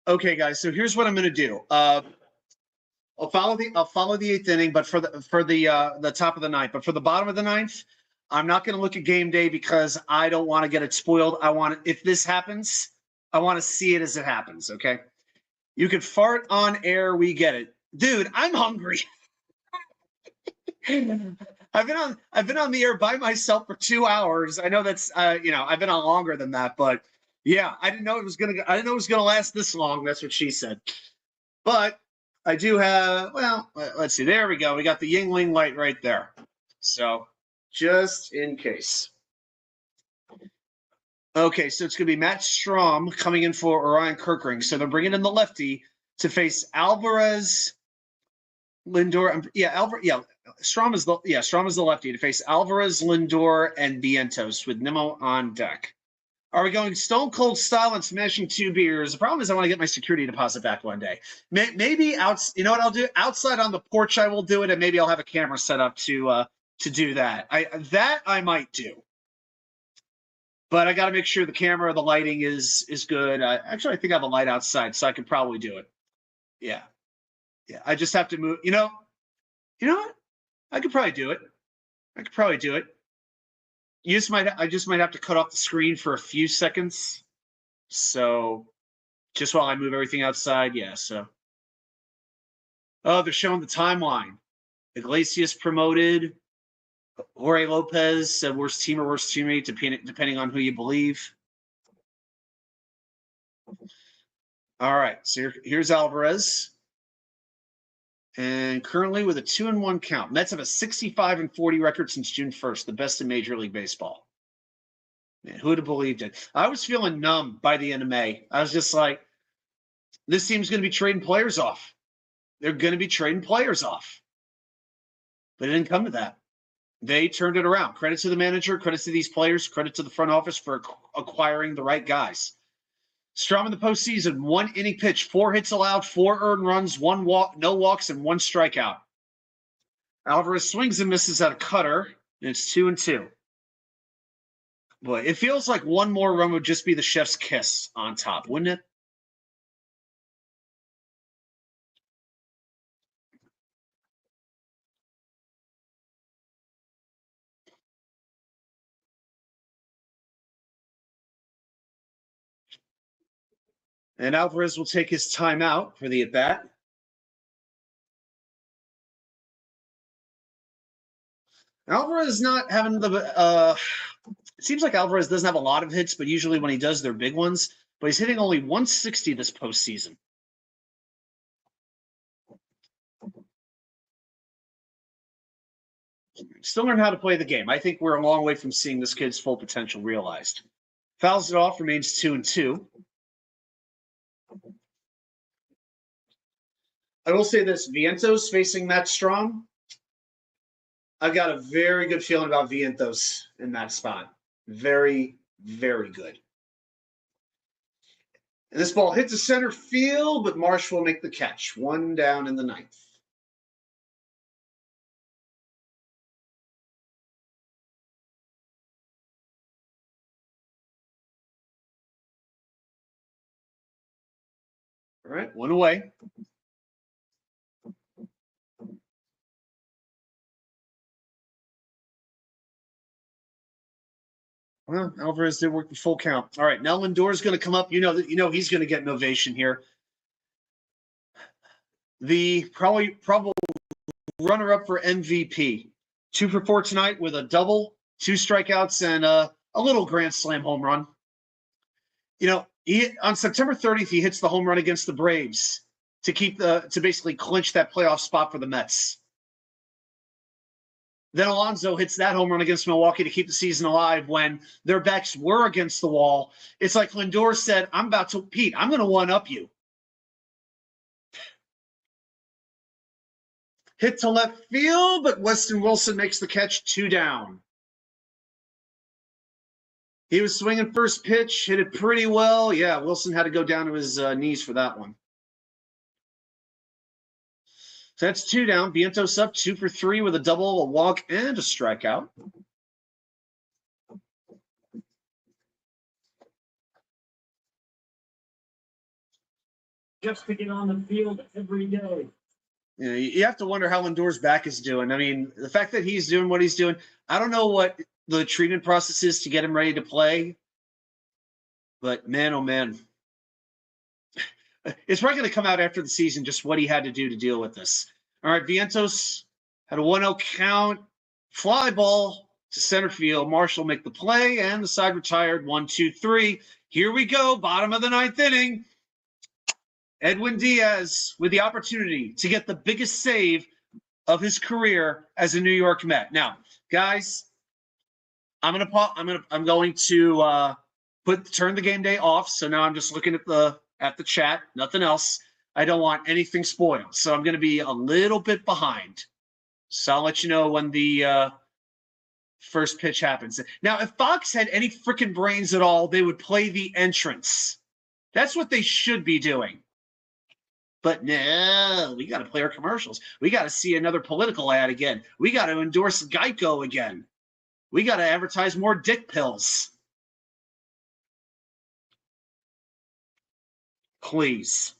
Okay, guys. So here's what I'm going to do. I'll follow the eighth inning, but for the top of the ninth. But for the bottom of the ninth, I'm not going to look at game day because I don't want to get it spoiled. If this happens, I want to see it as it happens. Okay. You could fart on air. We get it, dude. I'm hungry. I've been on the air by myself for 2 hours. I know that's I've been on longer than that, but yeah, I didn't know it was gonna last this long. That's what she said. But I do have, well, let's see. There we go. We got the Yingling light right there. So just in case. Okay, so it's going to be Matt Strom coming in for Orion Kirkring. So they're bringing in the lefty to face Alvarez, Lindor. Strom is the lefty to face Alvarez, Lindor, and Vientos with Nimmo on deck. Are we going stone cold style and smashing 2 beers? The problem is I want to get my security deposit back one day. Maybe you know what I'll do? Outside on the porch, I will do it, and maybe I'll have a camera set up to do that. I might do, but I got to make sure the camera, the lighting is good. Actually, I think I have a light outside, so I could probably do it. Yeah. I just have to move. You know what? I could probably do it. I just might have to cut off the screen for a few seconds. So just while I move everything outside, yeah. So, oh, they're showing the timeline. Iglesias promoted. Jorge Lopez said worst team or worst teammate, depending on who you believe. All right, so here's Alvarez. And currently with a 2-1 count. Mets have a 65-40 record since June 1st, the best in Major League Baseball. Man, who would have believed it? I was feeling numb by the end of May. I was just like, this team's going to be trading players off. They're going to be trading players off. But it didn't come to that. They turned it around. Credit to the manager, credit to these players, credit to the front office for acquiring the right guys. Strom in the postseason, 1 inning pitch, 4 hits allowed, 4 earned runs, 1 walk, no walks, and 1 strikeout. Alvarez swings and misses at a cutter, and it's 2-2. Boy, it feels like one more run would just be the chef's kiss on top, wouldn't it? And Alvarez will take his time out for the at-bat. Alvarez is not having the it seems like Alvarez doesn't have a lot of hits, but usually when he does, they're big ones. But he's hitting only 160 this postseason. Still learn how to play the game. I think we're a long way from seeing this kid's full potential realized. Fouls it off, remains 2-2. I will say this, Vientos facing Matt Strom. I've got a very good feeling about Vientos in that spot. Very, very good. And this ball hits the center field, but Marsh will make the catch. 1 down in the 9th. All right, 1 away. Well, Alvarez did work the full count. All right, now Lindor is going to come up. You know he's going to get an ovation here. The probably runner-up for MVP. 2 for 4 tonight with a double, 2 strikeouts, and a little grand slam home run. You know, on September 30th, he hits the home run against the Braves to basically clinch that playoff spot for the Mets. Then Alonso hits that home run against Milwaukee to keep the season alive when their backs were against the wall. It's like Lindor said, I'm going to one-up you. Hit to left field, but Weston Wilson makes the catch, 2 down. He was swinging first pitch, hit it pretty well. Yeah, Wilson had to go down to his knees for that one. So that's 2 down. Vientos up 2 for 3 with a double, a walk, and a strikeout. Just to get on the field every day. You know, you have to wonder how Lindor's back is doing. I mean, the fact that he's doing what he's doing, I don't know what the treatment process is to get him ready to play. But man, oh man. It's probably going to come out after the season just what he had to do to deal with this. All right, Vientos had a 1-0 count. Fly ball to center field. Marshall make the play, and the side retired 1-2-3. Here we go, bottom of the 9th inning. Edwin Diaz with the opportunity to get the biggest save of his career as a New York Met. Now, guys, I'm going to turn the game day off. So now I'm just looking at the chat, nothing else. I don't want anything spoiled. So I'm going to be a little bit behind. So I'll let you know when the first pitch happens. Now, if Fox had any freaking brains at all, they would play the entrance. That's what they should be doing. But no, we got to play our commercials. We got to see another political ad again. We got to endorse Geico again. We got to advertise more dick pills. Please.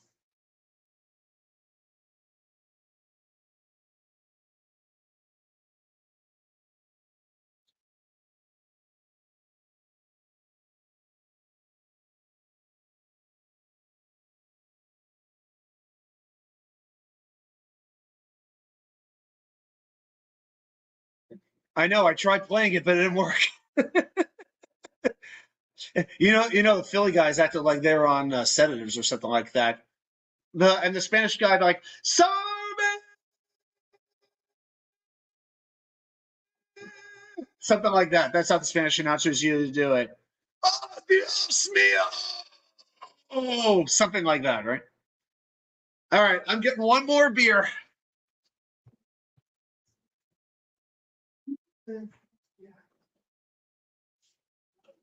I know. I tried playing it, but it didn't work. You know, the Philly guys acted like they were on sedatives or something like that. And the Spanish guy like, Sarbe! Something like that. That's how the Spanish announcers usually do it. Oh, Dios mío! Oh, something like that, right? All right, I'm getting one more beer.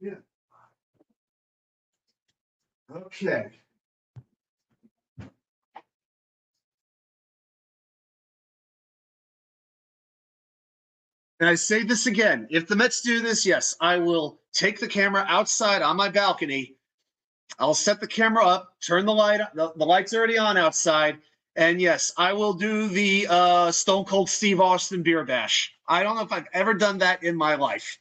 Yeah. Okay. And I say this again, if the Mets do this, yes, I will take the camera outside on my balcony. I'll set the camera up, turn the light. The light's already on outside. And yes, I will do the Stone Cold Steve Austin beer bash. I don't know if I've ever done that in my life.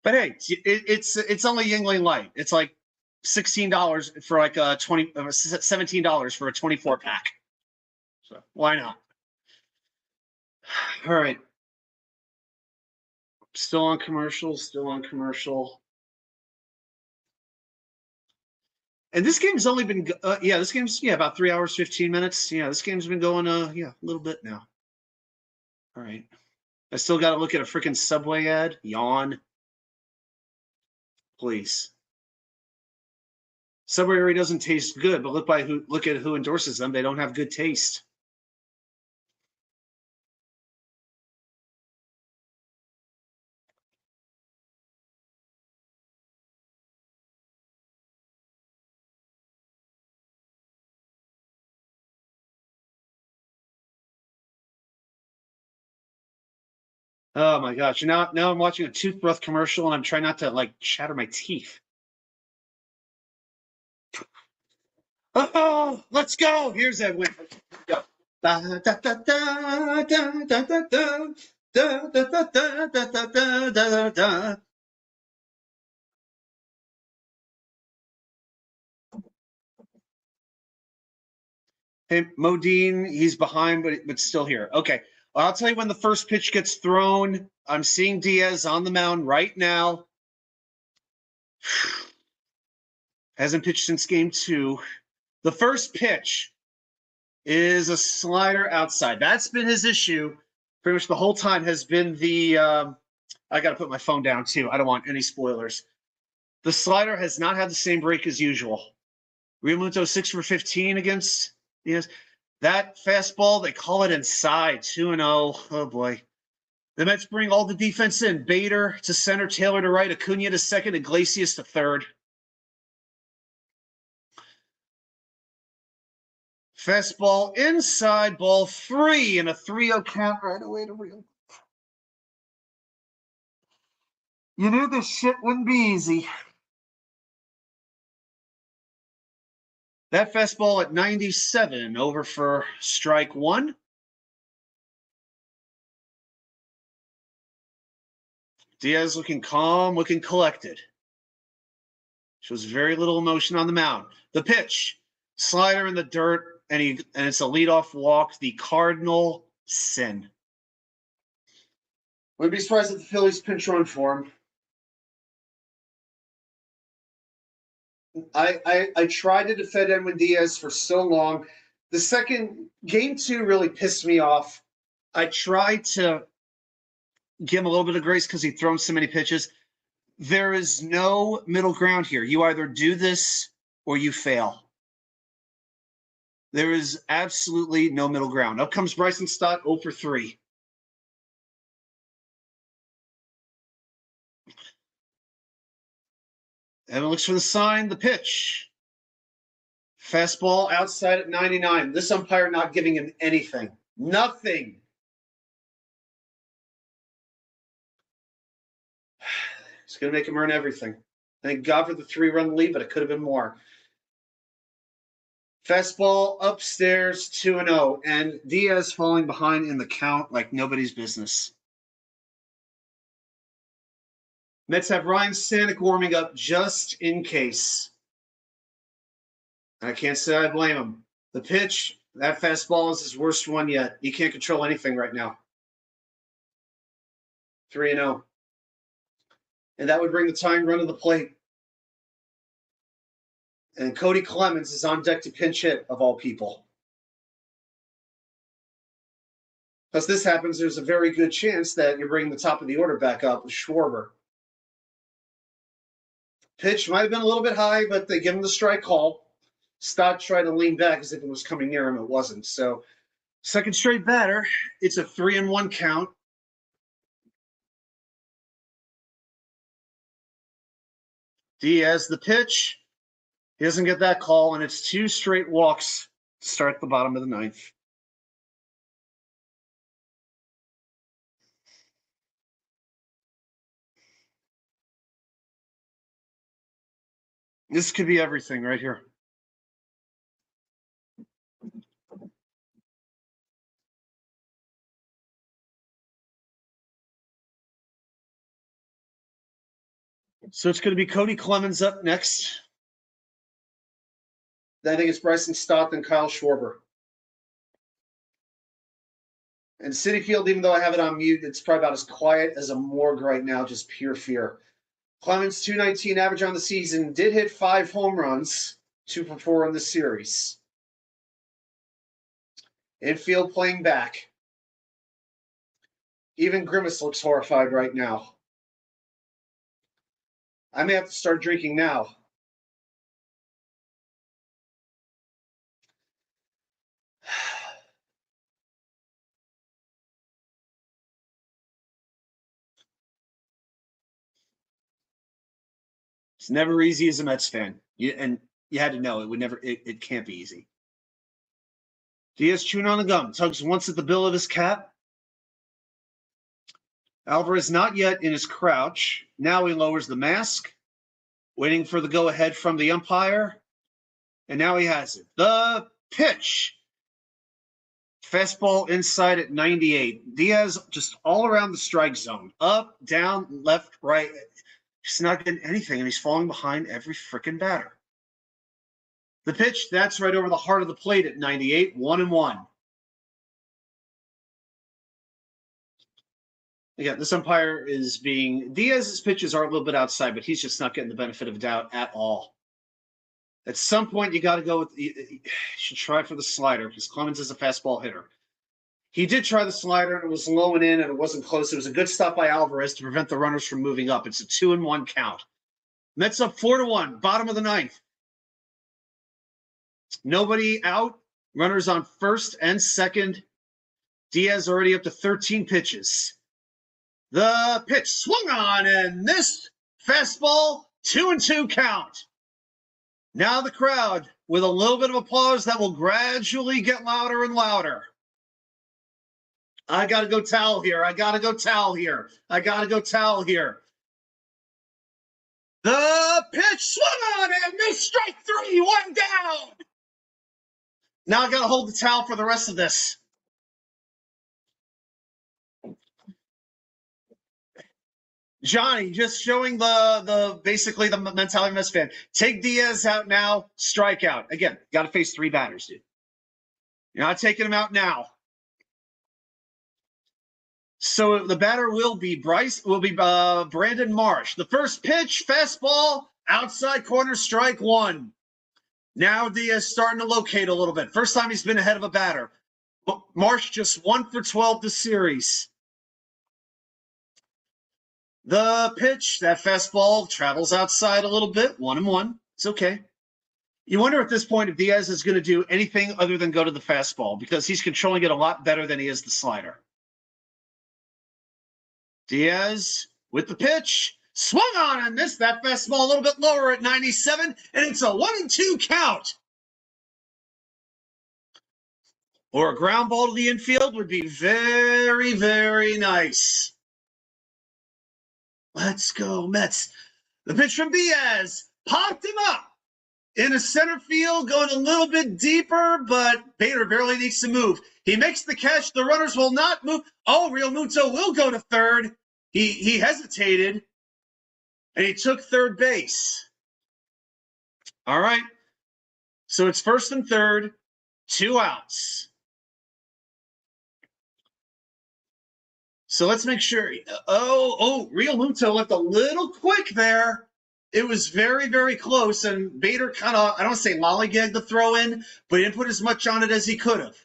But hey, it's only Yingling Light. It's like $16 for like a $17 for a 24 pack. So why not? All right. Still on commercial. Still on commercial. And this game's only been this game's about 3 hours 15 minutes. Yeah, this game's been going a little bit now. All right. I still got to look at a freaking Subway ad. Yawn. Please. Subway already doesn't taste good, but look at who endorses them. They don't have good taste. Oh my gosh. Now I'm watching a toothbrush commercial and I'm trying not to like shatter my teeth. Oh, let's go. Here's Edwin. Go. Da, da, da, da, da, da, da, da, da, da, da, da, da, da, da. Okay, Modine, he's behind, but still here. Okay, well, I'll tell you when the first pitch gets thrown. I'm seeing Diaz on the mound right now. Hasn't pitched since game 2. The first pitch is a slider outside. That's been his issue pretty much the whole time, has been the I got to put my phone down too. I don't want any spoilers. The slider has not had the same break as usual. Realmuto 6 for 15 against Diaz. That fastball, they call it inside, 2-0. Oh, boy. The Mets bring all the defense in. Bader to center, Taylor to right, Acuna to second, Iglesias to third. Fastball inside, ball 3, and a 3-0 count right away to Real. You knew this shit wouldn't be easy. That fastball at 97, over for strike 1. Diaz looking calm, looking collected. Shows very little emotion on the mound. The pitch, slider in the dirt, and it's a leadoff walk. The Cardinal sin. Wouldn't be surprised if the Phillies pinch run for him. I tried to defend Edwin Diaz for so long. The second game 2 really pissed me off. I tried to give him a little bit of grace because he'd thrown so many pitches. There is no middle ground here. You either do this or you fail. There is absolutely no middle ground. Up comes Bryson Stott, 0 for 3. Evan looks for the sign, the pitch. Fastball outside at 99. This umpire not giving him anything. Nothing. It's going to make him earn everything. Thank God for the 3-run lead, but it could have been more. Fastball upstairs, 2-0. And Diaz falling behind in the count like nobody's business. Mets have Ryan Stanek warming up just in case. I can't say I blame him. The pitch, that fastball is his worst one yet. He can't control anything right now. 3-0. And that would bring the tying run to the plate. And Cody Clemens is on deck to pinch hit, of all people. As this happens, there's a very good chance that you're bringing the top of the order back up with Schwarber. Pitch might have been a little bit high, but they give him the strike call. Stott tried to lean back as if it was coming near him. It wasn't. So, second straight batter. It's a 3-1 count. Diaz, the pitch. He doesn't get that call, and it's 2 straight walks to start the bottom of the 9th. This could be everything right here. So it's going to be Cody Clemens up next. Then I think it's Bryson Stott and Kyle Schwarber. And City Field, even though I have it on mute, it's probably about as quiet as a morgue right now, just pure fear. Clemens, 219 average on the season, did hit 5 home runs, 2 for 4 in the series. Infield playing back. Even Grimace looks horrified right now. I may have to start drinking now. It's never easy as a Mets fan. And you had to know it can't be easy. Diaz chewing on the gum, tugs once at the bill of his cap. Alvarez not yet in his crouch. Now he lowers the mask, waiting for the go-ahead from the umpire. And now he has it. The pitch. Fastball inside at 98. Diaz just all around the strike zone. Up, down, left, right. He's not getting anything, and he's falling behind every freaking batter. The pitch, that's right over the heart of the plate at 98, 1-1. Again, this umpire is Diaz's pitches are a little bit outside, but he's just not getting the benefit of doubt at all. At some point, you got to go with, you should try for the slider because Clemens is a fastball hitter. He did try the slider, and it was low and in, and it wasn't close. It was a good stop by Alvarez to prevent the runners from moving up. It's a 2-1 count. Mets up 4-1, bottom of the ninth. Nobody out. Runners on first and second. Diaz already up to 13 pitches. The pitch swung on and missed. Fastball, 2-2 count. Now the crowd with a little bit of applause that will gradually get louder and louder. I got to go towel here. I got to go towel here. I got to go towel here. The pitch swung on and missed. Strike three, one down. Now I got to hold the towel for the rest of this. Johnny, just showing basically the mentality of Mets fan. Take Diaz out now, strike out. Again, got to face three batters, dude. You're not taking him out now. So the batter will be Brandon Marsh. The first pitch, fastball, outside corner, strike one. Now Diaz starting to locate a little bit. First time he's been ahead of a batter. Marsh just 1 for 12 this series. The pitch, that fastball travels outside a little bit, 1-1. It's okay. You wonder at this point if Diaz is going to do anything other than go to the fastball because he's controlling it a lot better than he is the slider. Diaz with the pitch, swung on and missed that fastball a little bit lower at 97, and it's a 1-2 count. Or a ground ball to the infield would be very, very nice. Let's go, Mets. The pitch from Diaz popped him up in a center field, going a little bit deeper, but Bader barely needs to move. He makes the catch. The runners will not move. Oh, Real Muto will go to third. He hesitated, and he took third base. All right. So it's first and third, 2 outs. So let's make sure. Real Muto left a little quick there. It was very, very close, and Bader kind of, I don't want to say lollygagged the throw in, but he didn't put as much on it as he could have.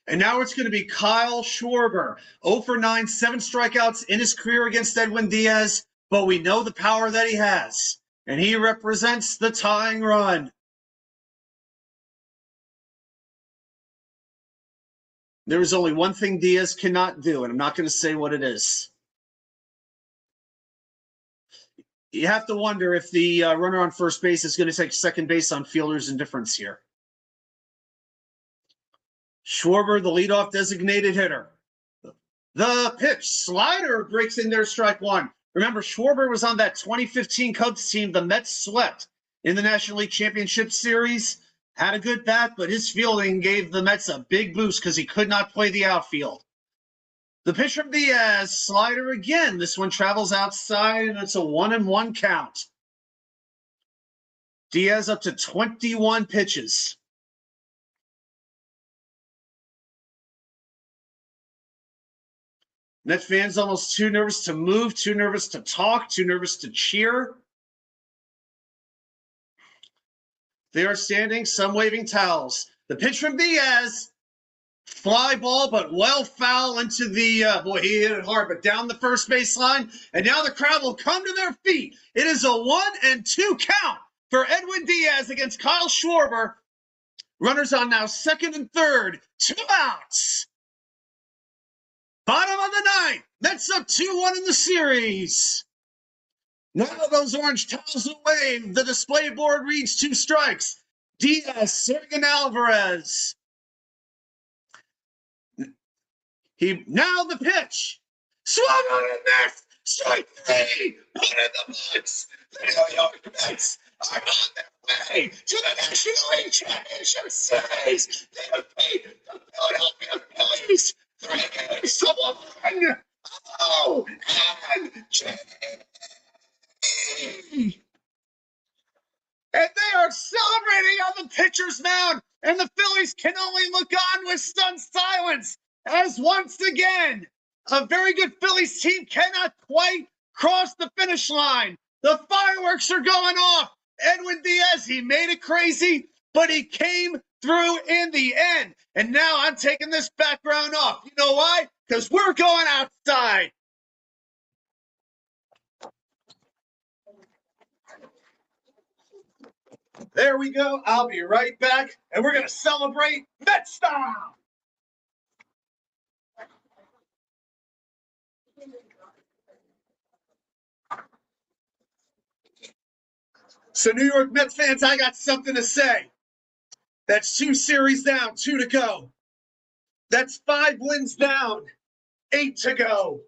And now it's going to be Kyle Schwarber, 0 for 9, 7 strikeouts in his career against Edwin Diaz, but we know the power that he has, and he represents the tying run. There is only one thing Diaz cannot do, and I'm not going to say what it is. You have to wonder if the runner on first base is going to take second base on fielder's indifference here. Schwarber, the leadoff designated hitter. The pitch, slider breaks in there, strike one. Remember, Schwarber was on that 2015 Cubs team the Mets swept in the National League Championship Series. Had a good bat, but his fielding gave the Mets a big boost because he could not play the outfield. The pitch from Diaz, slider again. This one travels outside, and it's a 1-1 count. Diaz up to 21 pitches. Net fans almost too nervous to move, too nervous to talk, too nervous to cheer. They are standing, some waving towels. The pitch from Diaz, fly ball, but well foul into the, boy, he hit it hard, but down the first baseline. And now the crowd will come to their feet. It is a 1-2 count for Edwin Diaz against Kyle Schwarber. Runners on now second and third, 2 outs. Bottom of the ninth, Mets up 2-1 in the series. Now those orange towels will wave. The display board reads 2 strikes. Diaz, Sergin Alvarez. Now the pitch. Swung on and missed. Strike 3. Put in the books. The New York Mets are on their way to the National League Championship Series. They defeat the Philadelphia Phillies 3-1. Oh, and they are are celebrating on the pitcher's mound, and the Phillies can only look on with stunned silence as once again, a very good Phillies team cannot quite cross the finish line. The fireworks are going off. Edwin Diaz, he made it crazy, but he came through in the end. And now I'm taking this background off. You know why? Because we're going outside. There we go. I'll be right back, and we're going to celebrate Met style. So, New York Mets fans, I got something to say. That's 2 series down, 2 to go. That's 5 wins down, 8 to go.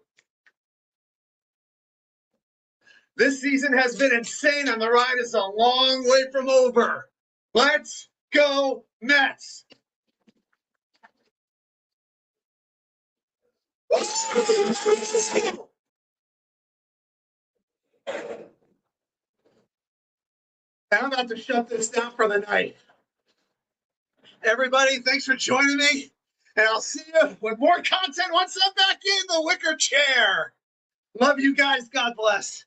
This season has been insane, and the ride is a long way from over. Let's go, Mets! I'm about to shut this down for the night. Everybody, thanks for joining me, and I'll see you with more content once I'm back in the wicker chair. Love you guys. God bless.